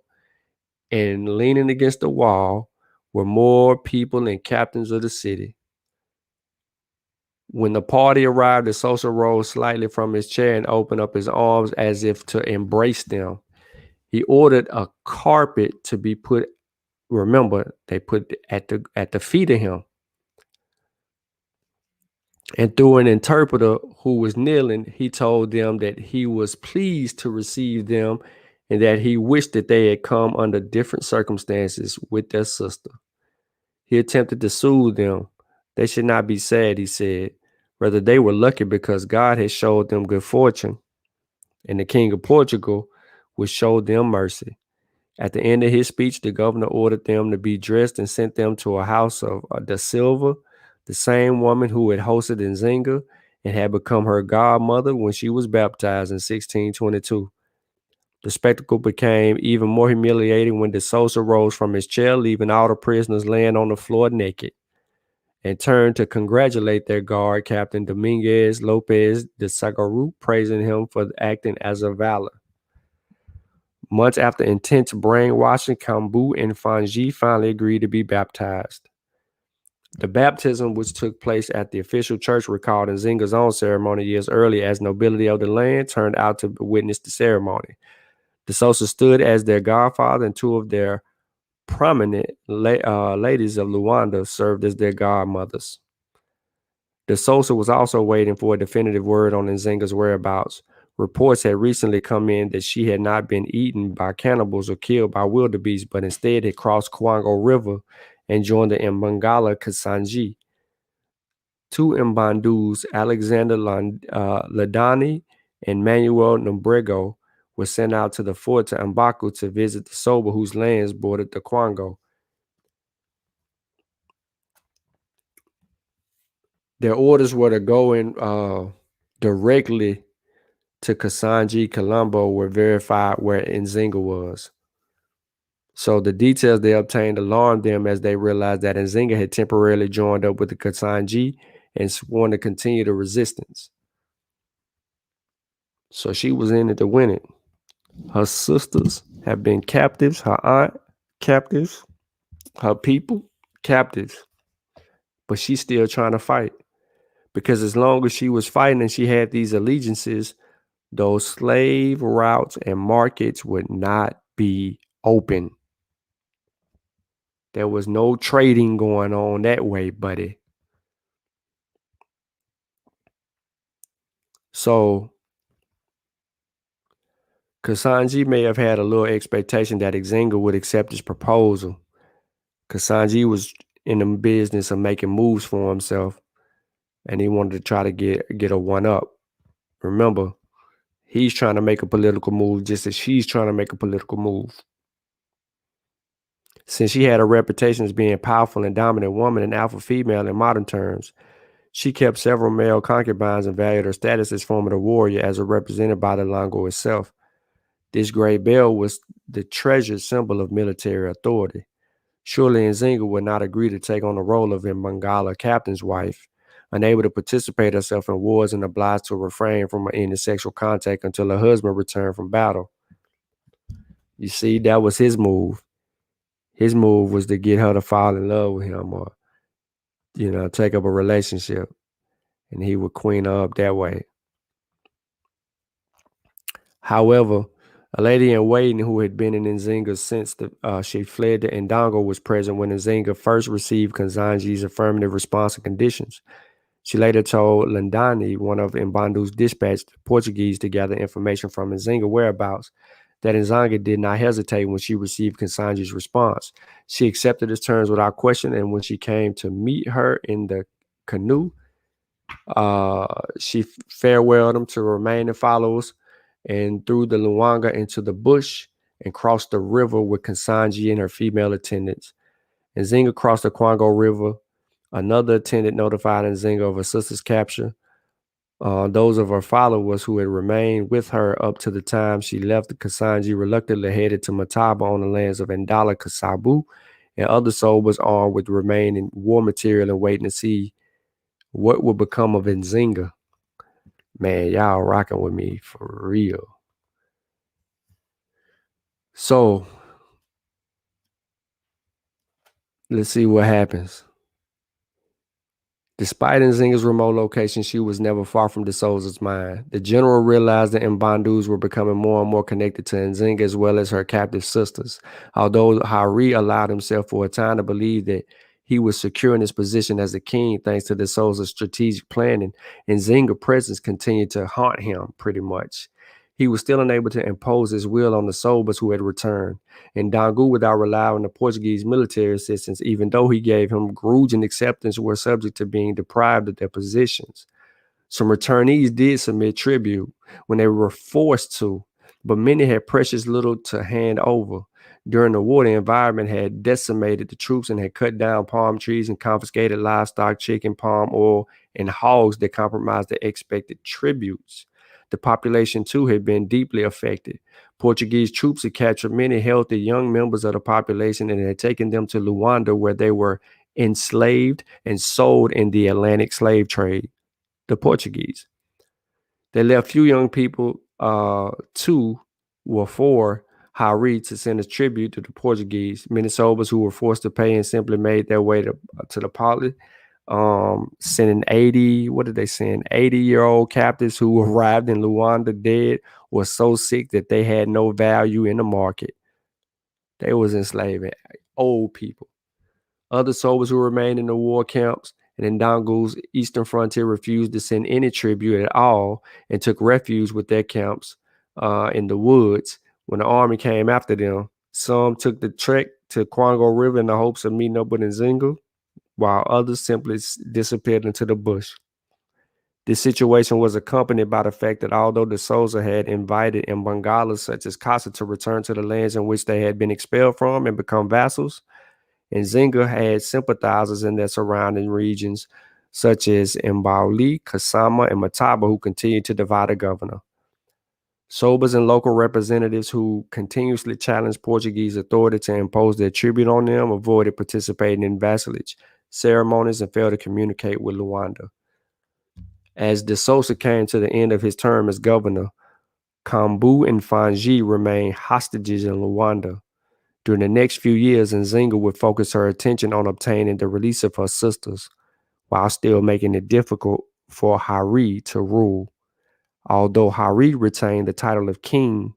and leaning against the wall were more people and captains of the city. When the party arrived, the Sosa rose slightly from his chair and opened up his arms as if to embrace them. He ordered a carpet to be put, remember, they put at the feet of him. And through an interpreter who was kneeling, he told them that he was pleased to receive them and that he wished that they had come under different circumstances with their sister. He attempted to soothe them. They should not be sad, he said. Rather, they were lucky because God had showed them good fortune, and the King of Portugal would show them mercy. At the end of his speech, the governor ordered them to be dressed and sent them to a house of Da Silva, the same woman who had hosted Nzinga and had become her godmother when she was baptized in 1622. The spectacle became even more humiliating when De Souza rose from his chair, leaving all the prisoners laying on the floor naked, and turned to congratulate their guard, Captain Dominguez Lopez de Sagaru, praising him for acting as a valor. Months after intense brainwashing, Kambu and Fanji finally agreed to be baptized. The baptism, which took place at the official church recalled in Nzinga's own ceremony years earlier as nobility of the land, turned out to witness the ceremony. De Souza stood as their godfather, and two of their prominent ladies of Luanda served as their godmothers. De Souza was also waiting for a definitive word on Nzinga's whereabouts. Reports had recently come in that she had not been eaten by cannibals or killed by wildebeest, but instead had crossed Kwango River and joined the Mbangala Kasanji. Two Mbandus, Alexander Ladani and Manuel Nombrego, were sent out to the fort to Mbaku to visit the Soba, whose lands bordered the Kwango. Their orders were to go in directly to Kasanji, Colombo, were verified where Nzinga was. So the details they obtained alarmed them as they realized that Nzinga had temporarily joined up with the Kasanji and sworn to continue the resistance. So she was in it to win it. Her sisters have been captives, her aunt captives, her people captives. But she's still trying to fight. Because as long as she was fighting and she had these allegiances, those slave routes and markets would not be open. There was no trading going on that way, buddy. So Kasanji may have had a little expectation that Nzinga would accept his proposal. Kasanji was in the business of making moves for himself, and he wanted to try to get a one-up. Remember, he's trying to make a political move just as she's trying to make a political move. Since she had a reputation as being a powerful and dominant woman, an alpha female in modern terms, she kept several male concubines and valued her status as formidable warrior as represented by the Lango itself. This gray bell was the treasured symbol of military authority. Surely Nzinga would not agree to take on the role of a Mbangala captain's wife, unable to participate herself in wars and obliged to refrain from any sexual contact until her husband returned from battle. You see, that was his move. His move was to get her to fall in love with him or, take up a relationship. And he would queen her up that way. However, a lady in waiting who had been in Nzinga since she fled to Ndongo was present when Nzinga first received Kanzanji's affirmative response and conditions. She later told Landani, one of Mbandu's dispatched the Portuguese to gather information from Nzinga whereabouts, that Nzinga did not hesitate when she received Kansanji's response. She accepted his terms without question, and when she came to meet her in the canoe, she farewelled him to remaining followers and threw the Luanga into the bush and crossed the river with Kansanji and her female attendants. Nzinga crossed the Kwango River. Another attendant notified Nzinga of her sister's capture. Those of her followers who had remained with her up to the time she left the Kasanji reluctantly headed to Mataba on the lands of Ndala Kasabu, and other soldiers armed with remaining war material and waiting to see what would become of Nzinga. Man, y'all rocking with me for real. So, let's see what happens. Despite Nzinga's remote location, she was never far from De Souza's mind. The general realized that Mbandus were becoming more and more connected to Nzinga as well as her captive sisters, although Hari allowed himself for a time to believe that he was securing his position as a king thanks to the Souza's strategic planning, and Nzinga presence continued to haunt him pretty much. He was still unable to impose his will on the Sobas who had returned, and Dangu, without relying on the Portuguese military assistance, even though he gave him grudging acceptance, were subject to being deprived of their positions. Some returnees did submit tribute when they were forced to, but many had precious little to hand over. During the war, the environment had decimated the troops and had cut down palm trees and confiscated livestock, chicken, palm oil, and hogs that compromised the expected tributes. The population, too, had been deeply affected. Portuguese troops had captured many healthy young members of the population and had taken them to Luanda, where they were enslaved and sold in the Atlantic slave trade. The Portuguese. They left few young people, 4, Hari to send a tribute to the Portuguese. Many Sobas who were forced to pay and simply made their way to the poly, sending 80-year-old captives who arrived in Luanda dead or so sick that they had no value in the market. They was enslaving old people. Other Sobas who remained in the war camps and in Dangu's eastern frontier refused to send any tribute at all and took refuge with their camps in the woods. When the army came after them, some took the trek to Kwango River in the hopes of meeting up with Nzinga, while others simply disappeared into the bush. This situation was accompanied by the fact that although the Souza had invited Mbangalas such as Casa to return to the lands in which they had been expelled from and become vassals, Nzinga had sympathizers in their surrounding regions, such as Mbauli, Kasama, and Mataba, who continued to divide the governor. Sobas and local representatives who continuously challenged Portuguese authority to impose their tribute on them avoided participating in vassalage ceremonies and failed to communicate with Luanda. As de Souza came to the end of his term as governor, Kambu and Fanji remained hostages in Luanda. During the next few years, Nzinga would focus her attention on obtaining the release of her sisters, while still making it difficult for Hari to rule. Although Hari retained the title of king,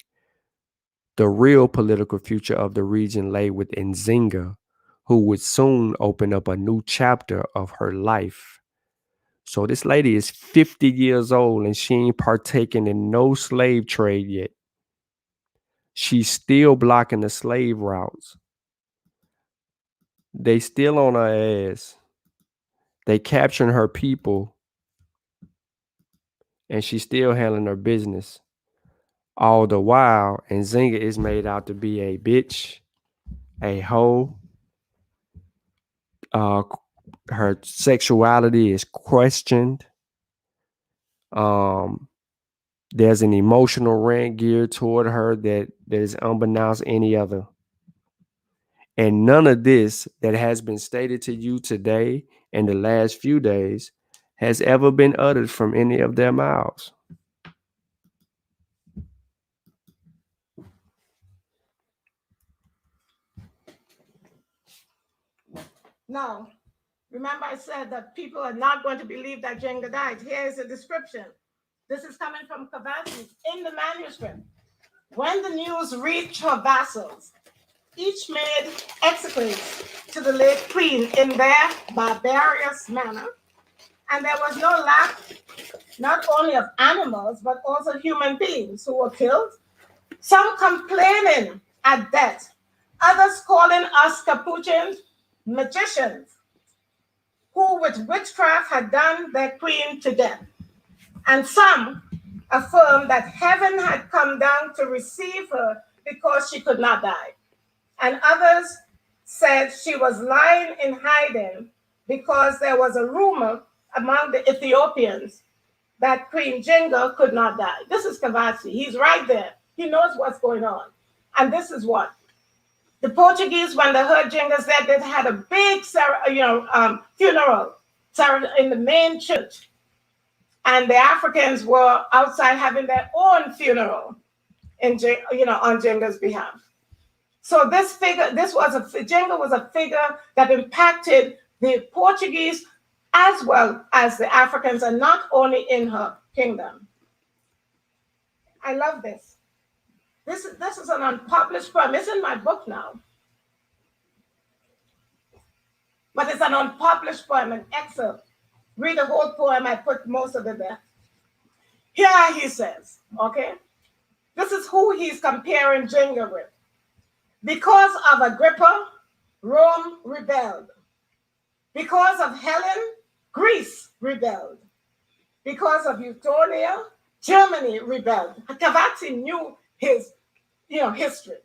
the real political future of the region lay with Nzinga, who would soon open up a new chapter of her life. So this lady is 50 years old and she ain't partaking in no slave trade yet. She's still blocking the slave routes. They still on her ass. They capturing her people and she's still handling her business. All the while, Nzinga is made out to be a bitch, a hoe. Her sexuality is questioned. There's an emotional rant geared toward her that is unbeknownst to any other. And none of this that has been stated to you today and the last few days has ever been uttered from any of their mouths. Now, remember I said that people are not going to believe that Njinga died. Here is a description. This is coming from Captivity in the manuscript. When the news reached her vassals, each made execrations to the late queen in their barbarous manner, and there was no lack not only of animals, but also human beings who were killed, some complaining at death, others calling us capuchins magicians, who with witchcraft had done their queen to death. And some affirmed that heaven had come down to receive her because she could not die. And others said she was lying in hiding because there was a rumor among the Ethiopians that Queen Njinga could not die. This is Kavasi. He's right there. He knows what's going on. And this is what the Portuguese, when they heard Njinga's death, they had a big funeral in the main church. And the Africans were outside having their own funeral on Njinga's behalf. So Njinga was a figure that impacted the Portuguese as well as the Africans, and not only in her kingdom. I love this. This is an unpublished poem. It's in my book now. but it's an unpublished poem, an excerpt. Read the whole poem, I put most of it there. Here he says, okay, this is who he's comparing Njinga with. Because of Agrippa, Rome rebelled. Because of Helen, Greece rebelled. Because of Eutonia, Germany rebelled. Captivity knew his history.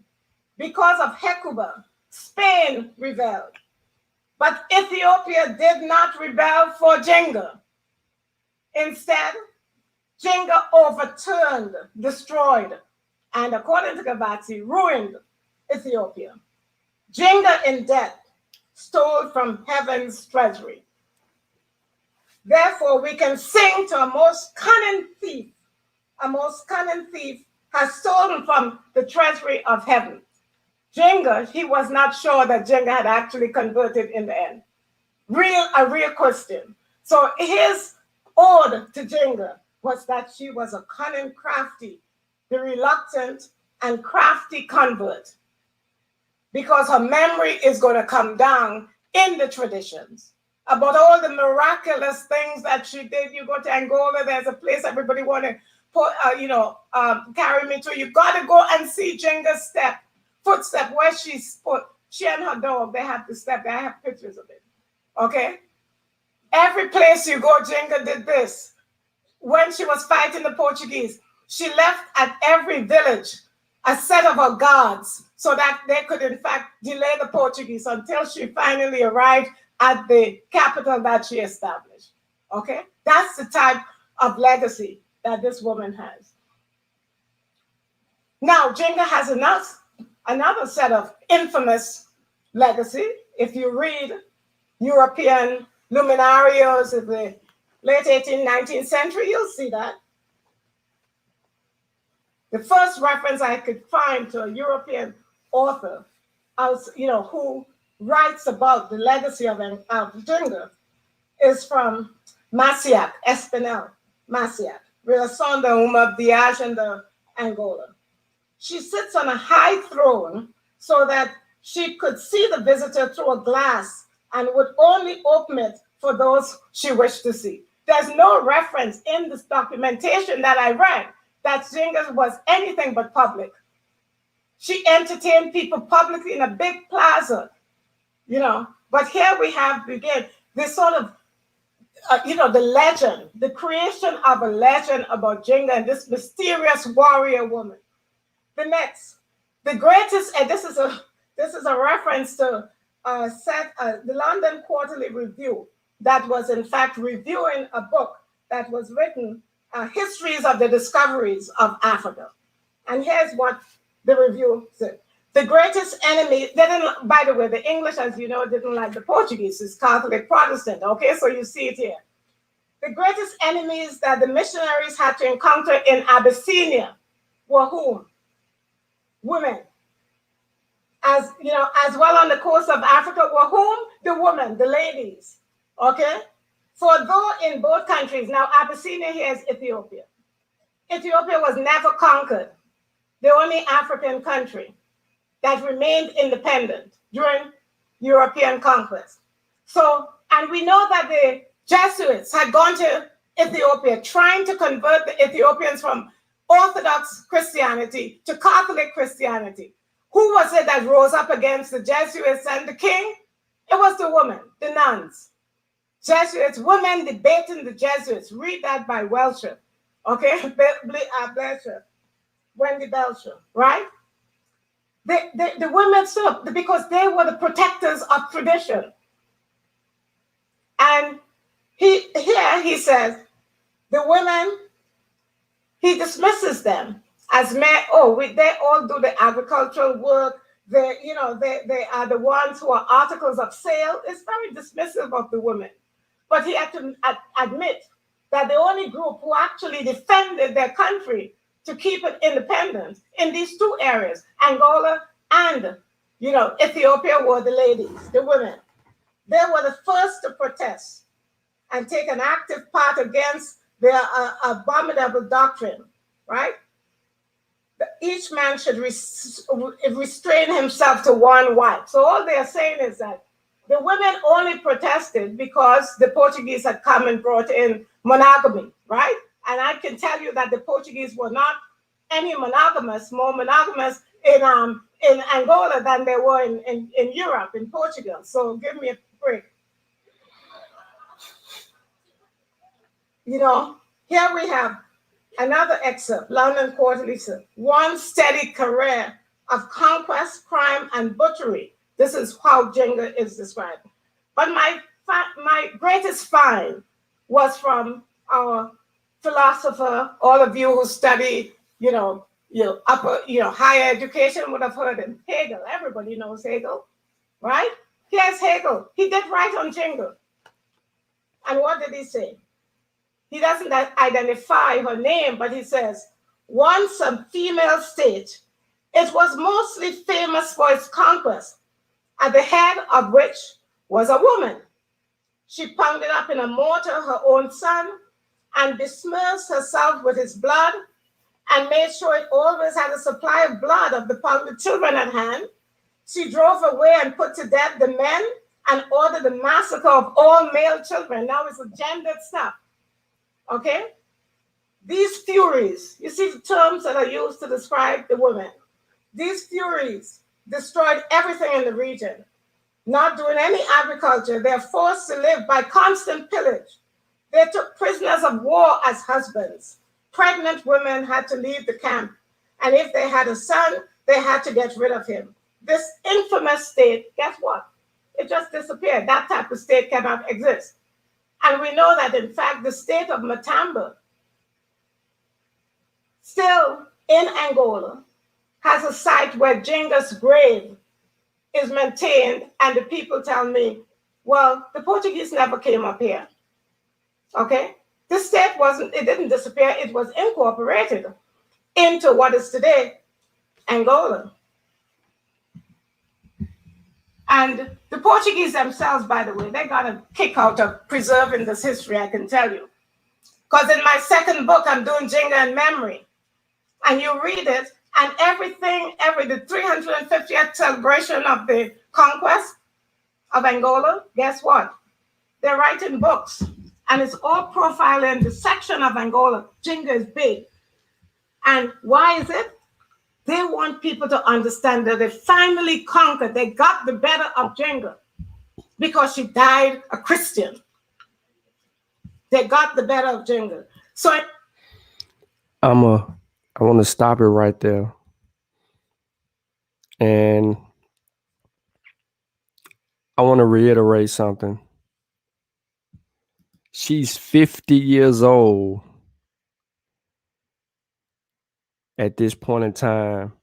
Because of Hecuba, Spain rebelled. But Ethiopia did not rebel for Njinga. Instead, Njinga overturned, destroyed, and according to Captivity, ruined Ethiopia. Njinga in debt stole from heaven's treasury. Therefore, we can sing to a most cunning thief. A most cunning thief has stolen from the treasury of heaven. Njinga, he was not sure that Njinga had actually converted in the end. A real question. So his ode to Njinga was that she was a cunning, crafty, the reluctant and crafty convert, because her memory is going to come down in the traditions about all the miraculous things that she did. You go to Angola, there's a place everybody want to put, carry me to. You got to go and see Njinga's footstep where she's put. She and her dog, they have to step. I have pictures of it. Okay? Every place you go, Njinga did this. When she was fighting the Portuguese, she left at every village a set of her guards so that they could, in fact, delay the Portuguese until she finally arrived at the capital that she established. Okay? That's the type of legacy that this woman has. Now, Njinga has another set of infamous legacy. If you read European luminarios of the late 18th, 19th century, you'll see that. The first reference I could find to a European author, who writes about the legacy of Njinga is from Maciac, Espinel Maciac, Relação da uma viagem de Angola. She sits on a high throne so that she could see the visitor through a glass and would only open it for those she wished to see. There's no reference in this documentation that I read that Njinga was anything but public. She entertained people publicly in a big plaza, But here we have, again, this sort of, the legend, the creation of a legend about Njinga and this mysterious warrior woman. The next, the greatest, and this is a reference to the London Quarterly Review that was in fact reviewing a book that was written, Histories of the Discoveries of Africa. And here's what the review said. The greatest enemy, by the way, the English, as you know, didn't like the Portuguese. It's Catholic Protestant, okay? So you see it here. The greatest enemies that the missionaries had to encounter in Abyssinia were whom? Women. As well on the coast of Africa were whom? The women, the ladies, okay? For though in both countries, now Abyssinia here is Ethiopia. Ethiopia was never conquered, the only African country that remained independent during European conquest. So, and we know that the Jesuits had gone to Ethiopia trying to convert the Ethiopians from Orthodox Christianity to Catholic Christianity. Who was it that rose up against the Jesuits and the king? It was the women, the nuns. Jesuits, women debating the Jesuits. Read that by Welcher, okay? Belcher, Wendy Belcher, right? The women stood up because they were the protectors of tradition. And he says, the women, he dismisses them as men. They all do the agricultural work. They are the ones who are articles of sale. It's very dismissive of the women. But he had to admit that the only group who actually defended their country to keep it independent in these two areas, Angola and Ethiopia, were the ladies, the women. They were the first to protest and take an active part against their abominable doctrine, right? Each man should restrain himself to one wife. So all they are saying is that The women only protested because the Portuguese had come and brought in monogamy, right? And I can tell you that the Portuguese were not any more monogamous in Angola than they were in Europe, in Portugal. So give me a break. You know, here we have another excerpt, London Quarterly said, one steady career of conquest, crime, and butchery. This is how Njinga is described. But my greatest find was from our philosopher. All of you who study, higher education would have heard him, Hegel. Everybody knows Hegel, right? Here's Hegel. He did write on Njinga. And what did he say? He doesn't identify her name, but he says, once a female state, it was mostly famous for its conquest, at the head of which was a woman. She pounded up in a mortar her own son and besmirched herself with his blood and made sure it always had a supply of blood of the pounded children at hand. She drove away and put to death the men and ordered the massacre of all male children. Now it's a gendered stuff. Okay? These furies, you see the terms that are used to describe the women. These furies destroyed everything in the region, not doing any agriculture. They're forced to live by constant pillage. They took prisoners of war as husbands. Pregnant women had to leave the camp. And if they had a son, they had to get rid of him. This infamous state, guess what? It just disappeared. That type of state cannot exist. And we know that, in fact, the state of Matamba, still in Angola, has a site where Njinga's grave is maintained. And the people tell me, well, the Portuguese never came up here. Okay? The state it didn't disappear. It was incorporated into what is today Angola. And the Portuguese themselves, by the way, they got a kick out of preserving this history, I can tell you. Because in my second book, I'm doing Njinga in memory. And you read it, and the 350th celebration of the conquest of Angola, guess what? They're writing books, and it's all profiling the section of Angola. Njinga is big. And why is it? They want people to understand that they finally conquered. They got the better of Njinga because she died a Christian. They got the better of Njinga. So I want to stop it right there. And I want to reiterate something. She's 50 years old at this point in time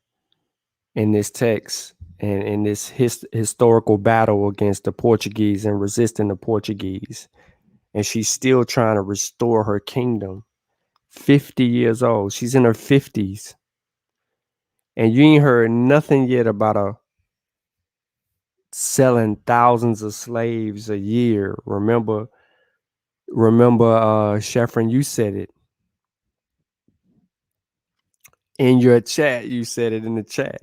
in this text and in this historical battle against the Portuguese and resisting the Portuguese. And she's still trying to restore her kingdom. 50 years old. She's in her 50s. And you ain't heard nothing yet about her selling thousands of slaves a year. Remember, Sheffrin, you said it. In your chat, you said it in the chat.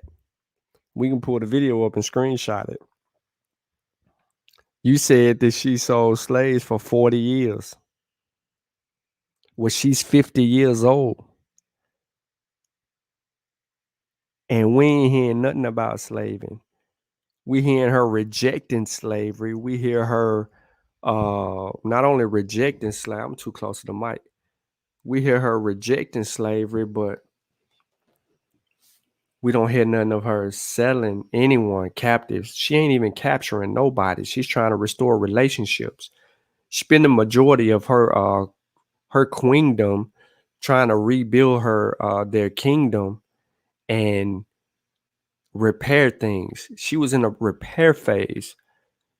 We can pull the video up and screenshot it. You said that she sold slaves for 40 years. Well, she's 50 years old. And we ain't hearing nothing about slaving. We hearing her rejecting slavery. We hear her not only rejecting slavery, I'm too close to the mic. We hear her rejecting slavery, but we don't hear nothing of her selling anyone captive. She ain't even capturing nobody. She's trying to restore relationships. She spent the majority of her queendom trying to rebuild their kingdom and repair things. She was in a repair phase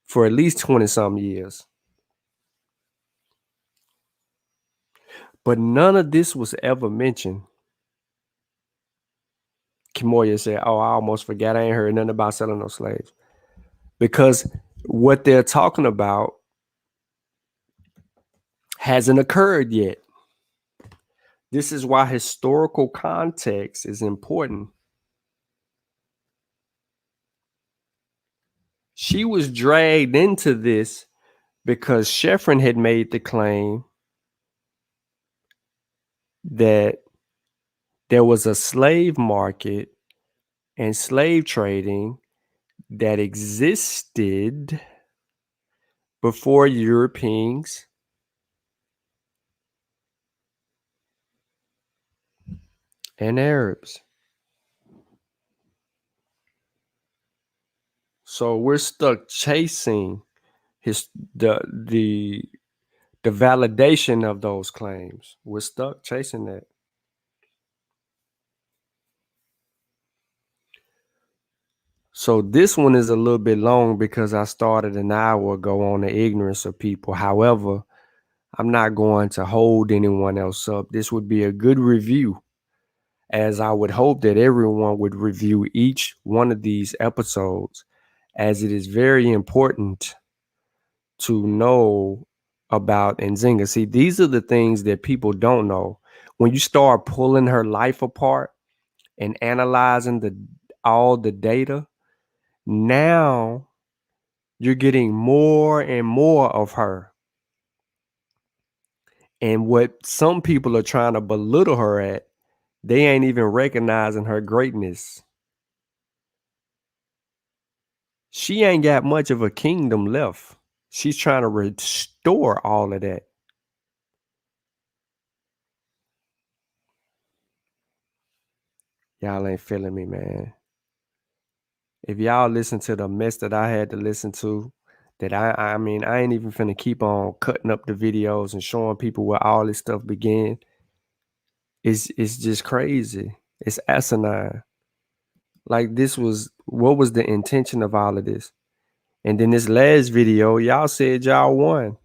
for at least 20-some years. But none of this was ever mentioned. Kimoya said, oh, I almost forgot. I ain't heard nothing about selling no slaves. Because what they're talking about hasn't occurred yet. This is why historical context is important. She was dragged into this because Sheffrin had made the claim that there was a slave market and slave trading that existed before Europeans and Arabs. So we're stuck chasing the validation of those claims. We're stuck chasing that. So this one is a little bit long because I started an hour ago on the ignorance of people. However, I'm not going to hold anyone else up. This would be a good review, as I would hope that everyone would review each one of these episodes, as it is very important to know about Nzinga. See, these are the things that people don't know. When you start pulling her life apart and analyzing all the data, now you're getting more and more of her. And what some people are trying to belittle her at, they ain't even recognizing her greatness. She ain't got much of a kingdom left. She's trying to restore all of that. Y'all ain't feeling me, man. If y'all listen to the mess that I had to listen to, that I mean, I ain't even finna keep on cutting up the videos and showing people where all this stuff began. It's just crazy. It's asinine. Like, what was the intention of all of this? And then this last video, y'all said y'all won.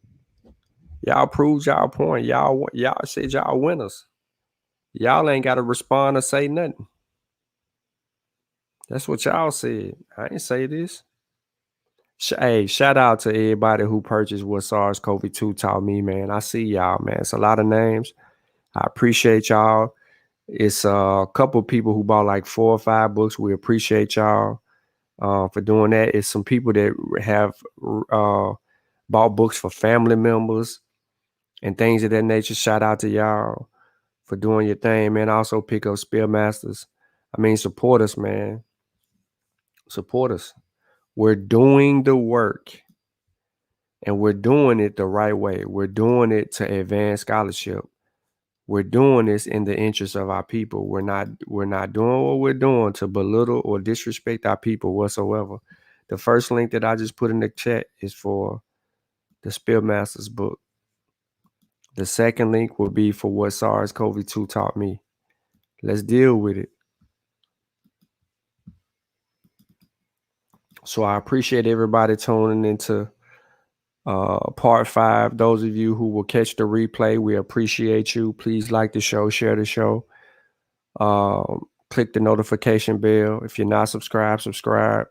Y'all proved y'all point. Y'all said y'all winners. Y'all ain't got to respond or say nothing. That's what y'all said. I ain't say this. Hey, shout out to everybody who purchased what SARS-CoV-2 taught me, man. I see y'all, man. It's a lot of names. I appreciate y'all. It's a couple of people who bought like 4 or 5 books. We appreciate y'all for doing that. It's some people that have bought books for family members and things of that nature. Shout out to y'all for doing your thing, man. Also pick up Spearmasters. I mean, support us, man. Support us. We're doing the work, and we're doing it the right way. We're doing it to advance scholarship. We're doing this in the interest of our people. We're not doing what we're doing to belittle or disrespect our people whatsoever. The first link that I just put in the chat is for the Spearmasters book. The second link will be for what SARS-CoV-2 taught me. Let's deal with it. So I appreciate everybody tuning into part 5. Those of you who will catch the replay, we appreciate you. Please like the show, share the show. Click the notification bell. If you're not subscribed, subscribe.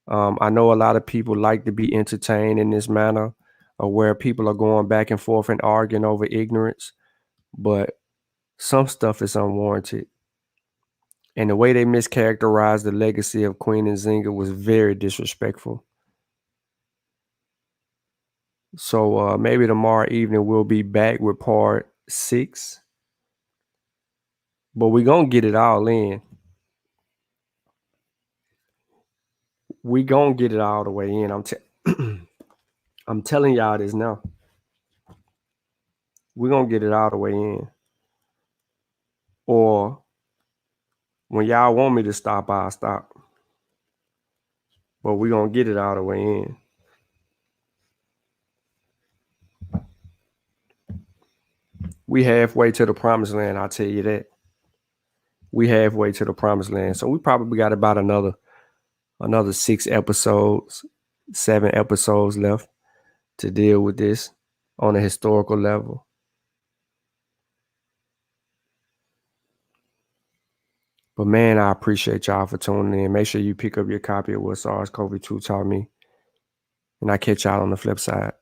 I know a lot of people like to be entertained in this manner, where people are going back and forth and arguing over ignorance, but some stuff is unwarranted. And the way they mischaracterized the legacy of Queen Nzinga was very disrespectful. So maybe tomorrow evening we'll be back with part 6. But we're going to get it all in. We're going to get it all the way in. I'm telling y'all this now. We're going to get it all the way in. Or when y'all want me to stop, I'll stop. But we're going to get it all the way in. We halfway to the promised land, I'll tell you that. We halfway to the promised land. So we probably got about another 6 episodes, 7 episodes left to deal with this on a historical level. But man, I appreciate y'all for tuning in. Make sure you pick up your copy of what SARS-CoV-2 taught me. And I catch y'all on the flip side.